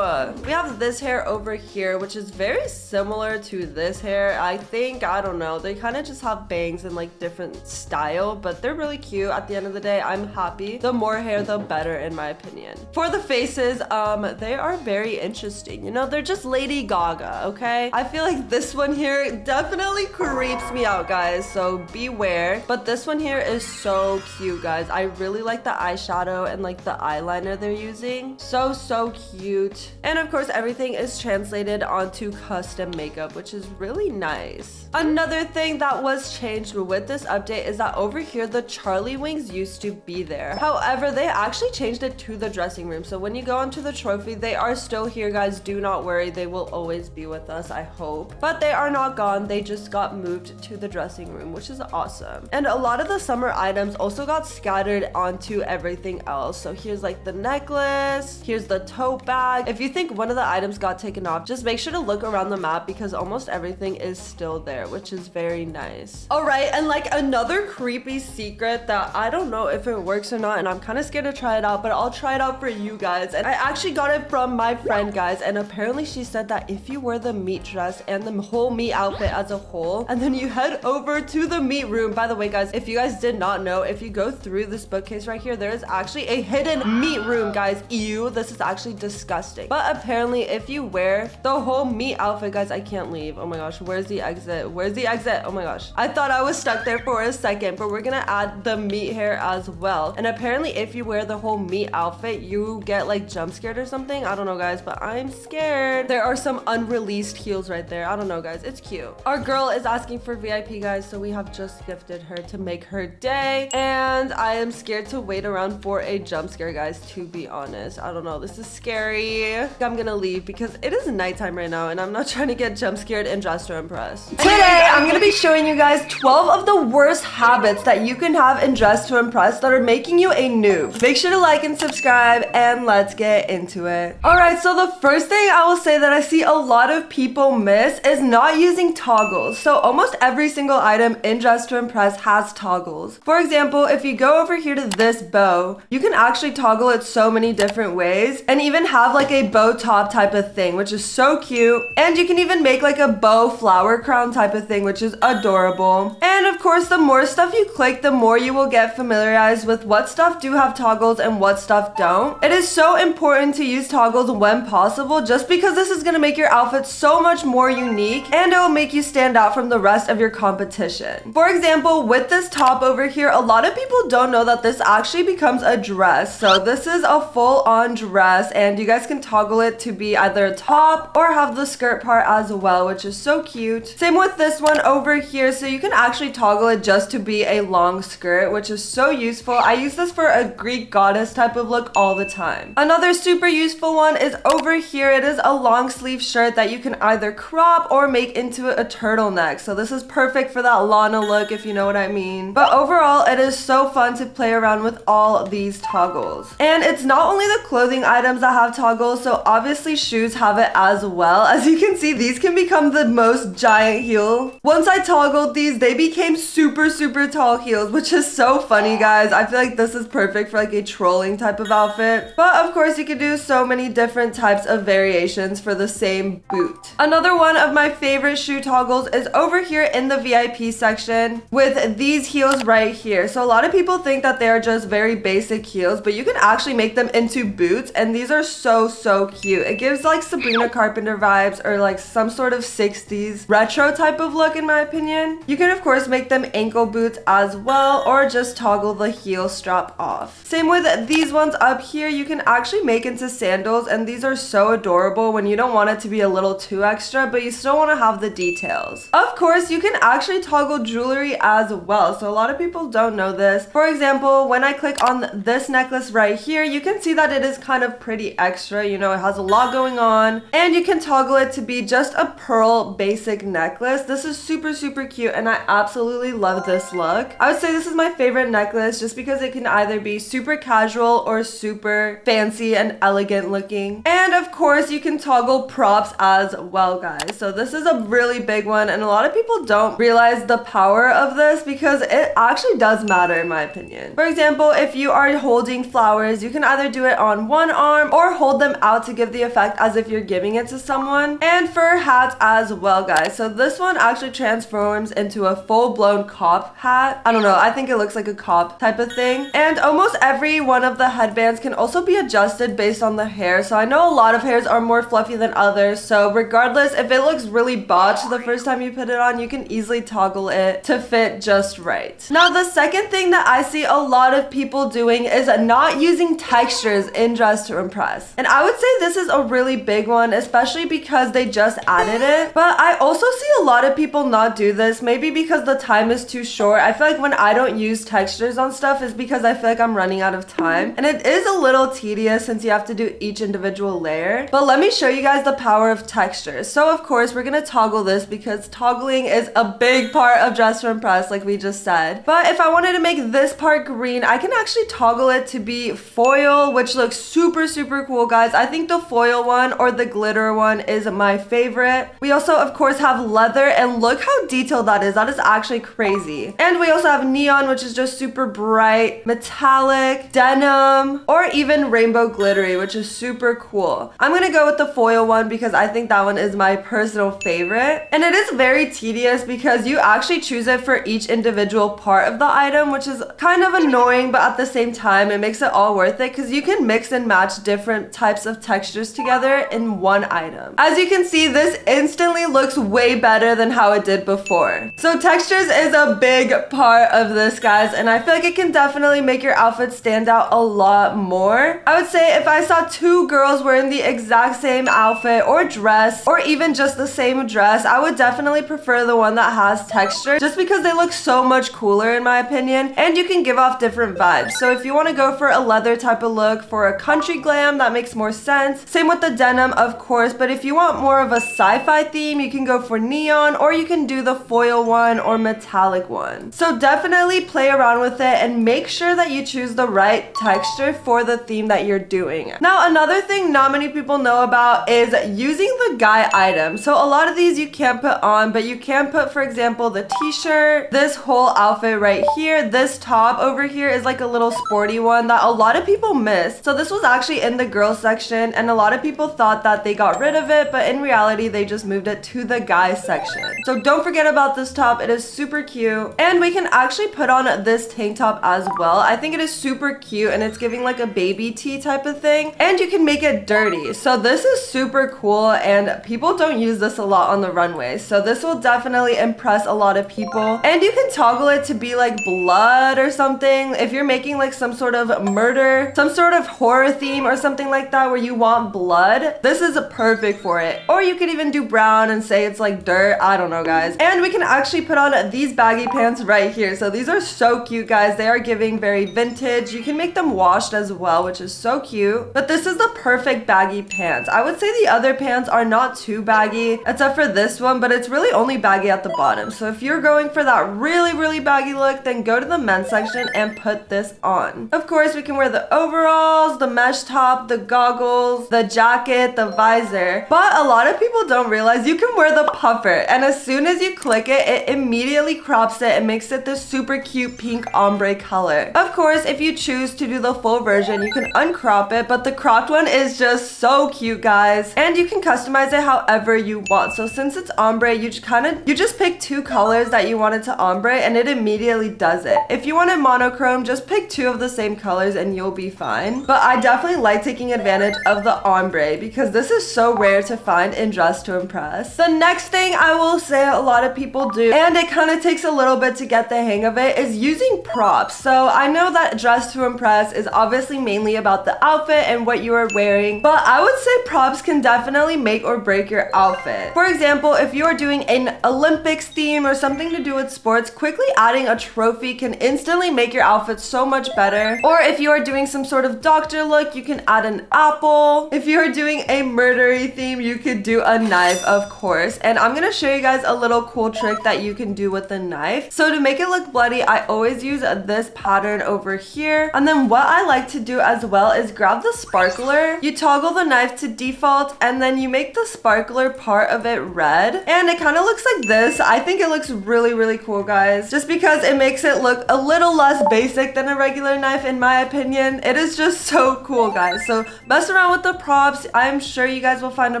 Speaker 1: We have this hair over here, which is very similar to this hair. I think, I don't know, they kind of just have bangs in like different style, but they're really cute. At the end of the day, I'm happy. The more hair, the better, in my opinion. For the faces, they are very interesting. You know, they're just Lady Gaga, okay? I feel like this one here definitely creeps me out, guys, so beware. But this one here is so cute, guys. I really like the eyeshadow and like the eyeliner they're using. So cute. And of course, everything is translated onto custom makeup, which is really nice. Another thing that was changed with this update is that over here, the Charlie wings used to be there. However, they actually changed it to the dressing room. So when you go onto the trophy, they are still here, guys. Do not worry. They will always be with us, I hope. But they are not gone. They just got moved to the dressing room, which is awesome. And a lot of the summer items also got scattered onto everything else. So here's like the necklace. Here's the tote bag. If you think one of the items got taken off, just make sure to look around the map because almost everything is still there, which is very nice. All right, and like another creepy secret that I don't know if it works or not, and I'm kind of scared to try it out, but I'll try it out for you guys. And I actually got it from my friend, guys, and apparently she said that if you wear the meat dress and the whole meat outfit as a whole, and then you head over to the meat room. By the way, guys, if you guys did not know, if you go through this bookcase right here, there is actually a hidden meat room, guys. Ew, this is actually disgusting. But apparently if you wear the whole meat outfit, guys, I can't leave. Oh my gosh, where's the exit? Where's the exit? Oh my gosh, I thought I was stuck there for a second, but we're gonna add the meat hair as well. And apparently if you wear the whole meat outfit, you get like jump scared or something. I don't know, guys, but I'm scared. There are some unreleased heels right there. I don't know, guys, it's cute. Our girl is asking for VIP, guys, so we have just gifted her to make her day, and I am scared to wait around for a jump scare, guys, to be honest. I don't know, this is scary. I'm gonna leave because it is nighttime right now and I'm not trying to get jump scared and dressed to impress. Today I'm gonna be showing you guys 12 of the worst habits that you can have in Dress to Impress that are making you a noob. Make sure to like and subscribe, and let's get into it. Alright, so the first thing I will say that I see a lot of people miss is not using toggles. toggles. So almost every single item in Dress to Impress has toggles. For example, if you go over here to this bow, you can actually toggle it so many different ways and even have like a bow top type of thing, which is so cute. And you can even make like a bow flower crown type of thing, which is adorable. And of course, the more stuff you click, the more you will get familiarized with what stuff do have toggles and what stuff don't. It is so important to use toggles when possible, just because this is going to make your outfit so much more unique and it will make you stand out from the rest of your competition. For example, with this top over here, a lot of people don't know that this actually becomes a dress. So this is a full-on dress and you guys can toggle it to be either a top or have the skirt part as well, which is so cute. Same with this one over here. So you can actually toggle it just to be a long skirt, which is so useful. I use this for a Greek goddess type of look all the time. Another super useful one is over here. It is a long sleeve shirt that you can either crop or make into a turtleneck. So this is perfect for that Lana look, if you know what I mean. But overall, it is so fun to play around with all these toggles. And it's not only the clothing items that have toggles, so obviously shoes have it as well. As you can see, these can become the most giant heel. Once I toggled these, they became super tall heels, which is so funny, guys. I feel like this is perfect for like a trolling type of outfit. But of course, you can do so many different types of variations for the same boot. Another one of my favorite shoe toggles is over here in the VIP section with these heels right here. So a lot of people think that they are just very basic heels, but you can actually make them into boots, and these are so cute. It gives like Sabrina Carpenter vibes or like some sort of 60s retro type of look in my opinion. You can of course make them ankle boots as well or just toggle the heel strap off. Same with these ones up here. You can actually make into sandals, and these are so adorable when you don't want it to be a little too extra, but you still want to have the details. Of course, you can actually toggle jewelry as well. So a lot of people don't know this. For example, when I click on this necklace right here, you can see that it is kind of pretty extra. You know, it has a lot going on, and you can toggle it to be just a pearl basic necklace. This is super cute, and I absolutely love this look. I would say this is my favorite necklace just because it can either be super casual or super fancy and elegant looking. And of course, you can toggle props as well, guys. So this is a really big one, and a lot of people don't realize the power of this because it actually does matter in my opinion. For example, if you are holding flowers, you can either do it on one arm or hold them out to give the effect as if you're giving it to someone. And for hats as well, guys. So this one actually transforms into a full-blown cop hat. I don't know, I think it looks like a cop type of thing. And almost every one of the headbands can also be adjusted based on the hair. So I know a lot of hairs are more fluffy than others, so regardless, if it looks really botched the first time you put it on, you can easily toggle it to fit just right. Now, the second thing that I see a lot of people doing is not using textures in Dress to Impress. And I would say this is a really big one, especially because they just added it. But I also see a lot of people not do this, maybe because the time is too short. I feel like when I don't use textures on stuff is because I feel like I'm running out of time. And it is a little tedious since you have to do each individual layer. But let me show you guys the power of textures. So of course, we're gonna toggle this because toggling is a big part of Dress to Impress, like we just said. But if I wanted to make this part green, I can actually toggle it to be foil, which looks super cool, guys. I think the foil one or the glitter one is my favorite. We also, of course, have leather, and look how detailed that is. That is actually crazy. And we also have neon, which is just super bright, metallic, denim, or even rainbow glittery, which is super cool. I'm gonna go with the foil one because I think that one is my personal favorite. And it is very tedious because you actually choose it for each individual part of the item, which is kind of annoying, but at the same time, it makes it all worth it because you can mix and match different types of textures together in one item. As you can see, this instantly looks way better than how it did before. So textures is a big part of this, guys, and I feel like it can definitely make your outfit stand out a lot more. I would say if I saw two girls wearing the exact same outfit or dress, or even just the same dress, I would definitely prefer the one that has texture just because they look so much cooler in my opinion, and you can give off different vibes. So if you want to go for a leather type of look for a country glam, that makes more sense. Same with the denim, of course, but if you want more of a sci-fi theme, you can go for neon, or you can do the foil one or metallic one. So definitely play around with it and make sure that you choose the right texture for the theme that you're doing. Now, another thing not many people know about is using the guy item. So a lot of these you can't put on on, but you can put, for example, the t-shirt, this whole outfit right here. This top over here is like a little sporty one that a lot of people miss. So this was actually in the girls section, and a lot of people thought that they got rid of it, but in reality, they just moved it to the guys section. So don't forget about this top. It is super cute. And we can actually put on this tank top as well. I think it is super cute, and it's giving like a baby tee type of thing. And you can make it dirty. So this is super cool, and people don't use this a lot on the runway. So this will definitely impress a lot of people. And you can toggle it to be like blood or something. If you're making like some sort of murder, some sort of horror theme or something like that where you want blood, this is perfect for it. Or you could even do brown and say it's like dirt. I don't know, guys. And we can actually put on these baggy pants right here. So these are so cute, guys. They are giving very vintage. You can make them washed as well, which is so cute. But this is the perfect baggy pants. I would say the other pants are not too baggy, except for this one, but it's really only baggy at the bottom. So if you're going for that really, really baggy look, then go to the men's section and put this on. Of course, we can wear the overalls, the mesh top, the goggles, the jacket, the visor. But a lot of people don't realize you can wear the puffer. And as soon as you click it, it immediately crops it and makes it this super cute pink ombre color. Of course, if you choose to do the full version, you can uncrop it, but the cropped one is just so cute, guys. And you can customize it however you want. So since it's ombre, you just pick two colors that you want it to ombre, and it immediately does it. If you want it monochrome, just pick two of the same colors and you'll be fine. But I definitely like taking advantage of the ombre because this is so rare to find in Dress to Impress. The next thing I will say a lot of people do, and it kind of takes a little bit to get the hang of it, is using props. So I know that Dress to Impress is obviously mainly about the outfit and what you are wearing, but I would say props can definitely make or break your outfit. For example, if you are doing an Olympics theme or something to do with sports, quickly adding a trophy can instantly make your outfit so much better. Or if you are doing some sort of doctor look, you can add an apple. If you are doing a murdery theme, you could do a knife, of course. And I'm gonna show you guys a little cool trick that you can do with the knife. So to make it look bloody, I always use this pattern over here. And then what I like to do as well is grab the sparkler. You toggle the knife to default, and then you make the sparkler part of it red. And it kind of looks like this. I think it looks really, really cool, guys. Just because it makes it look a little less basic than a regular knife, in my opinion. It is just so cool, guys. So mess around with the props. I'm sure you guys will find a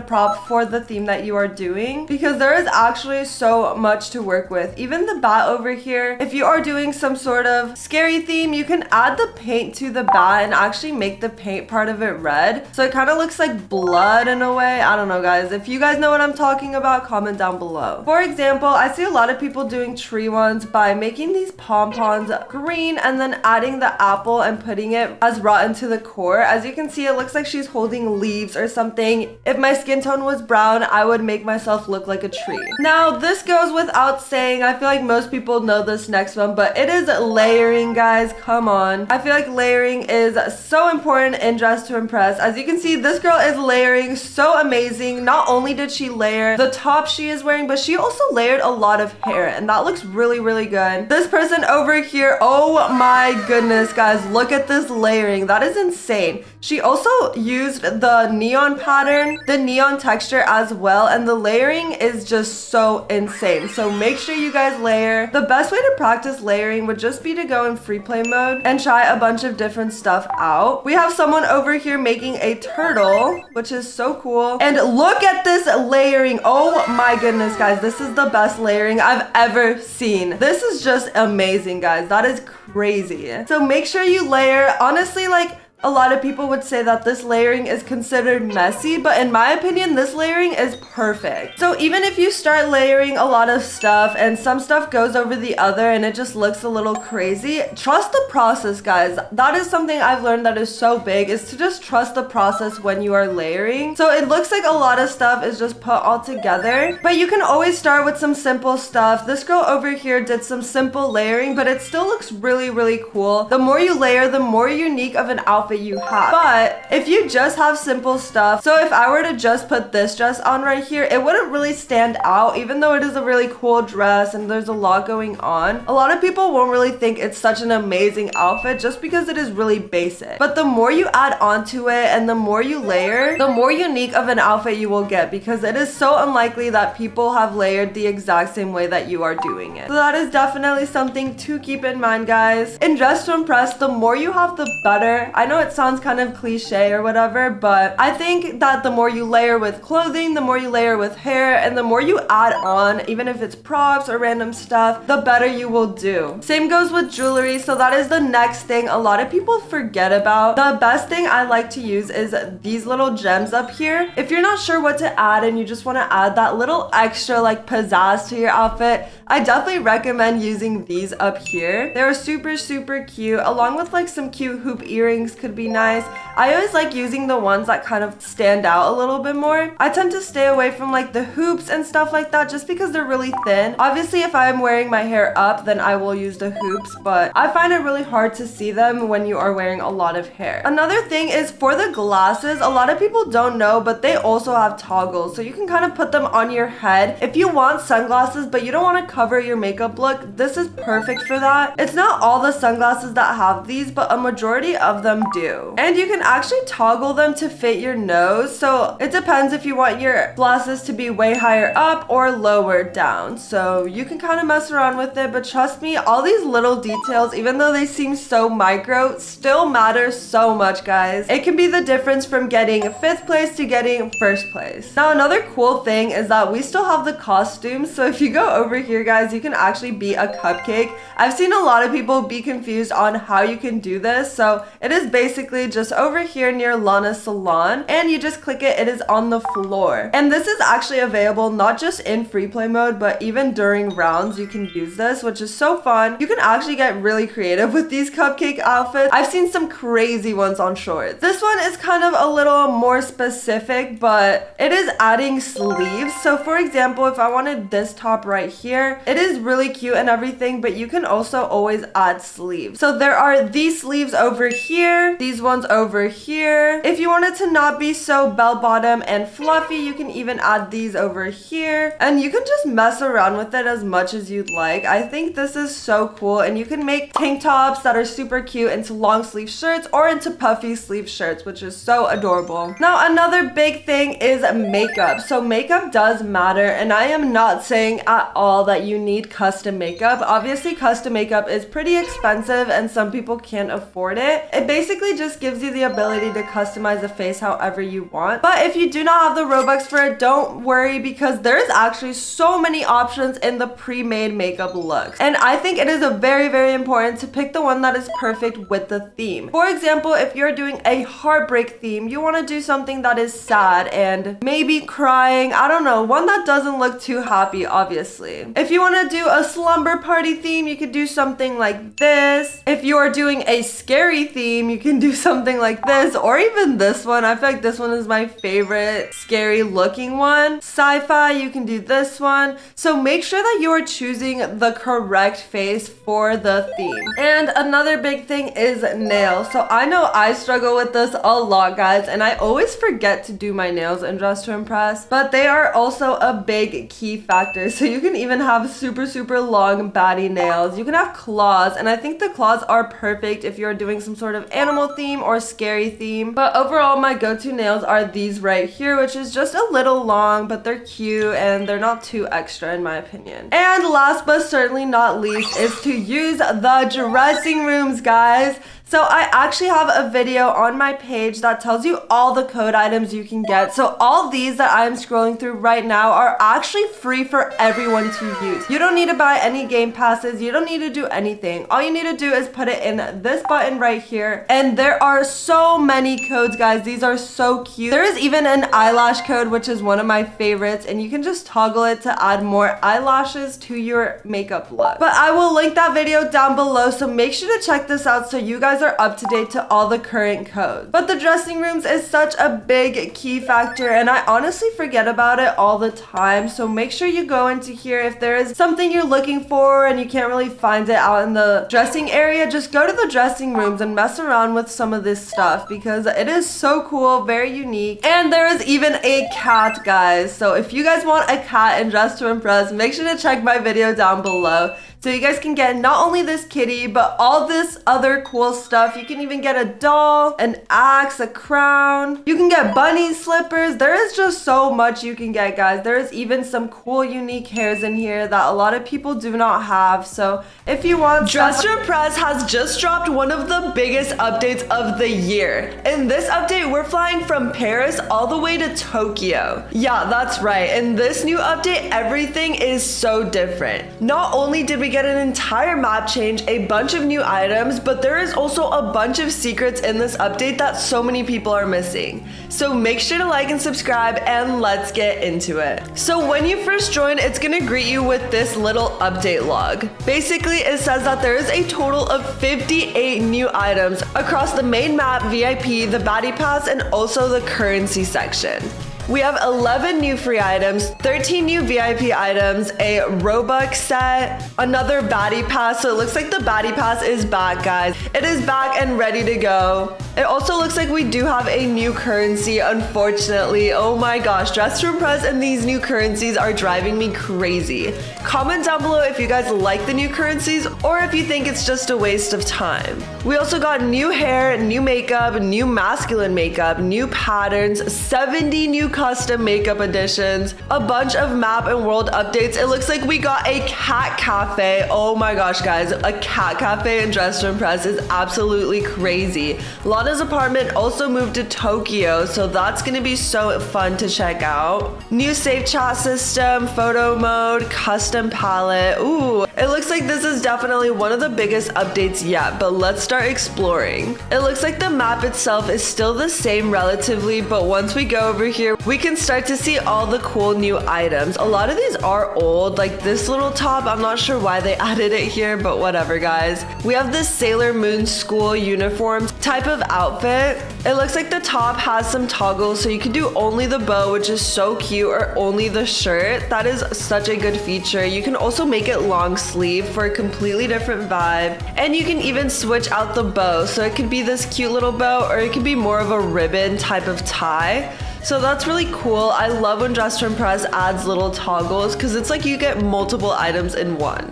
Speaker 1: prop for the theme that you are doing because there is actually so much to work with. Even the bat over here, if you are doing some sort of scary theme, you can add the paint to the bat and actually make the paint part of it red. So it kind of looks like blood in a way. I don't know, guys. If you guys know what I'm talking about, comment down below. For example, I see a lot of people doing tree ones by making these pom-poms green and then adding the apple and putting it as rotten to the core. As you can see, it looks like she's holding leaves or something. If my skin tone was brown, I would make myself look like a tree. Now, this goes without saying. I feel like most people know this next one, but it is layering, guys. Come on. I feel like layering is so important in Dress to Impress. As you can see, this girl is layering so amazing. Not only did she layer the top she is wearing, but she also layered a lot of hair, and that looks really, really good. This person over here, oh my goodness, guys, look at this layering. That is insane. She also used the neon pattern, the neon texture as well, and the layering is just so insane. So make sure you guys layer. The best way to practice layering would just be to go in free play mode and try a bunch of different stuff out. We have someone over here making a turtle, which is so cool. And look at this layering. Oh my goodness, guys, this is the best layering I've ever seen. This is just amazing, guys. That is crazy. So make sure you layer. Honestly, like, a lot of people would say that this layering is considered messy, but in my opinion, this layering is perfect. So even if you start layering a lot of stuff and some stuff goes over the other and it just looks a little crazy, trust the process, guys. That is something I've learned that is so big, is to just trust the process when you are layering. So it looks like a lot of stuff is just put all together, but you can always start with some simple stuff. This girl over here did some simple layering, but it still looks really, really cool. The more you layer, the more unique of an outfit outfit you have. But if you just have simple stuff, so if I were to just put this dress on right here, it wouldn't really stand out, even though it is a really cool dress and there's a lot going on. A lot of people won't really think it's such an amazing outfit just because it is really basic. But the more you add onto it and the more you layer, the more unique of an outfit you will get, because it is so unlikely that people have layered the exact same way that you are doing it. So that is definitely something to keep in mind, guys. In Dress to Impress, the more you have, the better. I know it sounds kind of cliche or whatever, but I think that the more you layer with clothing, the more you layer with hair, and the more you add on, even if it's props or random stuff, the better you will do. Same goes with jewelry. So that is the next thing a lot of people forget about. The best thing I like to use is these little gems up here. If you're not sure what to add and you just want to add that little extra like pizzazz to your outfit, I definitely recommend using these up here. They're super cute, along with like some cute hoop earrings could be nice. I always like using the ones that kind of stand out a little bit more. I tend to stay away from like the hoops and stuff like that just because they're really thin. Obviously, if I'm wearing my hair up, then I will use the hoops, but I find it really hard to see them when you are wearing a lot of hair. Another thing is for the glasses, a lot of people don't know, but they also have toggles, so you can kind of put them on your head. If you want sunglasses but you don't want to cover your makeup look, this is perfect for that. It's not all the sunglasses that have these, but a majority of them do. And you can actually toggle them to fit your nose, so it depends if you want your glasses to be way higher up or lower down. So you can kind of mess around with it, but trust me, all these little details, even though they seem so micro, still matter so much, guys. It can be the difference from getting 5th place to getting 1st place. Now, another cool thing is that we still have the costumes. So if you go over here, guys, you can actually be a cupcake. I've seen a lot of people be confused on how you can do this. So it is basically just over here near Lana's salon, and you just click it. It is on the floor. And this is actually available not just in free play mode, but even during rounds you can use this, which is so fun. You can actually get really creative with these cupcake outfits. I've seen some crazy ones on shorts. This one is kind of a little more specific, but it is adding sleeves. So for example, if I wanted this top right here, it is really cute and everything, but you can also always add sleeves. So there are these sleeves over here, these ones over here. If you wanted to not be so bell-bottom and fluffy, you can even add these over here, and you can just mess around with it as much as you'd like. I think this is so cool, and you can make tank tops that are super cute into long sleeve shirts or into puffy sleeve shirts, which is so adorable. Now, another big thing is makeup. So makeup does matter, and I am not saying at all that you need custom makeup. Obviously, custom makeup is pretty expensive and some people can't afford it. It basically just gives you the ability to customize the face however you want. But if you do not have the Robux for it, don't worry, because there's actually so many options in the pre-made makeup looks. And I think it is very important to pick the one that is perfect with the theme. For example, if you're doing a heartbreak theme, you want to do something that is sad and maybe crying. I don't know, one that doesn't look too happy, obviously. If you want to do a slumber party theme, you could do something like this. If you are doing a scary theme, you can do something like this, or even this one. I feel like this one is my favorite scary looking one. Sci-fi, you can do this one. So make sure that you are choosing the correct face for the theme. And another big thing is nails. So I know I struggle with this a lot, guys, and I always forget to do my nails in Dress to Impress, but they are also a big key factor. So you can even have super long batty nails. You can have claws, and I think the claws are perfect if you're doing some sort of animal theme or scary theme. But overall, my go-to nails are these right here, which is just a little long, but they're cute and they're not too extra in my opinion. And last but certainly not least is to use the dressing rooms, guys. So I actually have a video on my page that tells you all the code items you can get. So all these that I'm scrolling through right now are actually free for everyone to use. You don't need to buy any game passes. You don't need to do anything. All you need to do is put it in this button right here. And there are so many codes, guys. These are so cute. There is even an eyelash code, which is one of my favorites. And you can just toggle it to add more eyelashes to your makeup look. But I will link that video down below. So make sure to check this out so you guys guys are up to date to all the current codes. But the dressing rooms is such a big key factor, and I honestly forget about it all the time. So make sure you go into here if there is something you're looking for and you can't really find it out in the dressing area. Just go to the dressing rooms and mess around with some of this stuff because it is so cool, very unique. And there is even a cat, guys. So if you guys want a cat in Dress to Impress, make sure to check my video down below. So you guys can get not only this kitty, but all this other cool stuff. You can even get a doll, an axe, a crown. You can get bunny slippers. There is just so much you can get, guys. There is even some cool, unique hairs in here that a lot of people do not have. So if you want, Dress to Impress has just dropped one of the biggest updates of the year. In this update, we're flying from Paris all the way to Tokyo. Yeah, that's right. In this new update, everything is so different. Not only did we get an entire map change, a bunch of new items, but there is also a bunch of secrets in this update that so many people are missing. So make sure to like and subscribe, and let's get into it. So when you first join, it's gonna greet you with this little update log. Basically, it says that there is a total of 58 new items across the main map, VIP, the baddie pass, and also the currency section. We have 11 new free items, 13 new VIP items, a ROBLOX set, another baddie pass. So it looks like the baddie pass is back, guys. It is back and ready to go. It also looks like we do have a new currency, unfortunately. Oh my gosh, Dress to Impress and these new currencies are driving me crazy. Comment down below if you guys like the new currencies or if you think it's just a waste of time. We also got new hair, new makeup, new masculine makeup, new patterns, 70 new custom makeup additions, a bunch of map and world updates. It looks like we got a cat cafe. Oh my gosh, guys, a cat cafe in Dress to Impress is absolutely crazy. Lana's apartment also moved to Tokyo, so that's gonna be so fun to check out. New safe chat system, photo mode, custom palette. Ooh, it looks like this is definitely one of the biggest updates yet, but let's start exploring. It looks like the map itself is still the same relatively, but once we go over here, we can start to see all the cool new items. A lot of these are old, like this little top. I'm not sure why they added it here, but whatever, guys. We have this Sailor Moon school uniform type of outfit. It looks like the top has some toggles, so you can do only the bow, which is so cute, or only the shirt. That is such a good feature. You can also make it long sleeve for a completely different vibe. And you can even switch out the bow, so it could be this cute little bow, or it could be more of a ribbon type of tie. So that's really cool. I love when Dress to Impress adds little toggles because it's like you get multiple items in one.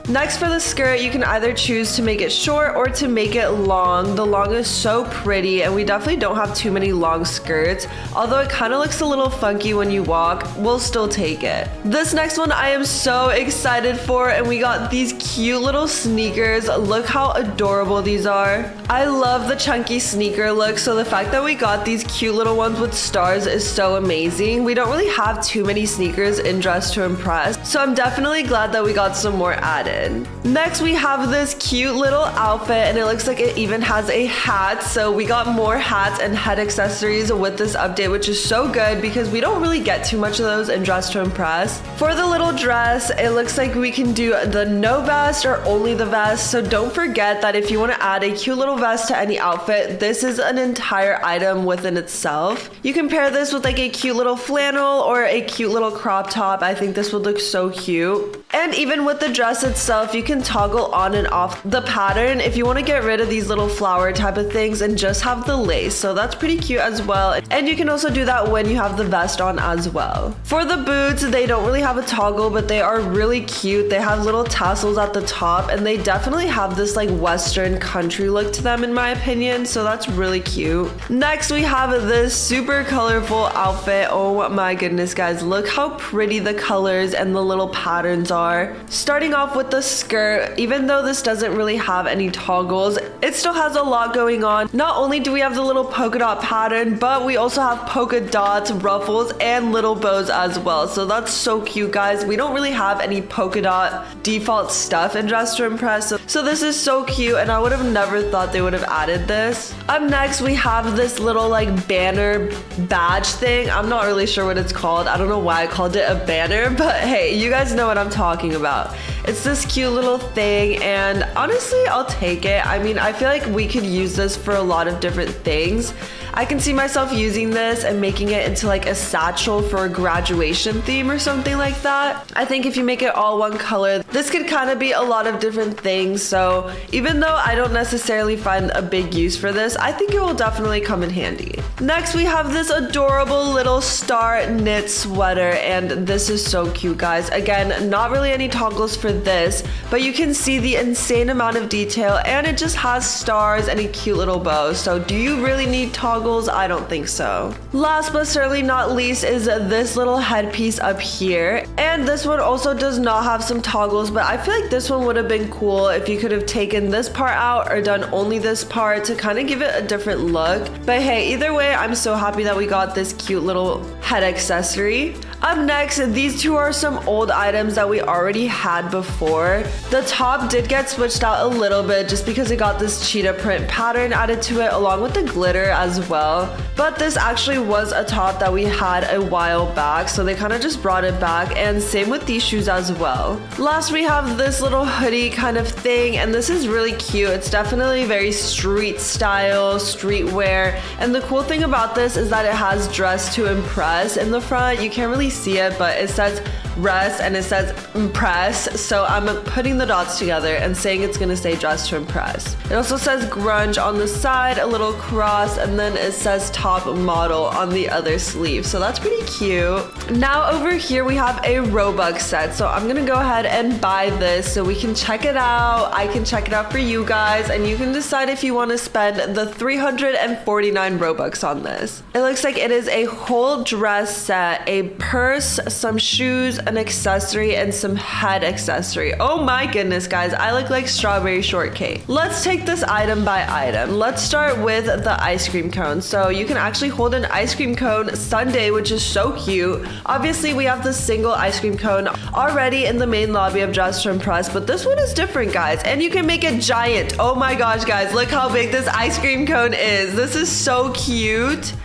Speaker 1: Next, for the skirt, you can either choose to make it short or to make it long. The long is so pretty, and we definitely don't have too many long skirts. Although it kind of looks a little funky when you walk, we'll still take it. This next one I am so excited for, and we got these cute little sneakers. Look how adorable these are. I love the chunky sneaker look, so the fact that we got these cute little ones with stars is so amazing. We don't really have too many sneakers in Dress to Impress, so I'm definitely glad that we got some more added. Next, we have this cute little outfit, and it looks like it even has a hat. So we got more hats and head accessories with this update, which is so good because we don't really get too much of those in Dress to Impress. For the little dress, it looks like we can do the no vest or only the vest. So don't forget that if you want to add a cute little vest to any outfit, this is an entire item within itself. You can pair this with like a cute little flannel or a cute little crop top. I think this would look so cute. And even with the dress itself, you can toggle on and off the pattern if you want to get rid of these little flower type of things and just have the lace. So that's pretty cute as well. And you can also do that when you have the vest on as well. For the boots, they don't really have a toggle, but they are really cute. They have little tassels at the top, and they definitely have this like Western country look to them in my opinion. So that's really cute. Next, we have this super colorful outfit. Oh my goodness, guys. Look how pretty the colors and the little patterns are. Starting off with the skirt, even though this doesn't really have any toggles, it still has a lot going on. Not only do we have the little polka dot pattern, but we also have polka dots, ruffles, and little bows as well. So that's so cute, guys. We don't really have any polka dot default stuff in Dress to Impress. So this is so cute, and I would have never thought they would have added this. Up next, we have this little like banner badge thing. I'm not really sure what it's called. I don't know why I called it a banner, but hey, you guys know what I'm talking about. It's this this cute little thing, and honestly, I'll take it. I mean, I feel like we could use this for a lot of different things. I can see myself using this and making it into like a satchel for a graduation theme or something like that. I think if you make it all one color, this could kind of be a lot of different things. So even though I don't necessarily find a big use for this, I think it will definitely come in handy. Next, we have this adorable little star knit sweater, and this is so cute, guys. Again, not really any toggles for this, but you can see the insane amount of detail, and it just has stars and a cute little bow. So do you really need toggles? I don't think so. Last but certainly not least is this little headpiece up here, and this one also does not have some toggles, but I feel like this one would have been cool if you could have taken this part out or done only this part to kind of give it a different look. But hey, either way, I'm so happy that we got this cute little head accessory. Up next, these two are some old items that we already had before. The top did get switched out a little bit just because it got this cheetah print pattern added to it along with the glitter as well. But this actually was a top that we had a while back, so they kind of just brought it back, and same with these shoes as well. Last, we have this little hoodie kind of thing, and this is really cute. It's definitely very street style, streetwear, and the cool thing about this is that it has dress to impress in the front. You can't really see it, but it says rest and it says impress, so I'm putting the dots together and saying it's gonna say dress to impress. It also says grunge on the side, a little cross, and then it says top model on the other sleeve, so that's pretty cute. Now over here we have a Robux set, so I'm gonna go ahead and buy this so we can check it out. I can check it out for you guys, and you can decide if you want to spend the 349 Robux on this. It looks like it is a whole dress set, a purse, some shoes, an accessory, and some head accessory. Oh my goodness, guys, I look like strawberry shortcake. Let's take this item by item. Let's start with the ice cream cone. So you can actually hold an ice cream cone Sunday, which is so cute. Obviously, we have the single ice cream cone already in the main lobby of Dress to Impress, but this one is different, guys, and you can make it giant. Oh my gosh, guys, look how big this ice cream cone is. This is so cute.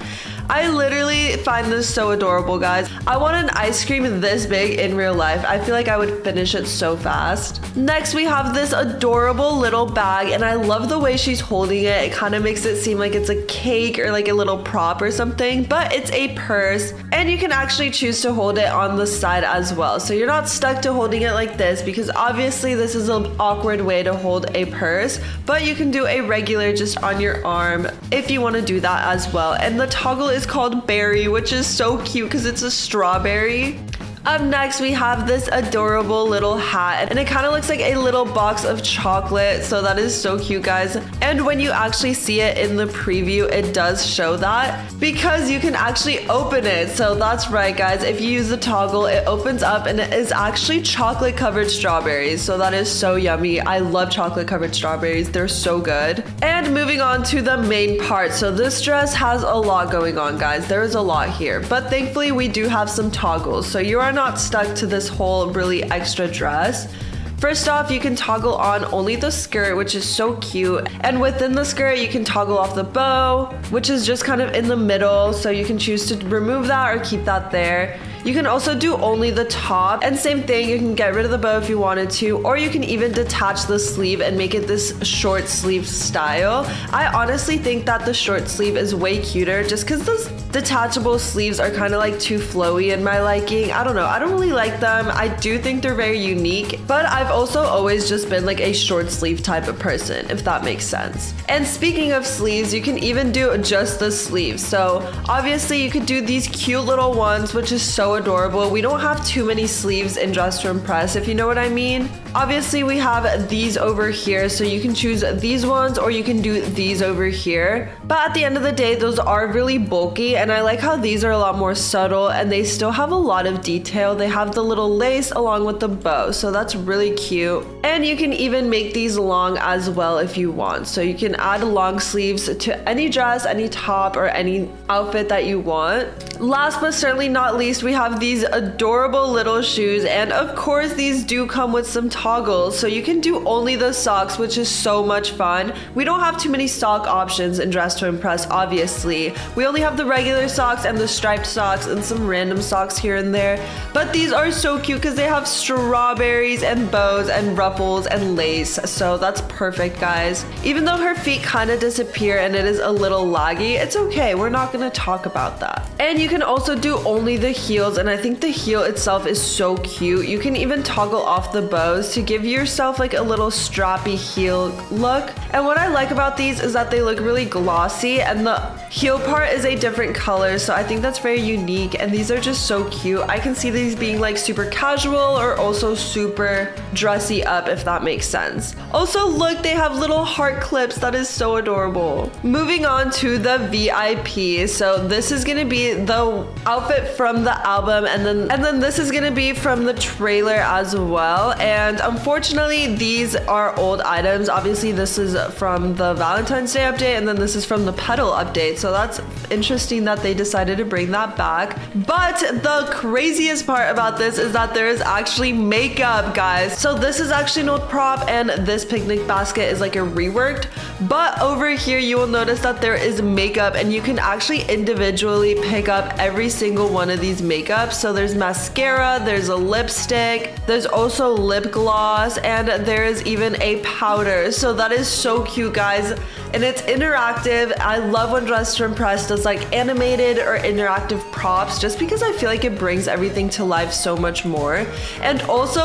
Speaker 1: I literally find this so adorable, guys. I want an ice cream this big in real life. I feel like I would finish it so fast. Next, we have this adorable little bag, and I love the way she's holding it. It kind of makes it seem like it's a cake or like a little prop or something, but it's a purse, and you can actually choose to hold it on the side as well. So you're not stuck to holding it like this, because obviously this is an awkward way to hold a purse, but you can do a regular just on your arm if you want to do that as well. And the toggle is called Berry, which is so cute because it's a strawberry. Up next, we have this adorable little hat, and it kind of looks like a little box of chocolate, so that is so cute, guys. And when you actually see it in the preview, it does show that because you can actually open it. So that's right, guys, if you use the toggle, it opens up and it is actually chocolate covered strawberries, so that is so yummy. I love chocolate covered strawberries, they're so good. And moving on to the main part, so this dress has a lot going on, guys. There is a lot here, but thankfully we do have some toggles, so you are not stuck to this whole really extra dress. First off, you can toggle on only the skirt, which is so cute, and within the skirt you can toggle off the bow, which is just kind of in the middle, so you can choose to remove that or keep that there. You can also do only the top, and same thing, you can get rid of the bow if you wanted to, or you can even detach the sleeve and make it this short sleeve style. I honestly think that the short sleeve is way cuter just because those detachable sleeves are kind of like too flowy in my liking. I don't know, I don't really like them. I do think they're very unique, but I've also always just been like a short sleeve type of person, if that makes sense. And speaking of sleeves, you can even do just the sleeves. So obviously you could do these cute little ones, which is so adorable. We don't have too many sleeves in Dress to Impress, if you know what I mean. Obviously we have these over here, so you can choose these ones or you can do these over here. But at the end of the day, those are really bulky, and I like how these are a lot more subtle and they still have a lot of detail. They have the little lace along with the bow, so that's really cute. And you can even make these long as well if you want. So you can add long sleeves to any dress, any top, or any outfit that you want. Last but certainly not least, we have these adorable little shoes, and of course these do come with some toggles, so you can do only the socks, which is so much fun. We don't have too many sock options in Dress to Impress, obviously. We only have the regular socks and the striped socks and some random socks here and there. But these are so cute because they have strawberries and bows and ruffles and lace. So that's perfect, guys. Even though her feet kind of disappear and it is a little laggy, it's okay. We're not going to talk about that. And you can also do only the heels, and I think the heel itself is so cute. You can even toggle off the bows to give yourself like a little strappy heel look. And what I like about these is that they look really glossy, and the heel part is a different color, so I think that's very unique, and these are just so cute. I can see these being like super casual or also super dressy up, if that makes sense. Also, look, they have little heart clips. That is so adorable. Moving on to the VIP. So this is gonna be the outfit from the album, and then this is gonna be from the trailer as well. And unfortunately, these are old items. Obviously, this is from the Valentine's Day update, and then this is from the Petal update. So that's interesting that they decided to bring that back. But the craziest part about this is that there is actually makeup, guys. So this is actually an old prop, and this picnic basket is like a reworked. But over here, you will notice that there is makeup, and you can actually individually pick up every single one of these makeups. So there's mascara, there's a lipstick, there's also lip gloss, and there is even a powder. So that is so cute, guys. And it's interactive. I love when Dress to Impress does like animated or interactive props, just because I feel like it brings everything to life so much more. And also,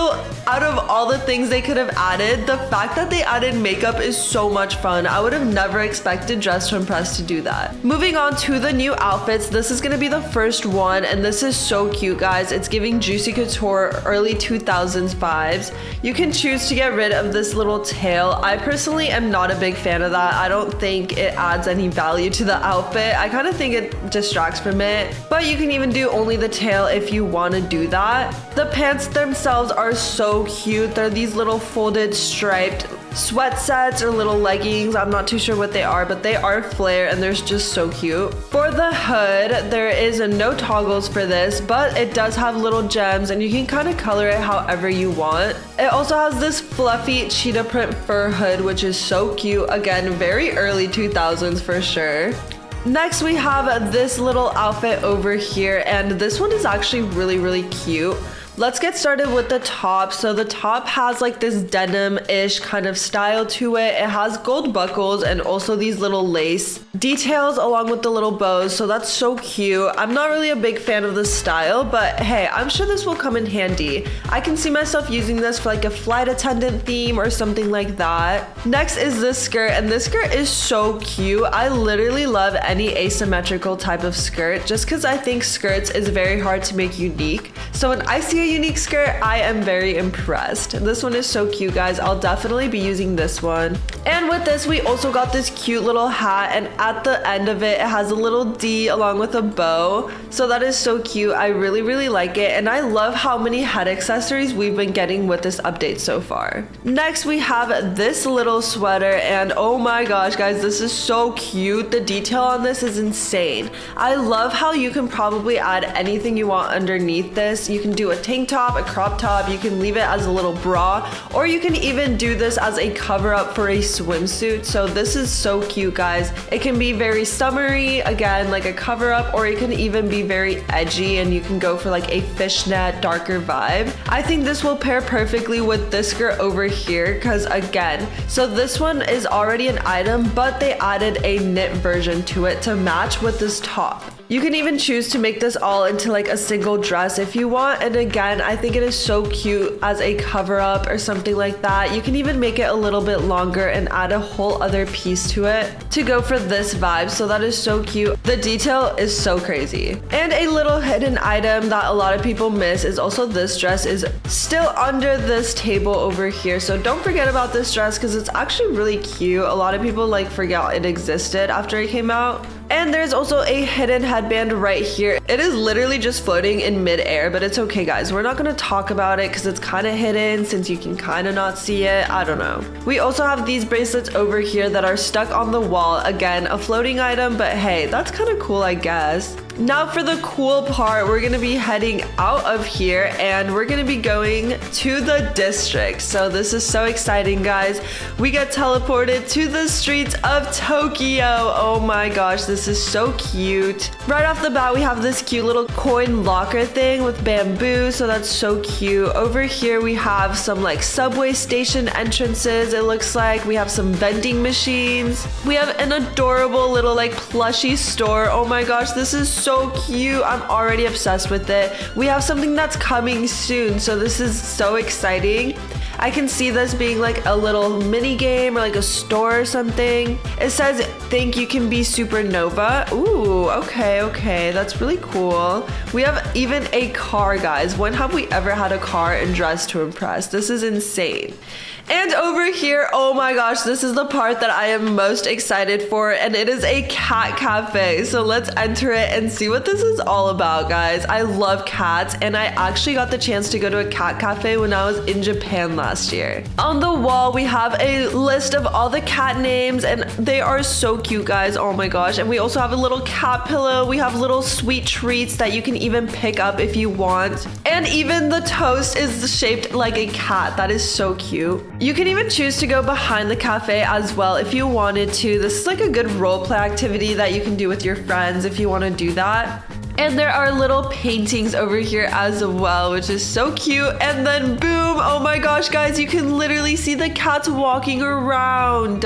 Speaker 1: out of all the things they could have added, the fact that they added makeup is so much fun. I would have never expected Dress to Impress to do that. Moving on to the new outfits, this is gonna be the first one, and this is so cute, guys. It's giving Juicy Couture early 2000s vibes. You can choose to get rid of this little tail. I personally am not a big fan of that. I don't think it adds any value to the outfit. I kind of think it distracts from it, but you can even do only the tail if you want to do that. The pants themselves are so cute. They're these little folded striped sweat sets or little leggings. I'm not too sure what they are, but they are flare, and they're just so cute. For the hood, there is no toggles for this, but it does have little gems, and you can kind of color it however you want. It also has this fluffy cheetah print fur hood, which is so cute. Again, very early 2000s for sure. Next, we have this little outfit over here, and this one is actually really, really cute. Let's get started with the top. So the top has like this denim-ish kind of style to it. It has gold buckles and also these little lace details along with the little bows. So that's so cute. I'm not really a big fan of the style, but hey, I'm sure this will come in handy. I can see myself using this for like a flight attendant theme or something like that. Next is this skirt, and this skirt is so cute. I literally love any asymmetrical type of skirt just because I think skirts is very hard to make unique. So when I see a unique skirt, I am very impressed. This one is so cute, guys. I'll definitely be using this one. And with this, we also got this cute little hat, and at the end of it, it has a little D along with a bow. So that is so cute. I really, really like it, and I love how many head accessories we've been getting with this update so far. Next, we have this little sweater, and oh my gosh, guys, this is so cute. The detail on this is insane. I love how you can probably add anything you want underneath this. You can do a tank top, a crop top, you can leave it as a little bra, or you can even do this as a cover up for a swimsuit. So this is so cute, guys. It can be very summery, again, like a cover up, or it can even be very edgy, and you can go for like a fishnet, darker vibe. I think this will pair perfectly with this skirt over here, because again, so this one is already an item, but they added a knit version to it to match with this top. You can even choose to make this all into like a single dress if you want. And again, I think it is so cute as a cover up or something like that. You can even make it a little bit longer and add a whole other piece to it to go for this vibe. So that is so cute. The detail is so crazy. And a little hidden item that a lot of people miss is also this dress is still under this table over here. So don't forget about this dress because it's actually really cute. A lot of people like forget it existed after it came out. And there's also a hidden headband right here. It is literally just floating in midair, but it's okay, guys. We're not gonna talk about it because it's kind of hidden since you can kind of not see it. I don't know. We also have these bracelets over here that are stuck on the wall. Again, a floating item, but hey, that's kind of cool, I guess. Now for the cool part, we're gonna be heading out of here and we're gonna be going to the district. So this is so exciting, guys. We get teleported to the streets of Tokyo. Oh my gosh, this is so cute. Right off the bat, we have this cute little coin locker thing with bamboo, so that's so cute. Over here, we have some like subway station entrances. It looks like we have some vending machines. We have an adorable little like plushie store. Oh my gosh, this is so cute. I'm already obsessed with it. We have something that's coming soon, so this is so exciting. I can see this being like a little mini game or like a store or something. It says, think you can be supernova. Ooh, okay. That's really cool. We have even a car, guys. When have we ever had a car in Dress to Impress? This is insane. And over here, oh my gosh, this is the part that I am most excited for, and it is a cat cafe. So let's enter it and see what this is all about, guys. I love cats, and I actually got the chance to go to a cat cafe when I was in Japan last year. On the wall, we have a list of all the cat names, and they are so cute, guys. Oh my gosh. And we also have a little cat pillow. We have little sweet treats that you can even pick up if you want. And even the toast is shaped like a cat. That is so cute. You can even choose to go behind the cafe as well if you wanted to. This is like a good role play activity that you can do with your friends if you want to do that. And there are little paintings over here as well, which is so cute. And then boom, oh my gosh, guys, you can literally see the cats walking around.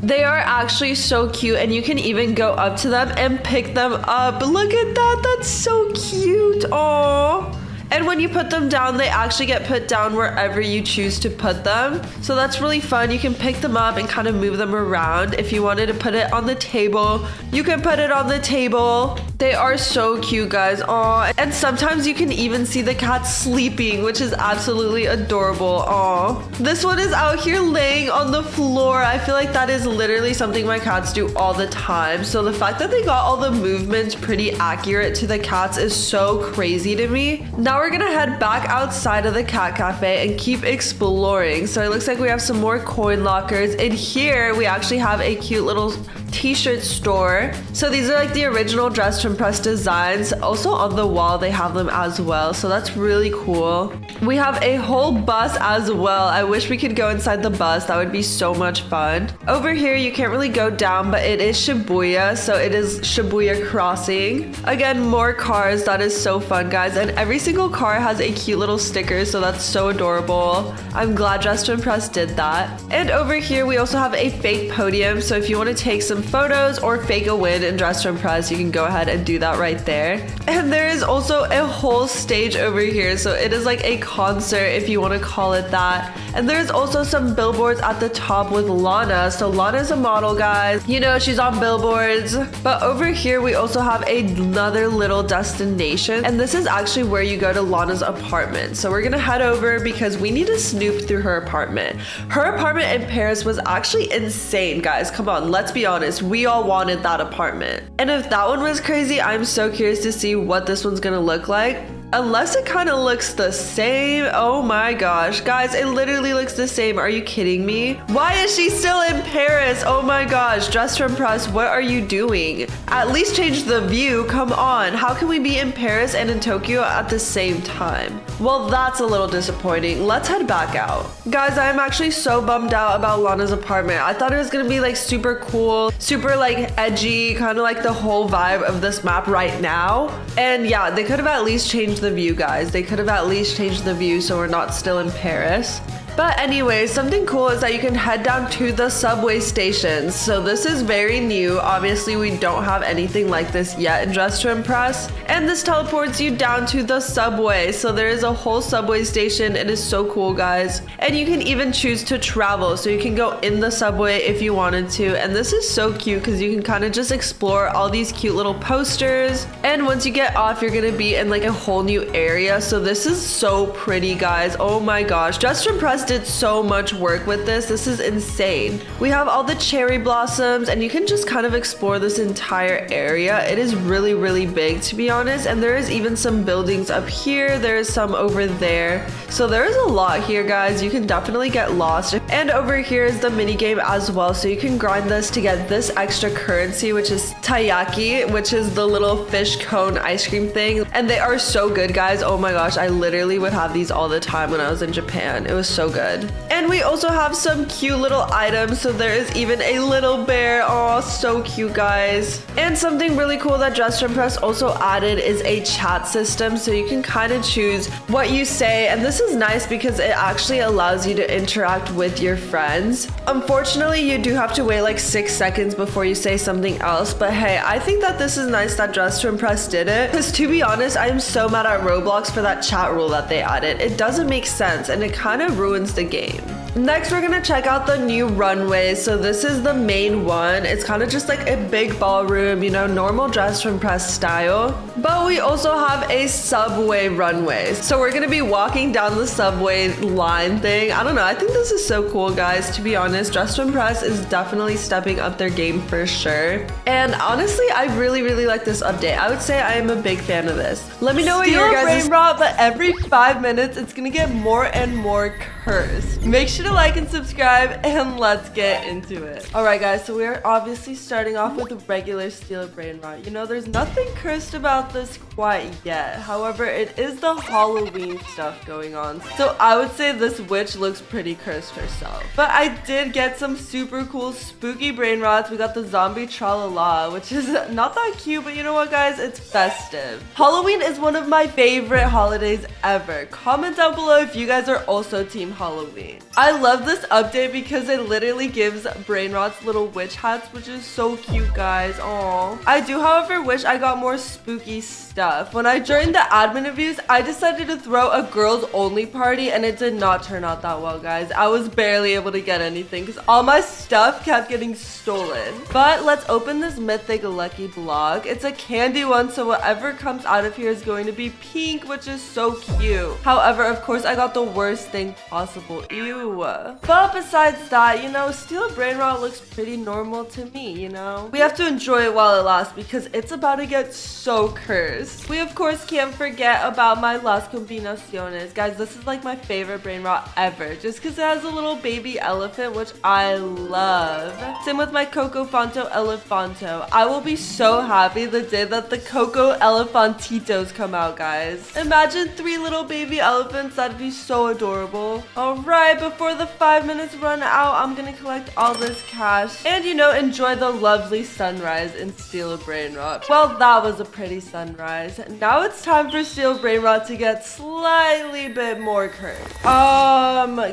Speaker 1: They are actually so cute, and you can even go up to them and pick them up. Look at that, that's so cute. Aww. And when you put them down, they actually get put down wherever you choose to put them. So that's really fun. You can pick them up and kind of move them around. If you wanted to put it on the table, you can put it on the table. They are so cute, guys. Aw. And sometimes you can even see the cat sleeping, which is absolutely adorable. Aw. This one is out here laying on the floor. I feel like that is literally something my cats do all the time. So the fact that they got all the movements pretty accurate to the cats is so crazy to me. Now we're gonna head back outside of the cat cafe and keep exploring. So it looks like we have some more coin lockers. In here, we actually have a cute little t-shirt store. So these are like the original Dress to Impress designs. Also on the wall, they have them as well. So that's really cool. We have a whole bus as well. I wish we could go inside the bus. That would be so much fun. Over here, you can't really go down, but it is Shibuya. So it is Shibuya Crossing. Again, more cars. That is so fun, guys. And every single car has a cute little sticker, so that's so adorable. I'm glad Dress to Impress did that. And over here, we also have a fake podium. So if you want to take some photos or fake a win in Dress to Impress, you can go ahead and do that right there. And there is also a whole stage over here. So it is like a concert, if you want to call it that. And there's also some billboards at the top with Lana. So Lana's a model, guys. You know, she's on billboards. But over here, we also have another little destination. And this is actually where you go to Lana's apartment. So we're gonna head over because we need to snoop through her apartment. Her apartment in Paris was actually insane, guys. Come on, let's be honest. We all wanted that apartment. And if that one was crazy, I'm so curious to see what this one's gonna look like. Unless it kind of looks the same. Oh my gosh. Guys, it literally looks the same. Are you kidding me? Why is she still in Paris? Oh my gosh. Dress to Impress, what are you doing? At least change the view. Come on. How can we be in Paris and in Tokyo at the same time? Well, that's a little disappointing. Let's head back out. Guys, I'm actually so bummed out about Lana's apartment. I thought it was gonna be like super cool, super like edgy, kind of like the whole vibe of this map right now. And yeah, they could have at least changed the view, guys. They could have at least changed the view so we're not still in Paris. But anyway, something cool is that you can head down to the subway stations. So this is very new. Obviously, we don't have anything like this yet in Dress to Impress. And this teleports you down to the subway. So there is a whole subway station. It is so cool, guys. And you can even choose to travel. So you can go in the subway if you wanted to. And this is so cute because you can kind of just explore all these cute little posters. And once you get off, you're going to be in like a whole new area. So this is so pretty, guys. Oh my gosh. Dress to Impress Press did so much work with this. This is insane. We have all the cherry blossoms and you can just kind of explore this entire area. It is really, really big, to be honest. And there is even some buildings up here. There is some over there. So there is a lot here, guys. You can definitely get lost. And over here is the mini game as well. So you can grind this to get this extra currency, which is taiyaki, which is the little fish cone ice cream thing. And they are so good, guys. Oh my gosh, I literally would have these all the time when I was in Japan. It was so good. And we also have some cute little items. So there is even a little bear. Oh, so cute, guys. And something really cool that Dress to Impress also added is a chat system. So you can kind of choose what you say. And this is nice because it actually allows you to interact with your friends. Unfortunately, you do have to wait like 6 seconds before you say something else. But hey, I think that this is nice that Dress to Impress did it. Because to be honest, I am so mad at Roblox for that chat rule that they added. It doesn't make sense and it kind of ruins the game. Next, we're gonna check out the new runway. So this is the main one. It's kind of just like a big ballroom, you know, normal Dress to Impress style. But we also have a subway runway. So we're gonna be walking down the subway line thing. I don't know, I think this is so cool, guys. To be honest, Dress to Impress is definitely stepping up their game for sure. And honestly, I really, really like this update. I would say I am a big fan of this. Let me know what your guys'
Speaker 2: Brainrot, but every 5 minutes, it's gonna get more and more cursed. Make sure to like and subscribe, and let's get into it.
Speaker 1: All right, guys, so we're obviously starting off with a regular Steal a Brainrot. You know, there's nothing cursed about this quite yet. However, it is the Halloween stuff going on. So I would say this witch looks pretty cursed herself. But I did get some super cool spooky Brainrots. We got the zombie Tralala, which is not that cute, but you know what, guys? It's festive. Halloween is one of my favorite holidays ever. Comment down below if you guys are also team Halloween. I love this update because it literally gives Brainrots little witch hats, which is so cute, guys. Aww. I do, however, wish I got more spooky stuff. When I joined the admin reviews, I decided to throw a girls only party and it did not turn out that well, guys. I was barely able to get anything because all my stuff kept getting stolen. But let's open this mythic lucky block. It's a candy one, so whatever comes out of here is going to be pink, which is so cute. However, of course, I got the worst thing possible. Ew. But besides that, you know, Steal a Brainrot looks pretty normal to me, you know? We have to enjoy it while it lasts because it's about to get so cursed. We, of course, can't forget about my Las Combinaciones. Guys, this is like my favorite Brainrot ever just because it has a little baby elephant, which I love. Same with my Coco Fanto Elefanto. I will be so happy the day that the Coco Elefantitos come out, guys. Imagine 3 little baby elephants. That'd be so adorable. All right, before the 5 minutes run out, I'm gonna collect all this cash and, you know, enjoy the lovely sunrise in Steal a Brainrot. Well, that was a pretty sunrise. Now it's time for Steal a Brainrot to get slightly bit more cursed.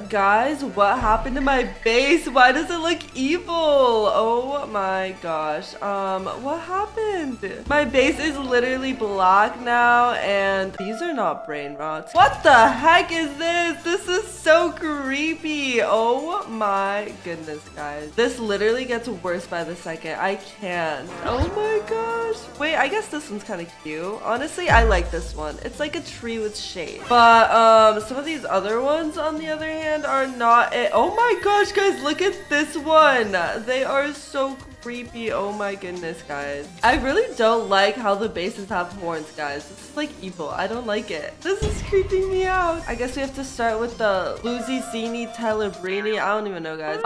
Speaker 1: Guys, what happened to my base? Why does it look evil? Oh my gosh. What happened? My base is literally black now, and these are not Brainrots. What the heck is this? This is so creepy. Oh my goodness, guys. This literally gets worse by the second. I can't. Oh my gosh. Wait, I guess this one's kind of cute. Honestly, I like this one. It's like a tree with shade. But some of these other ones, on the other hand, are not it. Oh my gosh, guys, look at this one. They are so creepy. Oh my goodness, guys. I really don't like how the bases have horns, guys. This is like evil. I don't like it. This is creeping me out. I guess we have to start with the Luzicini Telebrini. I don't even know, guys.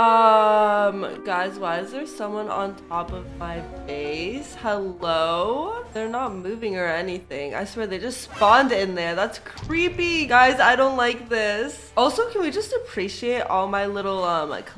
Speaker 1: Guys, why is there someone on top of my base? Hello? They're not moving or anything. I swear they just spawned in there. That's creepy. Guys, I don't like this. Also, can we just appreciate all my little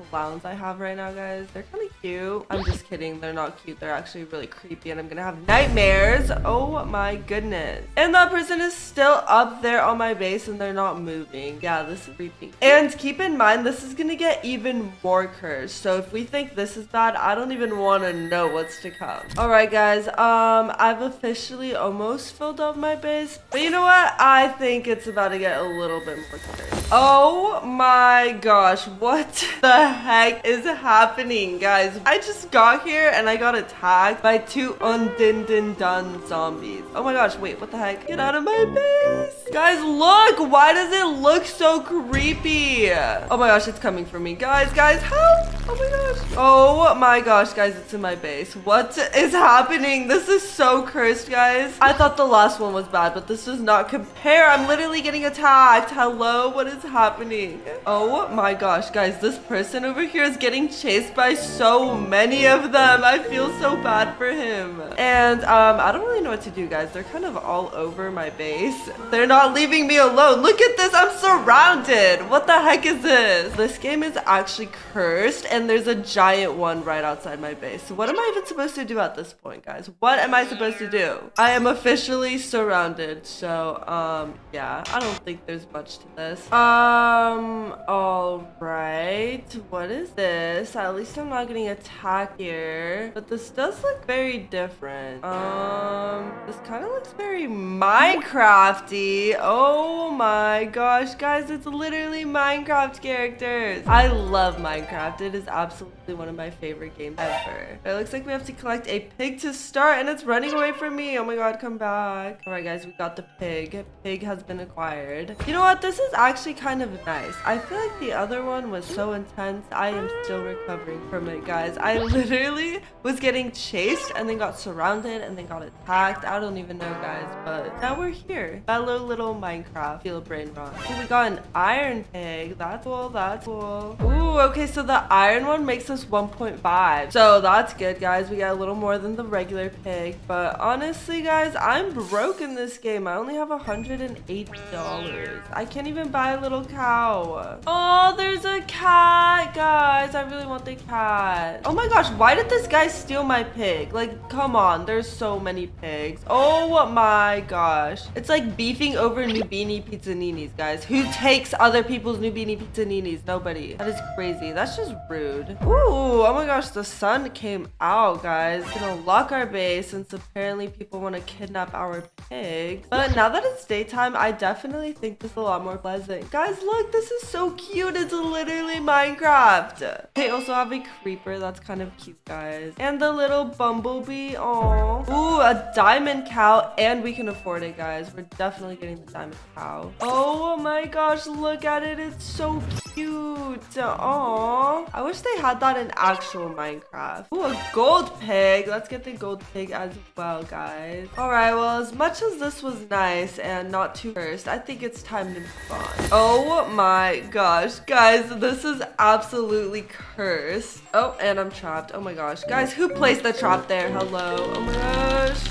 Speaker 1: clowns I have right now, guys? They're kind of cute. I'm just kidding. They're not cute. They're actually really creepy and I'm gonna have nightmares. Oh my goodness. And that person is still up there on my base and they're not moving. Yeah, this is creepy. And keep in mind, this is gonna get even more cursed. So if we think this is bad, I don't even want to know what's to come. All right, guys. I've officially almost filled up my base. But you know what? I think it's about to get a little bit more cursed. Oh my gosh, what the heck is happening, guys? I just got here and I got attacked by 2 undin-din-dun zombies. Oh my gosh, wait, what the heck? Get out of my base. Guys, look, why does it look so creepy? Oh my gosh, it's coming for me. Guys, help. Oh my gosh. Oh my gosh, guys, it's in my base. What is happening? This is so cursed, guys. I thought the last one was bad, but this does not compare. I'm literally getting attacked. Hello, what is happening? Oh my gosh, guys, this person over here is getting chased by so many of them. I feel so bad for him. And I don't really know what to do, guys. They're kind of all over my base. They're not leaving me alone. Look at this. I'm surrounded. What the heck is this? This game is actually cursed, and there's a giant one right outside my base. So what am I even supposed to do at this point, guys? What am I supposed to do? I am officially surrounded. So, yeah, I don't think there's much to this. All right. What is this? At least I'm not getting attacked here. But this does look very different. This kind of looks very Minecrafty. Oh my gosh, guys, it's literally Minecraft characters. I love Minecraft. It is absolutely one of my favorite games ever. It looks like we have to collect a pig to start, and it's running away from me. Oh my god, come back. All right, guys, we got the pig. Pig has been acquired. You know what? This is actually kind of nice. I feel like the other one was so intense. I am still recovering from it, guys. I literally was getting chased and then got surrounded and then got attacked. I don't even know, guys, but now we're here. Hello, little Minecraft. Feel Brainrot. So we got an iron pig. That's cool. That's cool. Ooh, okay, so the iron one makes us 1.5. So that's good, guys. We got a little more than the regular pig, but honestly, guys, I'm broke in this game. I only have $180. I can't even buy a little cow. Oh, there's a cat, guys. I really want the cat. Oh my gosh, why did this guy steal my pig? Like, come on, there's so many pigs. Oh my gosh. It's like beefing over Nubini Pizzaninis, guys. Who takes other people's Nubini Pizzaninis? Nobody. That is crazy. That's just rude. Ooh, oh my gosh, the sun came out, guys. It's gonna lock our base since apparently people want to kidnap our pigs. But now that it's daytime, I definitely think this is a lot more pleasant. Guys, look, this is so cute. It's literally Minecraft. They also have a creeper. That's kind of cute, guys. And the little bumblebee. Aww. Ooh, a diamond cow. And we can afford it, guys. We're definitely getting the diamond cow. Oh my gosh, look at it. It's so cute. Aww. I wish they had that in actual Minecraft. Ooh, a gold pig. Let's get the gold pig as well, guys. All right, well, as much as this was nice and not too cursed, I think it's time to move on. Oh my gosh, guys, this is absolutely cursed. Oh, and I'm trapped. Oh my gosh, guys, who placed the trap there? Hello. Oh my gosh.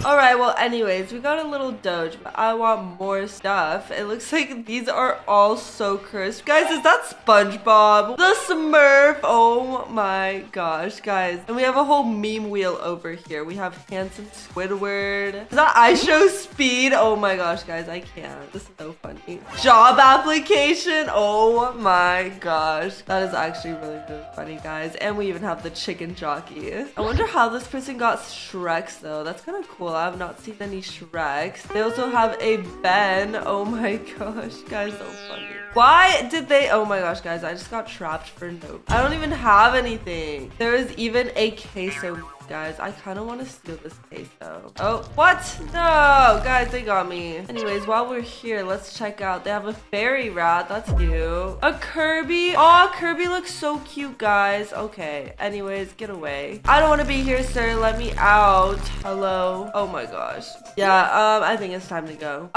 Speaker 1: All right, well, anyways, we got a little doge, but I want more stuff. It looks like these are all so cursed. Guys, is that SpongeBob? The Smurf. Oh my gosh, guys. And we have a whole meme wheel over here. We have handsome Squidward. Is that I Show Speed? Oh my gosh, guys, I can't. This is so funny. Job application. Oh my gosh. That is actually really, really funny, guys. And we even have the chicken jockey. I wonder how this person got Shreks, though. That's kind of cool. I have not seen any Shreks. They also have a Ben. Oh my gosh, guys, so funny. Why did they? Oh my gosh, guys, I just got trapped for NOOB. I don't even have anything. There is even a queso. Guys, I kind of want to steal this queso. Oh, what? No, guys, they got me. Anyways, while we're here, let's check out. They have a fairy rat. That's cute. A Kirby. Oh, Kirby looks so cute, guys. Okay. Anyways, get away. I don't want to be here, sir. Let me out. Hello. Oh my gosh. Yeah, I think it's time to go.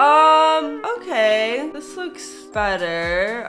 Speaker 1: Okay. This looks better.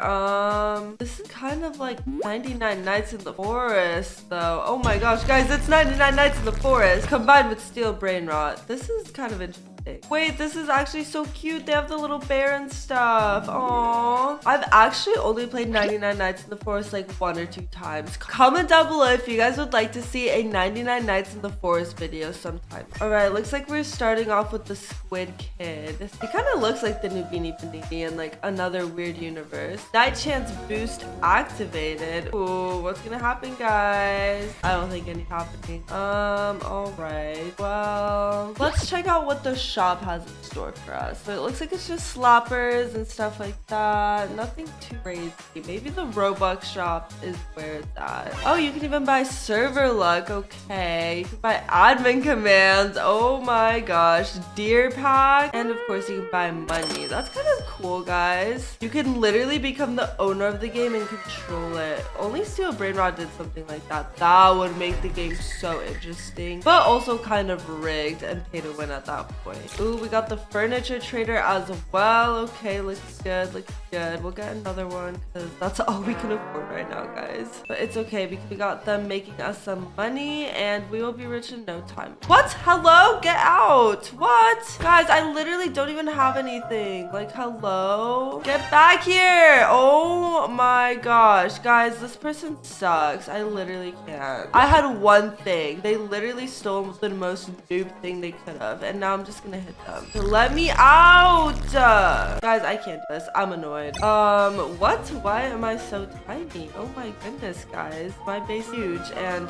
Speaker 1: This is kind of like 99 Nights in the Forest, though. Oh my gosh, guys, it's 99 Nights in the Forest combined with Steel Brainrot. This is kind of interesting. Wait, this is actually so cute. They have the little bear and stuff. Aww. I've actually only played 99 Nights in the Forest like 1 or 2 times. Comment down below if you guys would like to see a 99 Nights in the Forest video sometime. Alright, looks like we're starting off with the Squid Kid. He kind of looks like the Nubini Panini in like another weird universe. Night Chance boost activated. Ooh, what's gonna happen, guys? I don't think anything happening. Alright. Well, let's check out what the shop has in store for us. So it looks like it's just slappers and stuff like that. Nothing too crazy. Maybe the Roblox shop is where it's at. Oh, you can even buy server luck. Okay. You can buy admin commands. Oh my gosh. Deer pack. And of course you can buy money. That's kind of cool, guys. You can literally become the owner of the game and control it. Only Steel Brainrot did something like that. That would make the game so interesting, but also kind of rigged and pay to win at that point. Ooh, we got the furniture trader as well. Okay, looks good, looks good. We'll get another one because that's all we can afford right now, guys. But it's okay because we got them making us some money and we will be rich in no time. What? Hello? Get out. What? Guys, I literally don't even have anything. Like, hello? Get back here. Oh my gosh. Guys, this person sucks. I literally can't. I had one thing. They literally stole the most noob thing they could have, and now I'm just gonna hit them. Let me out! Guys, I can't do this. I'm annoyed. What? Why am I so tiny? Oh my goodness, guys. My base is huge, and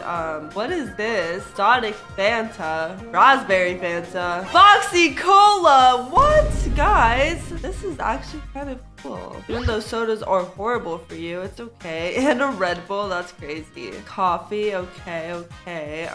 Speaker 1: what is this? Sonic Fanta, Raspberry Fanta, Foxy Cola. What? Guys, this is actually kind of cool. Even though sodas are horrible for you, it's okay. And a Red Bull, that's crazy. Coffee, okay, okay.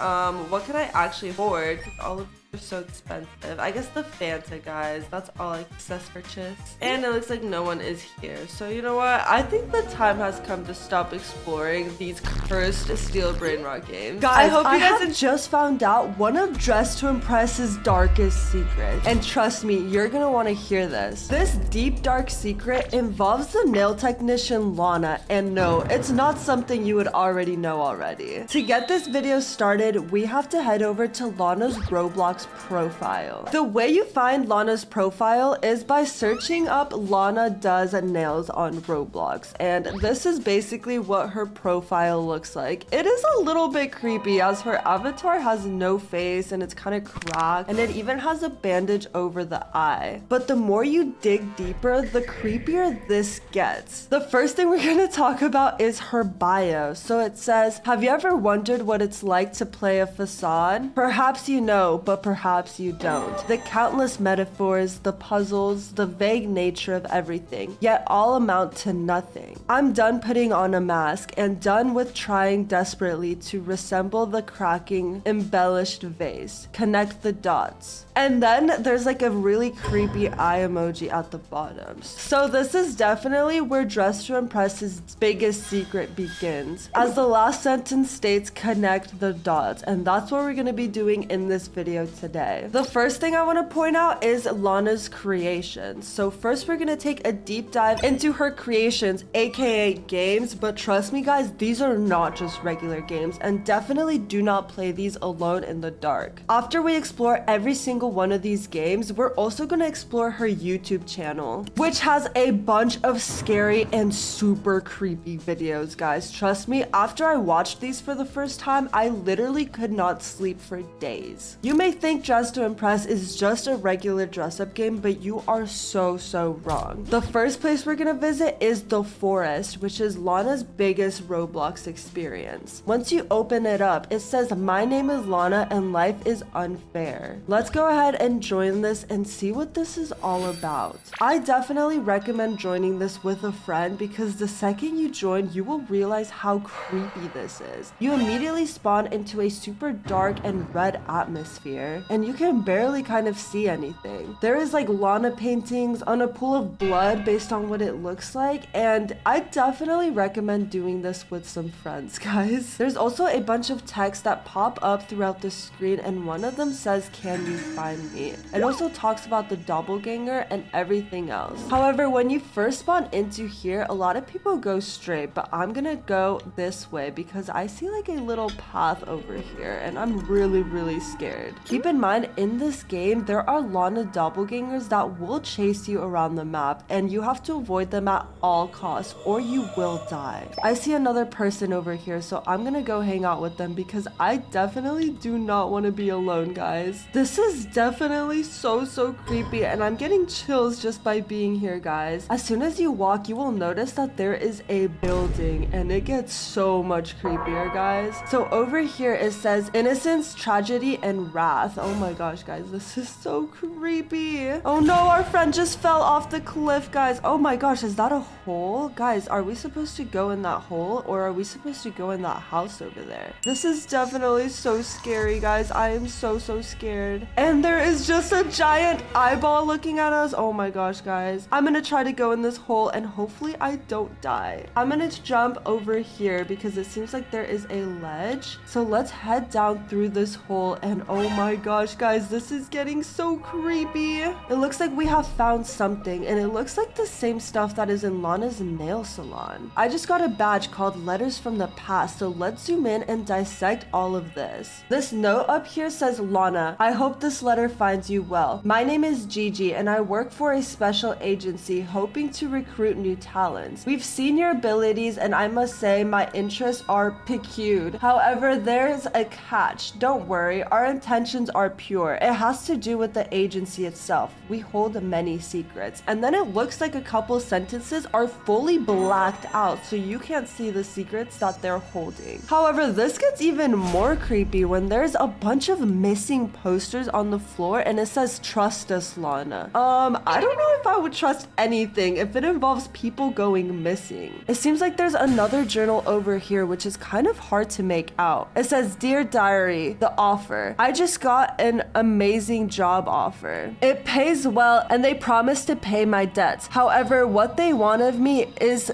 Speaker 1: What can I actually afford? Because all of these are so expensive. I guess the Fanta, guys. That's all access purchase. And it looks like no one is here. So you know what? I think the time has come to stop exploring these cursed Steel Brainrot games.
Speaker 2: Guys,
Speaker 1: I hope you guys
Speaker 2: have just found out one of Dress to Impress's darkest secrets. And trust me, you're gonna want to hear this. This deep dark secret involves the nail technician Lana, and no, it's not something you would already know already. To get this video started, we have to head over to Lana's Roblox profile. The way you find Lana's profile is by searching up Lana Does Nails on Roblox, and this is basically what her profile looks like. It is a little bit creepy as her avatar has no face and it's kind of cracked, and it even has a bandage over the eye. But the more you dig deeper, the creepier this gets. The first thing we're gonna talk about is her bio. So it says, have you ever wondered what it's like to play a facade? Perhaps you know, but perhaps you don't. The countless metaphors, the puzzles, the vague nature of everything, yet all amount to nothing. I'm done putting on a mask and done with trying desperately to resemble the cracking, embellished vase. Connect the dots. And then there's like a really creepy eye emoji at the bottom. So this is definitely where Dress to Impress's biggest secret begins. As the last sentence states, connect the dots. And that's what we're going to be doing in this video today. The first thing I want to point out is Lana's creations. So first we're going to take a deep dive into her creations, aka games. But trust me guys, these are not just regular games, and definitely do not play these alone in the dark. After we explore every single one of these games, we're also going to explore her YouTube channel, which has a bunch of scary and super creepy videos, guys. Trust me, after I watched these for the first time, I literally could not sleep for days. You may think Dress to Impress is just a regular dress-up game, but you are so wrong. The first place we're gonna visit is the forest, which is Lana's biggest Roblox experience. Once you open it up, it says, my name is Lana and life is unfair. Let's go ahead and join this and see what this is all about. I definitely recommend joining this with a friend because the second you join, you will realize how creepy this is. You immediately spawn into a super dark and red atmosphere, and you can barely kind of see anything. There is like Lana paintings on a pool of blood based on what it looks like, and I definitely recommend doing this with some friends, guys. There's also a bunch of text that pop up throughout the screen, and one of them says, can you find me? It also talks about the doppelganger and everything else. However, when you first spawn into here, a lot of people go straight, but I'm gonna go this way because I see like a little path over here, and I'm really scared. Keep in mind, in this game, there are Lana doppelgangers that will chase you around the map, and you have to avoid them at all costs or you will die. I see another person over here, so I'm gonna go hang out with them because I definitely do not want to be alone, guys. This is definitely so creepy, and I'm getting chills just by being here, guys. As soon as you walk, you will notice that there is a building, and it gets so much creepier, guys. So over here it says innocence, tragedy, and wrath.
Speaker 1: path. Oh my gosh, guys, this is so creepy. Oh no, our friend just fell off the cliff, guys. Oh my gosh, is that a hole? Guys, are we supposed to go in that hole or are we supposed to go in that house over there? This is definitely so scary, guys. I am so scared. And there is just a giant eyeball looking at us. Oh my gosh, guys. I'm gonna try to go in this hole and hopefully I don't die. I'm gonna jump over here because it seems like there is a ledge. So let's head down through this hole and oh my gosh, guys, this is getting so creepy. It looks like we have found something and it looks like the same stuff that is in Lana's nail salon. I just got a badge called Letters from the Past, so let's zoom in and dissect all of this. This note up here says, Lana, I hope this letter finds you well. My name is Gigi and I work for a special agency hoping to recruit new talents. We've seen your abilities and I must say my interests are piqued. However, there's a catch. Don't worry, our intentions are pure. It has to do with the agency itself. We hold many secrets. And then it looks like a couple sentences are fully blacked out so you can't see the secrets that they're holding. However, this gets even more creepy when there's a bunch of missing posters on the floor and it says trust us, Lana. I don't know if I would trust anything if it involves people going missing. It seems like there's another journal over here which is kind of hard to make out. It says, Dear Diary, the offer. I just got an amazing job offer. It pays well and they promise to pay my debts. However, what they want of me is ...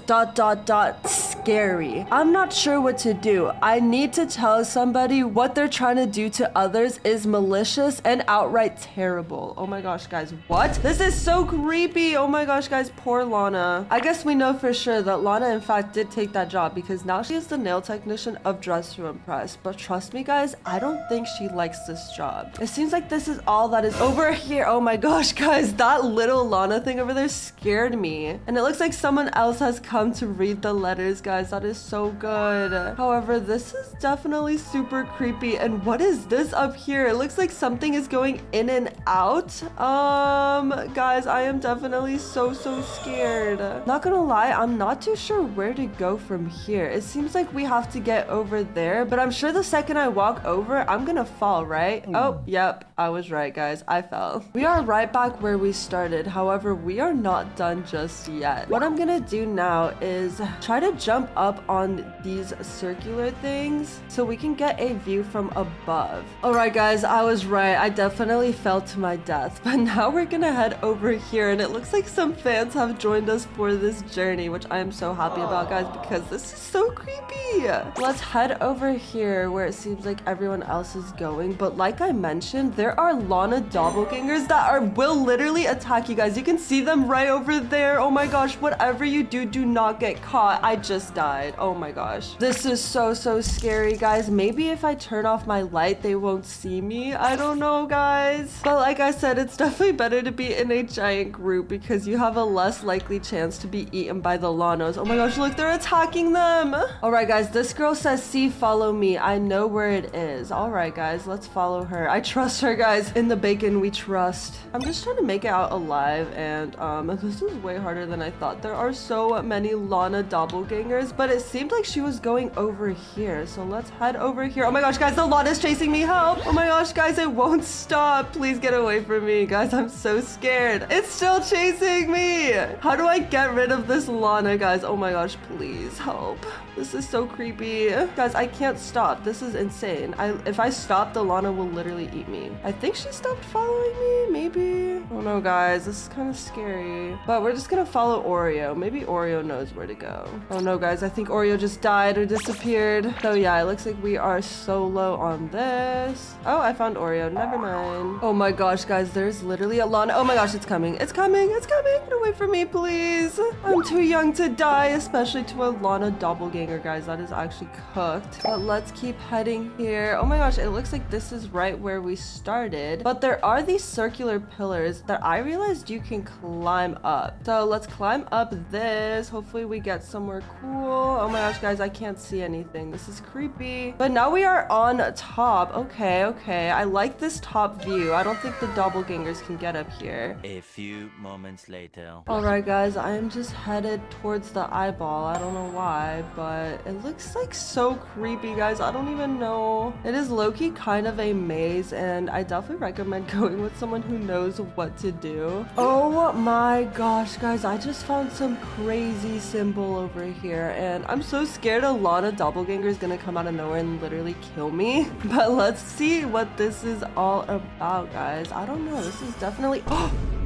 Speaker 1: scary. I'm not sure what to do. I need to tell somebody what they're trying to do to others is malicious and outright terrible. Oh my gosh, guys, what? This is so creepy. Oh my gosh, guys, poor Lana. I guess we know for sure that Lana in fact did take that job because now she is the nail technician of Dress to Impress. But trust me, guys, I don't think she likes this job. It seems like this is all that is over here. Oh my gosh, guys, that little Lana thing over there scared me. And it looks like someone else has come to read the letters, guys. That is so good. However, this is definitely super creepy. And what is this up here? It looks like something is going in and out. Guys, I am definitely so scared. Not gonna lie, I'm not too sure where to go from here. It seems like we have to get over there, but I'm sure the second I walk over, I'm gonna fall, right? Oh, yep, I was right, guys. I fell. We are right back where we started. However, we are not done just yet. What I'm gonna do now is try to jump up on these circular things so we can get a view from above. All right, guys, I was right. I definitely fell to my death, but now we're gonna head over here and it looks like some fans have joined us for this journey, which I am so happy about, guys, because this is so creepy. Let's head over here where it seems like everyone else is going, but like I mentioned, there are Lana doppelgangers that will literally attack you guys. You can see them right over there. Oh my gosh, whatever you do, do not get caught. I just died. Oh my gosh. This is so scary, guys. Maybe if I turn off my light, they won't see me. I don't know, guys. But like I said, it's definitely better to be in a giant group because you have a less likely chance to be eaten by the Lanos. Oh my gosh, look, they're attacking them. All right, guys, this girl says, see, follow me. I know where it is. All right, guys, let's follow her. I trust her, guys. In the bacon, we trust. I'm just trying to make it out alive, and this is way harder than I thought. There are so many Lana doppelgangers, but it seemed like she was going over here. So let's head over here. Oh my gosh, guys, the Lana's chasing me. Help. Oh my gosh, guys, it won't stop. Please get away from me, guys. I'm so scared. It's still chasing me. How do I get rid of this Lana, guys? Oh my gosh, please help. This is so creepy. Guys, I can't stop. This is insane. If I stop, the Lana will literally eat me. I think she stopped following me, maybe? I don't know, guys. This is kind of scary. But we're just gonna follow Oreo. Maybe Oreo knows where to go. Oh no, guys. I think Oreo just died or disappeared. So yeah, it looks like we are solo on this. Oh, I found Oreo. Never mind. Oh my gosh, guys. There's literally a Lana. Oh my gosh, it's coming. It's coming. It's coming. Get away from me, please. I'm too young to die, especially to a Lana doppelganger, guys. That is actually cooked. But let's keep heading here. Oh my gosh, it looks like this is right where we started. But there are these circular pillars that I realized you can climb up. So let's climb up this. Hopefully we get somewhere cool. cool. Oh my gosh, guys, I can't see anything. This is creepy. But now we are on top. Okay, okay. I like this top view. I don't think the doppelgangers can get up here.
Speaker 3: A few moments later.
Speaker 1: Alright, guys, I am just headed towards the eyeball. I don't know why, but it looks like so creepy, guys. I don't even know. It is low-key kind of a maze, and I definitely recommend going with someone who knows what to do. Oh my gosh, guys, I just found some crazy symbol over here, and I'm so scared a lot of doppelganger is gonna come out of nowhere and literally kill me. But let's see what this is all about, guys. I don't know. This is definitely...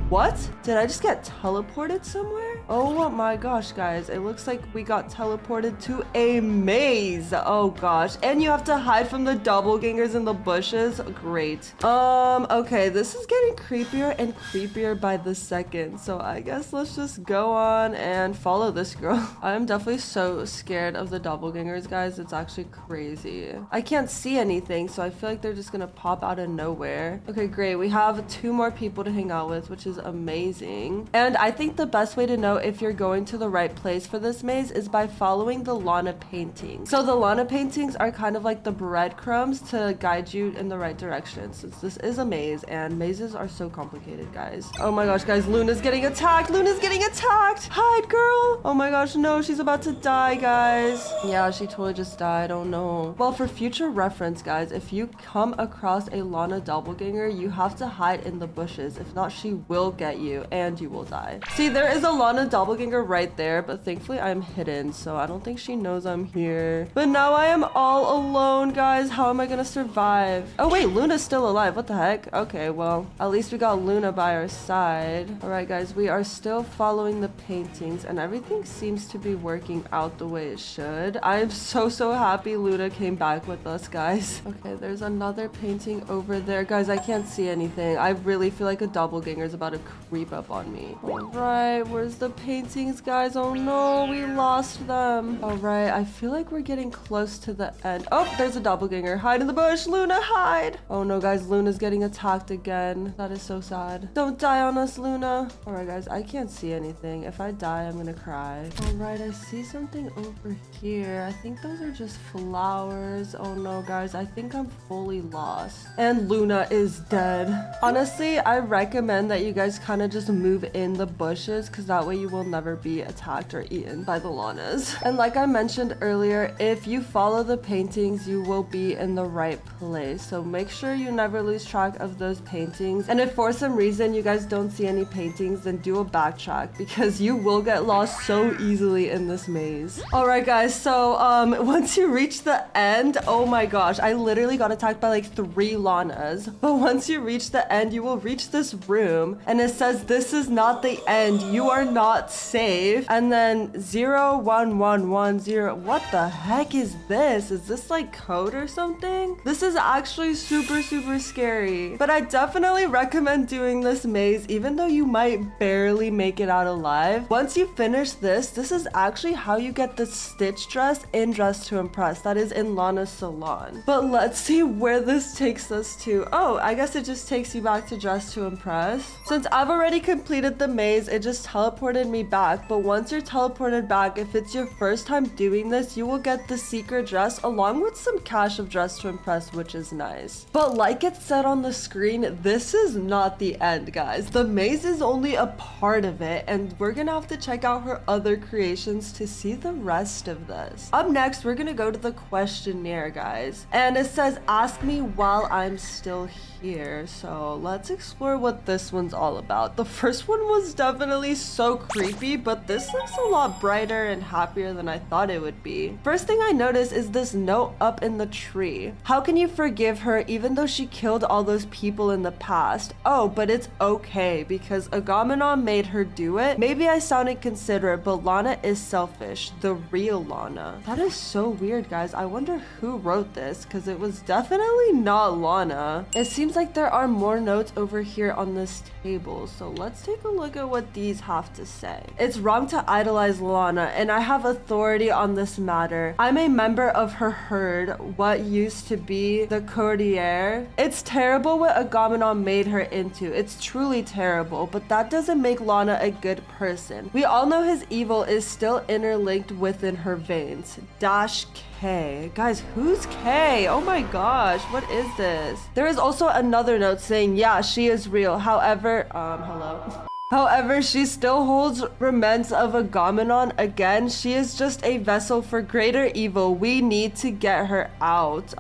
Speaker 1: What? Did I just get teleported somewhere? Oh my gosh, guys. It looks like we got teleported to a maze. Oh gosh. And you have to hide from the doppelgangers in the bushes. Great. Okay. This is getting creepier and creepier by the second. So I guess let's just go on and follow this girl. I'm definitely so scared of the doppelgangers, guys. It's actually crazy. I can't see anything, so I feel like they're just gonna pop out of nowhere. Okay, great. We have 2 more people to hang out with, which is amazing. And I think the best way to know if you're going to the right place for this maze is by following the Lana paintings. So the Lana paintings are kind of like the breadcrumbs to guide you in the right direction, since this is a maze and mazes are so complicated, guys. Oh my gosh, guys, Luna's getting attacked. Luna's getting attacked. Hide, girl. Oh my gosh, no, she's about to die, guys. Yeah, she totally just died. Oh no. Well, for future reference, guys, if you come across a Lana doppelganger, you have to hide in the bushes. If not, she will get you and you will die. See, there is a Lana doppelganger right there, but thankfully I'm hidden, so I don't think she knows I'm here. But now I am all alone, guys. How am I gonna survive? Oh wait, Luna's still alive. What the heck? Okay, well, at least we got Luna by our side. All right, guys, we are still following the paintings and everything seems to be working out the way it should. I am so happy Luna came back with us, guys. Okay, there's another painting over there. Guys, I can't see anything. I really feel like a doppelganger is about to creep up on me. All right, where's the paintings, guys? Oh no, we lost them. All right, I feel like we're getting close to the end. Oh, there's a doppelganger. Hide in the bush. Luna, hide. Oh no, guys, Luna's getting attacked again. That is so sad. Don't die on us, Luna. All right, guys, I can't see anything. If I die, I'm gonna cry. All right, I see something over here. I think those are just flowers. Oh no, guys, I think I'm fully lost. And Luna is dead. Honestly, I recommend that you guys kind of just move in the bushes, because that way you will never be attacked or eaten by the Lanas. And like I mentioned earlier, if you follow the paintings, you will be in the right place. So make sure you never lose track of those paintings. And if for some reason you guys don't see any paintings, then do a backtrack, because you will get lost so easily in this maze. All right, guys, so once you reach the end, oh my gosh, I literally got attacked by like 3 Lanas. But once you reach the end, you will reach this room and it says this is not the end, you are not safe. And then 01110. What the heck is this? Is this like code or something? This is actually super scary. But I definitely recommend doing this maze, even though you might barely make it out alive. Once you finish this is actually how you get the Stitch dress in Dress to Impress. That is in Lana's salon. But let's see where this takes us to. Oh, I guess it just takes you back to Dress to Impress. Since I've already completed the maze, it just teleported me back. But once you're teleported back, if it's your first time doing this, you will get the secret dress along with some cash of Dress to Impress, which is nice. But like it said on the screen, this is not the end, guys. The maze is only a part of it, and we're gonna have to check out her other creations to see the rest of this. Up next, we're gonna go to the questionnaire, guys. And it says, ask me while I'm still here. So let's explore what this one's all about. The first one was definitely so creepy, but this looks a lot brighter and happier than I thought it would be. First thing I noticed is this note up in the tree. How can you forgive her even though she killed all those people in the past? Oh, but it's okay because Agamenon made her do it. Maybe I sounded considerate, but Lana is selfish. The real Lana. That is so weird, guys. I wonder who wrote this, because it was definitely not Lana. It seems like there are more notes over here on this table.
Speaker 2: tables. So let's take a look at what these have to say. It's wrong to idolize Lana, and I have authority on this matter. I'm a member of her herd, what used to be the courtier. It's terrible what Agamenon made her into. It's truly terrible, but that doesn't make Lana a good person. We all know his evil is still interlinked within her veins. Dash K. Guys, who's K? Oh my gosh, what is this? There is also another note saying, yeah, she is real. However, hello? However, she still holds remnants of Agamenon. Again, she is just a vessel for greater evil. We need to get her out.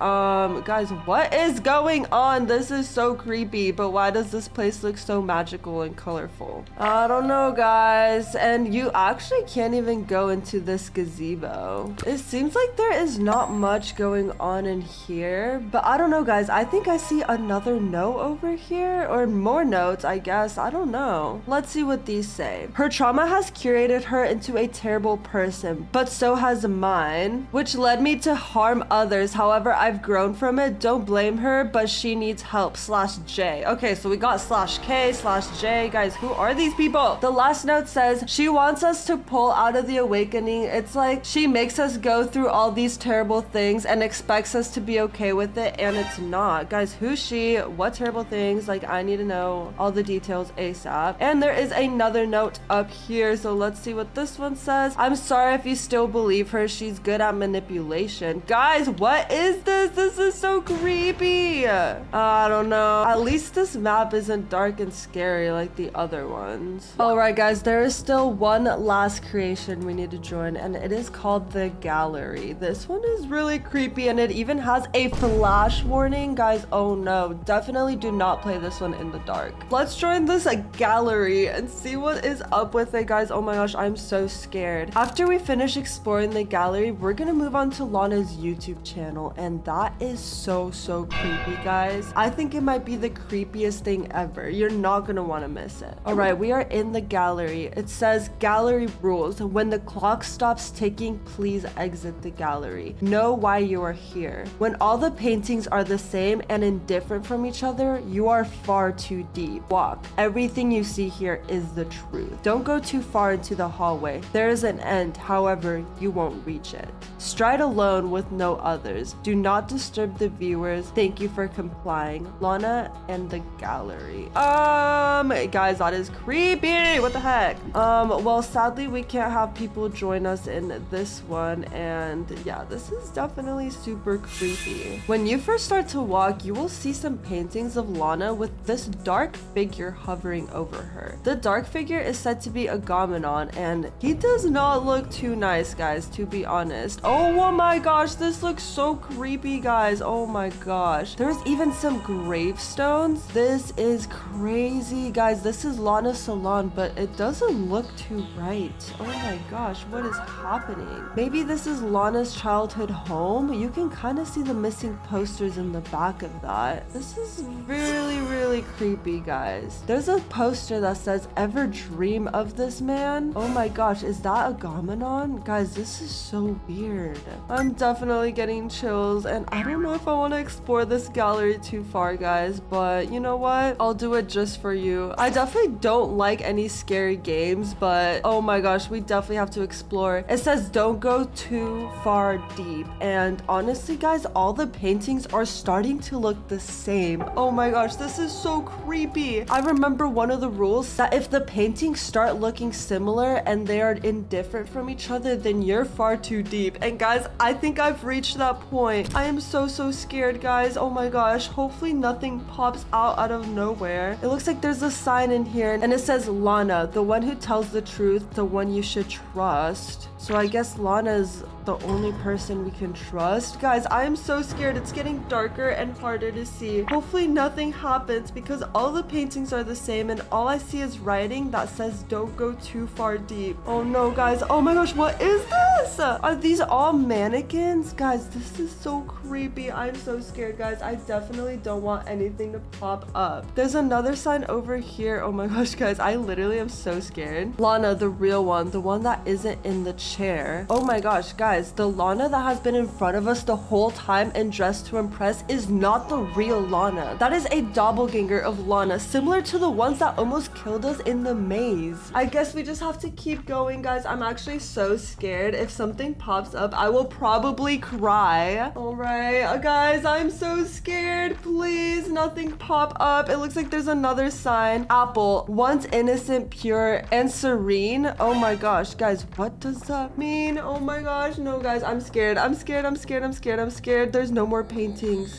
Speaker 2: Guys, what is going on? This is so creepy, but why does this place look so magical and colorful? I don't know, guys. And you actually can't even go into this gazebo. It seems like there is not much going on in here, but I don't know, guys. I think I see another note over here, or more notes, I guess. I don't know. Let's see what these say. Her trauma has curated her into a terrible person, but so has mine, which led me to harm others. However, I've grown from it. Don't blame her, but she needs help. /J. Okay, so we got /K/J. Guys, who are these people? The last note says, she wants us to pull out of the awakening. It's like she makes us go through all these terrible things and expects us to be okay with it, and it's not. Guys, who's she? What terrible things? Like, I need to know all the details ASAP. And there is another note up here, so let's see what this one says. I'm sorry if you still believe her. She's good at manipulation. Guys, what is this? This is so creepy. I don't know. At least this map isn't dark and scary like the other ones. All right, guys, there is still one last creation we need to join, and it is called the gallery. This one is really creepy, and it even has a flash warning. Guys, oh no, definitely do not play this one in the dark. Let's join this gallery and see what is up with it, guys. Oh my gosh, I'm so scared. After we finish exploring the gallery, we're gonna move on to Lana's YouTube channel, and that is so creepy, guys. I think it might be the creepiest thing ever. You're not gonna want to miss it. All right, we are in the gallery. It says gallery rules. When the clock stops ticking, please exit the gallery. Know why you are here. When all the paintings are the same and indifferent from each other, you are far too deep. Walk. Everything you see here is the truth. Don't go too far into the hallway. There is an end, however, you won't reach it. Stride alone with no others. Do not disturb the viewers. Thank you for complying. Lana and the gallery. Guys, that is creepy. What the heck? Well, sadly, we can't have people join us in this one, and yeah, this is definitely super creepy. When you first start to walk, you will see some paintings of Lana with this dark figure hovering over her. The dark figure is said to be Agamenon, and he does not look too nice, guys, to be honest. Oh my gosh, this looks so creepy, guys. Oh my gosh. There's even some gravestones. This is crazy, guys. This is Lana's salon, but it doesn't look too right. Oh my gosh, what is happening? Maybe this is Lana's childhood home. You can kind of see the missing posters in the back of that. This is really creepy, guys. There's a poster that says, ever dream of this man? Oh my gosh, is that Agamenon? Guys, this is so weird. I'm definitely getting chills, and I don't know if I want to explore this gallery too far, guys, but you know what? I'll do it just for you. I definitely don't like any scary games, but oh my gosh, we definitely have to explore. It says don't go too far deep, and honestly, guys, all the paintings are starting to look the same. Oh my gosh, this is so creepy. I remember one of the rules that if the paintings start looking similar and they are indifferent from each other, then you're far too deep. And guys, I think I've reached that point. I am so scared, guys. Oh my gosh, hopefully nothing pops out of nowhere. It looks like there's a sign in here, and it says Lana, the one who tells the truth, the one you should trust. So I guess Lana's the only person we can trust. Guys, I am so scared. It's getting darker and harder to see. Hopefully nothing happens, because all the paintings are the same, and all I see is writing that says don't go too far deep. Oh no, guys. Oh my gosh, what is this? Are these all mannequins? Guys, this is so creepy. I'm so scared, guys. I definitely don't want anything to pop up. There's another sign over here. Oh my gosh, guys, I literally am so scared. Lana, the real one, the one that isn't in the chair. Oh my gosh, guys.
Speaker 1: guys, the Lana that has been in front of us the whole time and dressed to impress is not the real Lana. That is a doppelganger of Lana, similar to the ones that almost killed us in the maze. I guess we just have to keep going, guys. I'm actually so scared. If something pops up, I will probably cry. All right, guys, I'm so scared. Please, nothing pop up. It looks like there's another sign. Apple, once innocent, pure, and serene. Oh my gosh, guys, what does that mean? Oh my gosh, no, guys, I'm scared. I'm scared. I'm scared. I'm scared. I'm scared. There's no more paintings.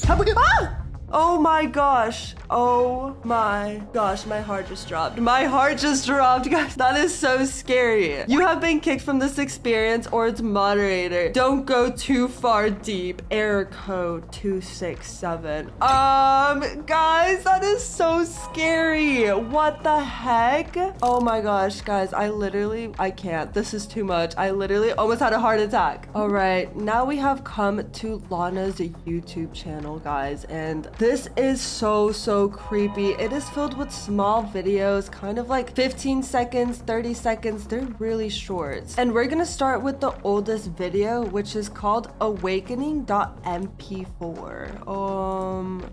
Speaker 1: Ah! Oh my gosh. Oh my gosh. My heart just dropped. My heart just dropped, guys. That is so scary. You have been kicked from this experience or its moderator. Don't go too far deep. Error code 267. Guys, that is so scary. What the heck? Oh my gosh, guys. I can't. This is too much. I literally almost had a heart attack. All right. Now we have come to Lana's YouTube channel, guys. And this is so creepy. It is filled with small videos, kind of like 15 seconds, 30 seconds. They're really short. And we're gonna start with the oldest video, which is called awakening.mp4.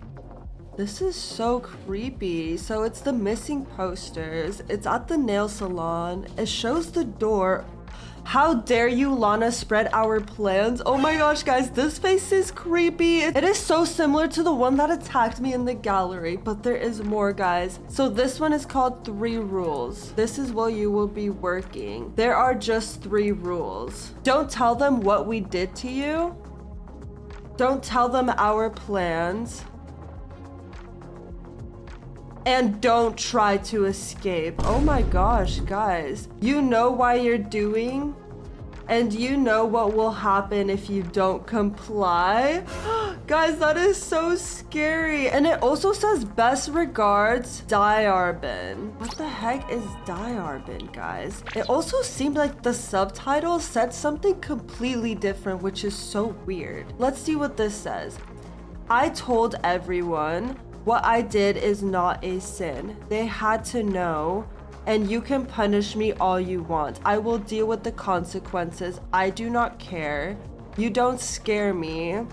Speaker 1: This is so creepy. So it's the missing posters. It's at the nail salon. It shows the door. How dare you, Lana, spread our plans? Oh my gosh, guys, this face is creepy. It is so similar to the one that attacked me in the gallery, but there is more, guys. So this one is called 3 rules. This is what you will be working. There are just 3 rules. Don't tell them what we did to you. Don't tell them our plans. And don't try to escape. Oh my gosh, guys. You know why you're doing, and you know what will happen if you don't comply. Guys, that is so scary. And it also says best regards, Diarbin. What the heck is Diarbin, guys? It also seemed like the subtitle said something completely different, which is so weird. Let's see what this says. I told everyone what I did is not a sin. They had to know, and you can punish me all you want. I will deal with the consequences. I do not care. You don't scare me.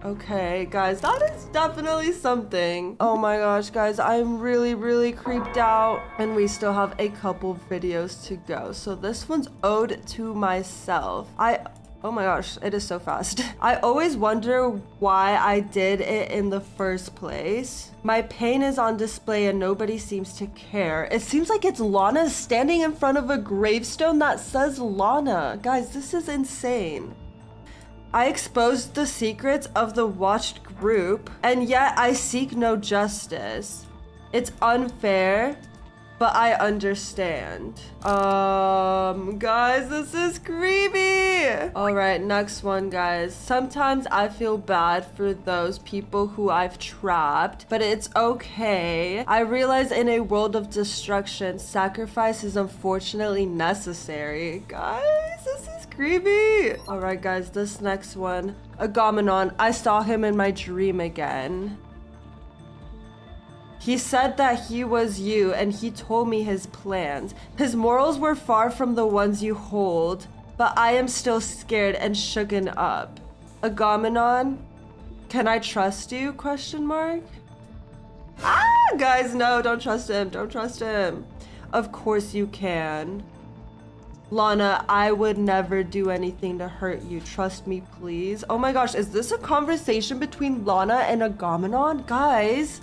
Speaker 1: Okay, guys, that is definitely something. Oh my gosh, guys, I'm really creeped out. And we still have a couple videos to go. So this one's ode to myself. Oh my gosh, it is so fast. I always wonder why I did it in the first place. My pain is on display and nobody seems to care. It seems like it's Lana standing in front of a gravestone that says Lana. Guys, this is insane. I exposed the secrets of the watched group, and yet I seek no justice. It's unfair, but I understand. Guys, this is creepy. All right, next one, guys. Sometimes I feel bad for those people who I've trapped, but it's okay. I realize in a world of destruction, sacrifice is unfortunately necessary. Guys, this is creepy. All right, guys, this next one. Agamenon, I saw him in my dream again. He said that he was you, and he told me his plans. His morals were far from the ones you hold, but I am still scared and shooken up. Agamenon, can I trust you? Question mark. Guys, no, don't trust him. Don't trust him. Of course you can. Lana, I would never do anything to hurt you. Trust me, please. Oh my gosh, is this a conversation between Lana and Agamenon? Guys.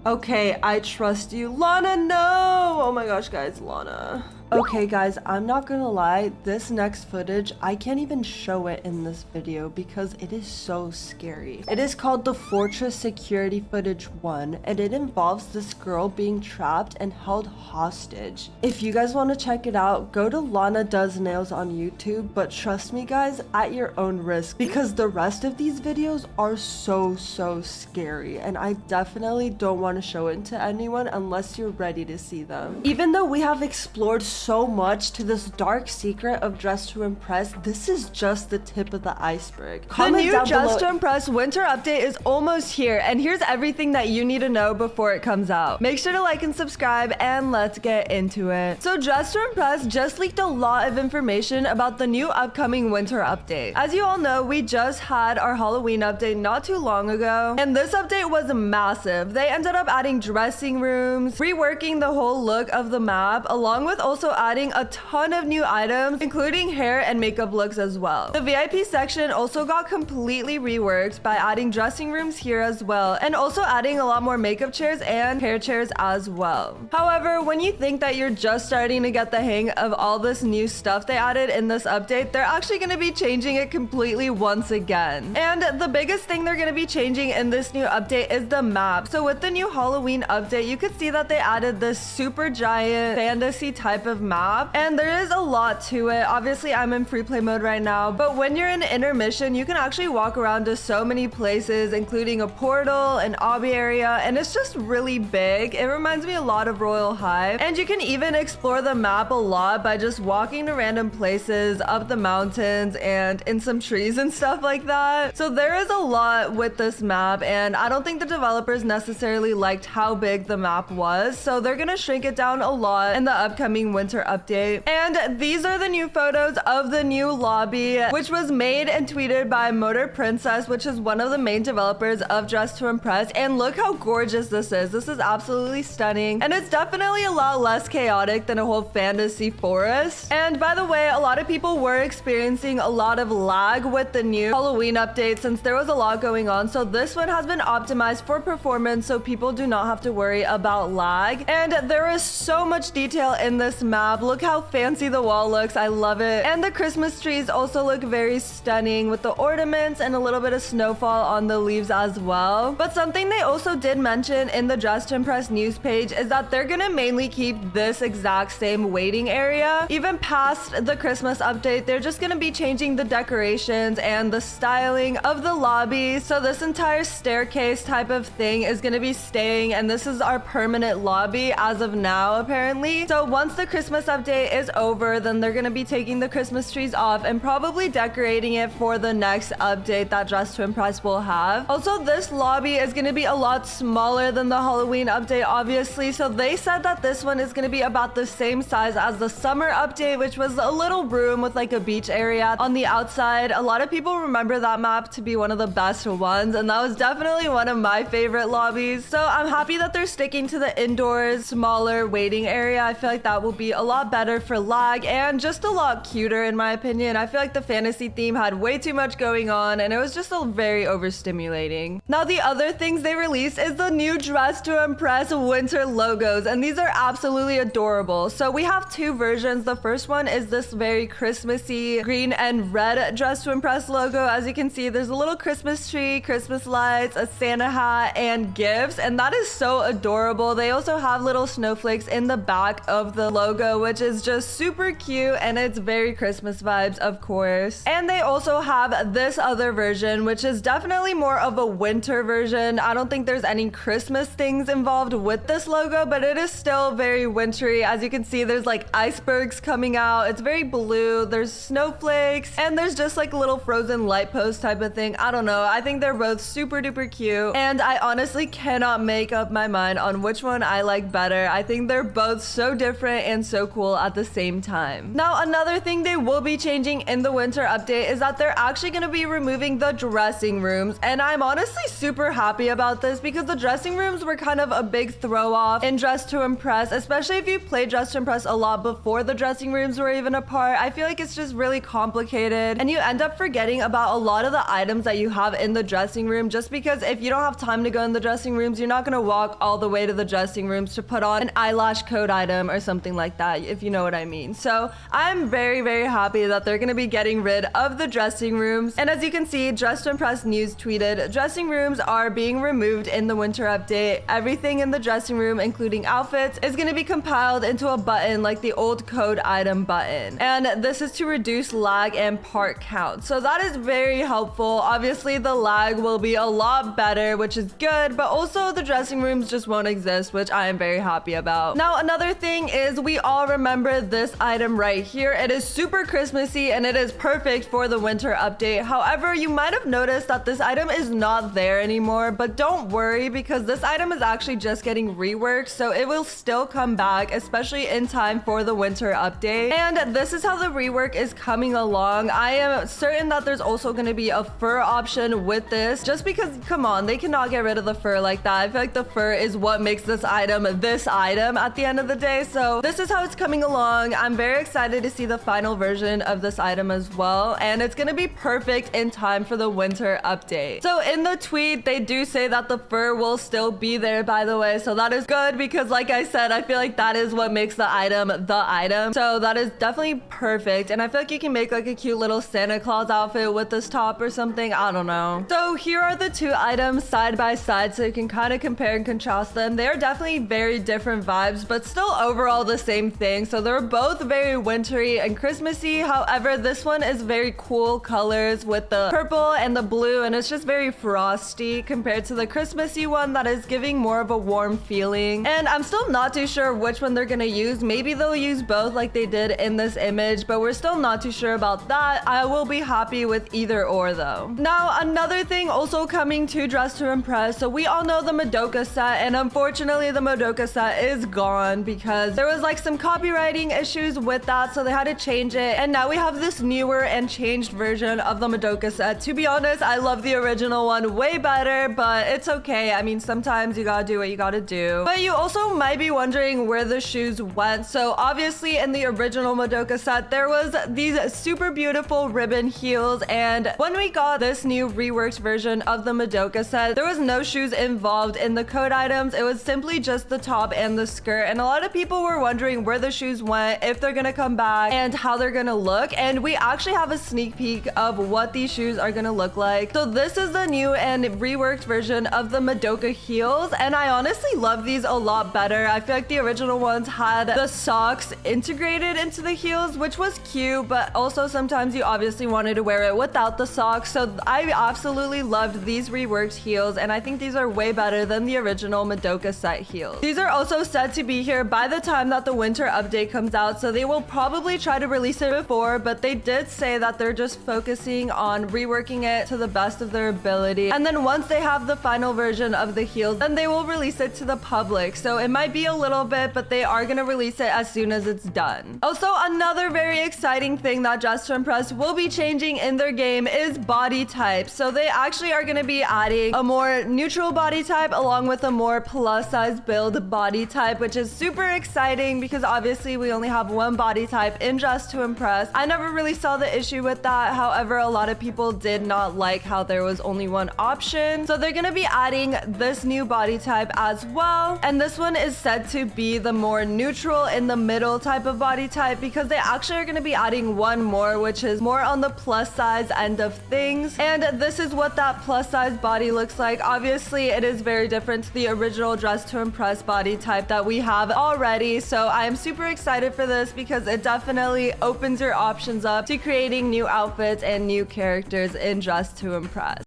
Speaker 1: Okay, I trust you. Lana, no! Oh my gosh, guys, Lana. Okay, guys, I'm not gonna lie. This next footage, I can't even show it in this video because it is so scary. It is called the Fortress Security Footage 1, and it involves this girl being trapped and held hostage. If you guys want to check it out, go to Lana Does Nails on YouTube, but trust me, guys, at your own risk, because the rest of these videos are so scary, and I definitely don't want to show it to anyone unless you're ready to see them. Even though we have explored
Speaker 2: so much to this dark secret of Dress to Impress. This is just the tip of the iceberg.
Speaker 1: The new Dress to Impress winter update is almost here, and here's everything that you need to know before it comes out. Make sure to like and subscribe, and let's get into it. So Dress to Impress just leaked a lot of information about the new upcoming winter update. As you all know, we just had our Halloween update not too long ago, and this update was massive. They ended up adding dressing rooms, reworking the whole look of the map, along with also adding a ton of new items, including hair and makeup looks as well. The VIP section also got completely reworked by adding dressing rooms here as well, and also adding a lot more makeup chairs and hair chairs as well. However, when you think that you're just starting to get the hang of all this new stuff they added in this update, they're actually going to be changing it completely once again. And the biggest thing they're going to be changing in this new update is the map. So with the new Halloween update, you could see that they added this super giant fantasy type of map, and there is a lot to it. Obviously, I'm in free play mode right now, but when you're in intermission, you can actually walk around to so many places, including a portal, an obby area, and it's just really big. It reminds me a lot of Royal Hive, and you can even explore the map a lot by just walking to random places, up the mountains, and in some trees and stuff like that. So there is a lot with this map, and I don't think the developers necessarily liked how big the map was, so they're gonna shrink it down a lot in the upcoming winter update. And these are the new photos of the new lobby, which was made and tweeted by Motor Princess, which is one of the main developers of Dress to Impress. And look how gorgeous this is. This is absolutely stunning, and it's definitely a lot less chaotic than a whole fantasy forest. And by the way, a lot of people were experiencing a lot of lag with the new Halloween update since there was a lot going on. So this one has been optimized for performance, so people do not have to worry about lag. And there is so much detail in this map. Look how fancy the wall looks. I love it. And the Christmas trees also look very stunning with the ornaments and a little bit of snowfall on the leaves as well. But something they also did mention in the Dress to Impress news page is that they're gonna mainly keep this exact same waiting area. Even past the Christmas update, they're just gonna be changing the decorations and the styling of the lobby. So this entire staircase type of thing is gonna be staying, and this is our permanent lobby as of now, apparently. So once the Christmas update is over, then they're gonna be taking the Christmas trees off and probably decorating it for the next update that Dress to Impress will have. Also, this lobby is gonna be a lot smaller than the Halloween update, obviously. So they said that this one is gonna be about the same size as the summer update, which was a little room with like a beach area on the outside. A lot of people remember that map to be one of the best ones, and that was definitely one of my favorite lobbies. So I'm happy that they're sticking to the indoors, smaller waiting area. I feel like that will be a lot better for lag and just a lot cuter in my opinion. I feel like the fantasy theme had way too much going on, and it was just a very overstimulating. Now, the other things they released is the new Dress to Impress winter logos, and these are absolutely adorable. So we have two versions. The first one is this very Christmassy green and red Dress to Impress logo. As you can see, there's a little Christmas tree, Christmas lights, a Santa hat, and gifts, and that is so adorable. They also have little snowflakes in the back of the logo, which is just super cute, and it's very Christmas vibes, of course. And they also have this other version, which is definitely more of a winter version. I don't think there's any Christmas things involved with this logo, but it is still very wintry. As you can see, there's like icebergs coming out. It's very blue. There's snowflakes, and there's just like a little frozen light post type of thing. I don't know. I think they're both super duper cute, and I honestly cannot make up my mind on which one I like better. I think they're both so different and so cool at the same time. Now, another thing they will be changing in the winter update is that they're actually going to be removing the dressing rooms, and I'm honestly super happy about this because the dressing rooms were kind of a big throw off in Dress to Impress, especially if you played Dress to Impress a lot before the dressing rooms were even a part. I feel like it's just really complicated, and you end up forgetting about a lot of the items that you have in the dressing room, just because if you don't have time to go in the dressing rooms, you're not going to walk all the way to the dressing rooms to put on an eyelash code item or something like that, if you know what I mean. So I'm very, very happy that they're going to be getting rid of the dressing rooms. And as you can see, Dress to Impress News tweeted, dressing rooms are being removed in the winter update. Everything in the dressing room, including outfits, is going to be compiled into a button like the old code item button. And this is to reduce lag and part count. So that is very helpful. Obviously, the lag will be a lot better, which is good, but also the dressing rooms just won't exist, which I am very happy about. Now, another thing is we all remember this item right here. It is super Christmassy and it is perfect for the winter update. However, you might have noticed that this item is not there anymore, but don't worry because this item is actually just getting reworked, so it will still come back, especially in time for the winter update. And this is how the rework is coming along. I am certain that there's also going to be a fur option with this, just because, come on, they cannot get rid of the fur like that. I feel like the fur is what makes this item at the end of the day. So this is how it's coming along. I'm very excited to see the final version of this item as well, and it's going to be perfect in time for the winter update. So in the tweet, they do say that the fur will still be there, by the way, so that is good because like I said, I feel like that is what makes the item. So that is definitely perfect, and I feel like you can make like a cute little Santa Claus outfit with this top or something. I don't know. So here are the two items side by side so you can kind of compare and contrast them. They're definitely very different vibes, but still overall the same thing. So they're both very wintry and Christmassy. However, this one is very cool colors with the purple and the blue, and it's just very frosty compared to the Christmassy one that is giving more of a warm feeling. And I'm still not too sure which one they're gonna use. Maybe they'll use both like they did in this image, but we're still not too sure about that. I will be happy with either or though. Now, another thing also coming to Dress to Impress. So we all know the Madoka set, and unfortunately the Madoka set is gone because there was like some copywriting issues with that, so they had to change it. And now we have this newer and changed version of the Madoka set. To be honest, I love the original one way better, but it's okay. I mean, sometimes you gotta do what you gotta do. But you also might be wondering where the shoes went. So obviously in the original Madoka set, there was these super beautiful ribbon heels, and when we got this new reworked version of the Madoka set, there was no shoes involved in the code items. It was simply just the top and the skirt, and a lot of people were wondering where the shoes went, if they're gonna come back, and how they're gonna look. And we actually have a sneak peek of what these shoes are gonna look like. So this is the new and reworked version of the Madoka heels, and I honestly love these a lot better. I feel like the original ones had the socks integrated into the heels, which was cute, but also sometimes you obviously wanted to wear it without the socks. So I absolutely loved these reworked heels, and I think these are way better than the original Madoka set heels. These are also said to be here by the time that the winter update comes out, so they will probably try to release it before, but they did say that they're just focusing on reworking it to the best of their ability. And then once they have the final version of the heels, then they will release it to the public. So it might be a little bit, but they are going to release it as soon as it's done. Also, another very exciting thing that Dress to Impress will be changing in their game is body type. So they actually are going to be adding a more neutral body type along with a more plus size build body type, which is super exciting because obviously we only have one body type in Dress to Impress. I never really saw the issue with that. However, a lot of people did not like how there was only one option. So they're going to be adding this new body type as well. And this one is said to be the more neutral in the middle type of body type because they actually are going to be adding one more, which is more on the plus size end of things. And this is what that plus size body looks like. Obviously, it is very different to the original Dress to Impress body type that we have already. So I am super excited for this because it definitely opens your options up to creating new outfits and new characters in Dress to Impress.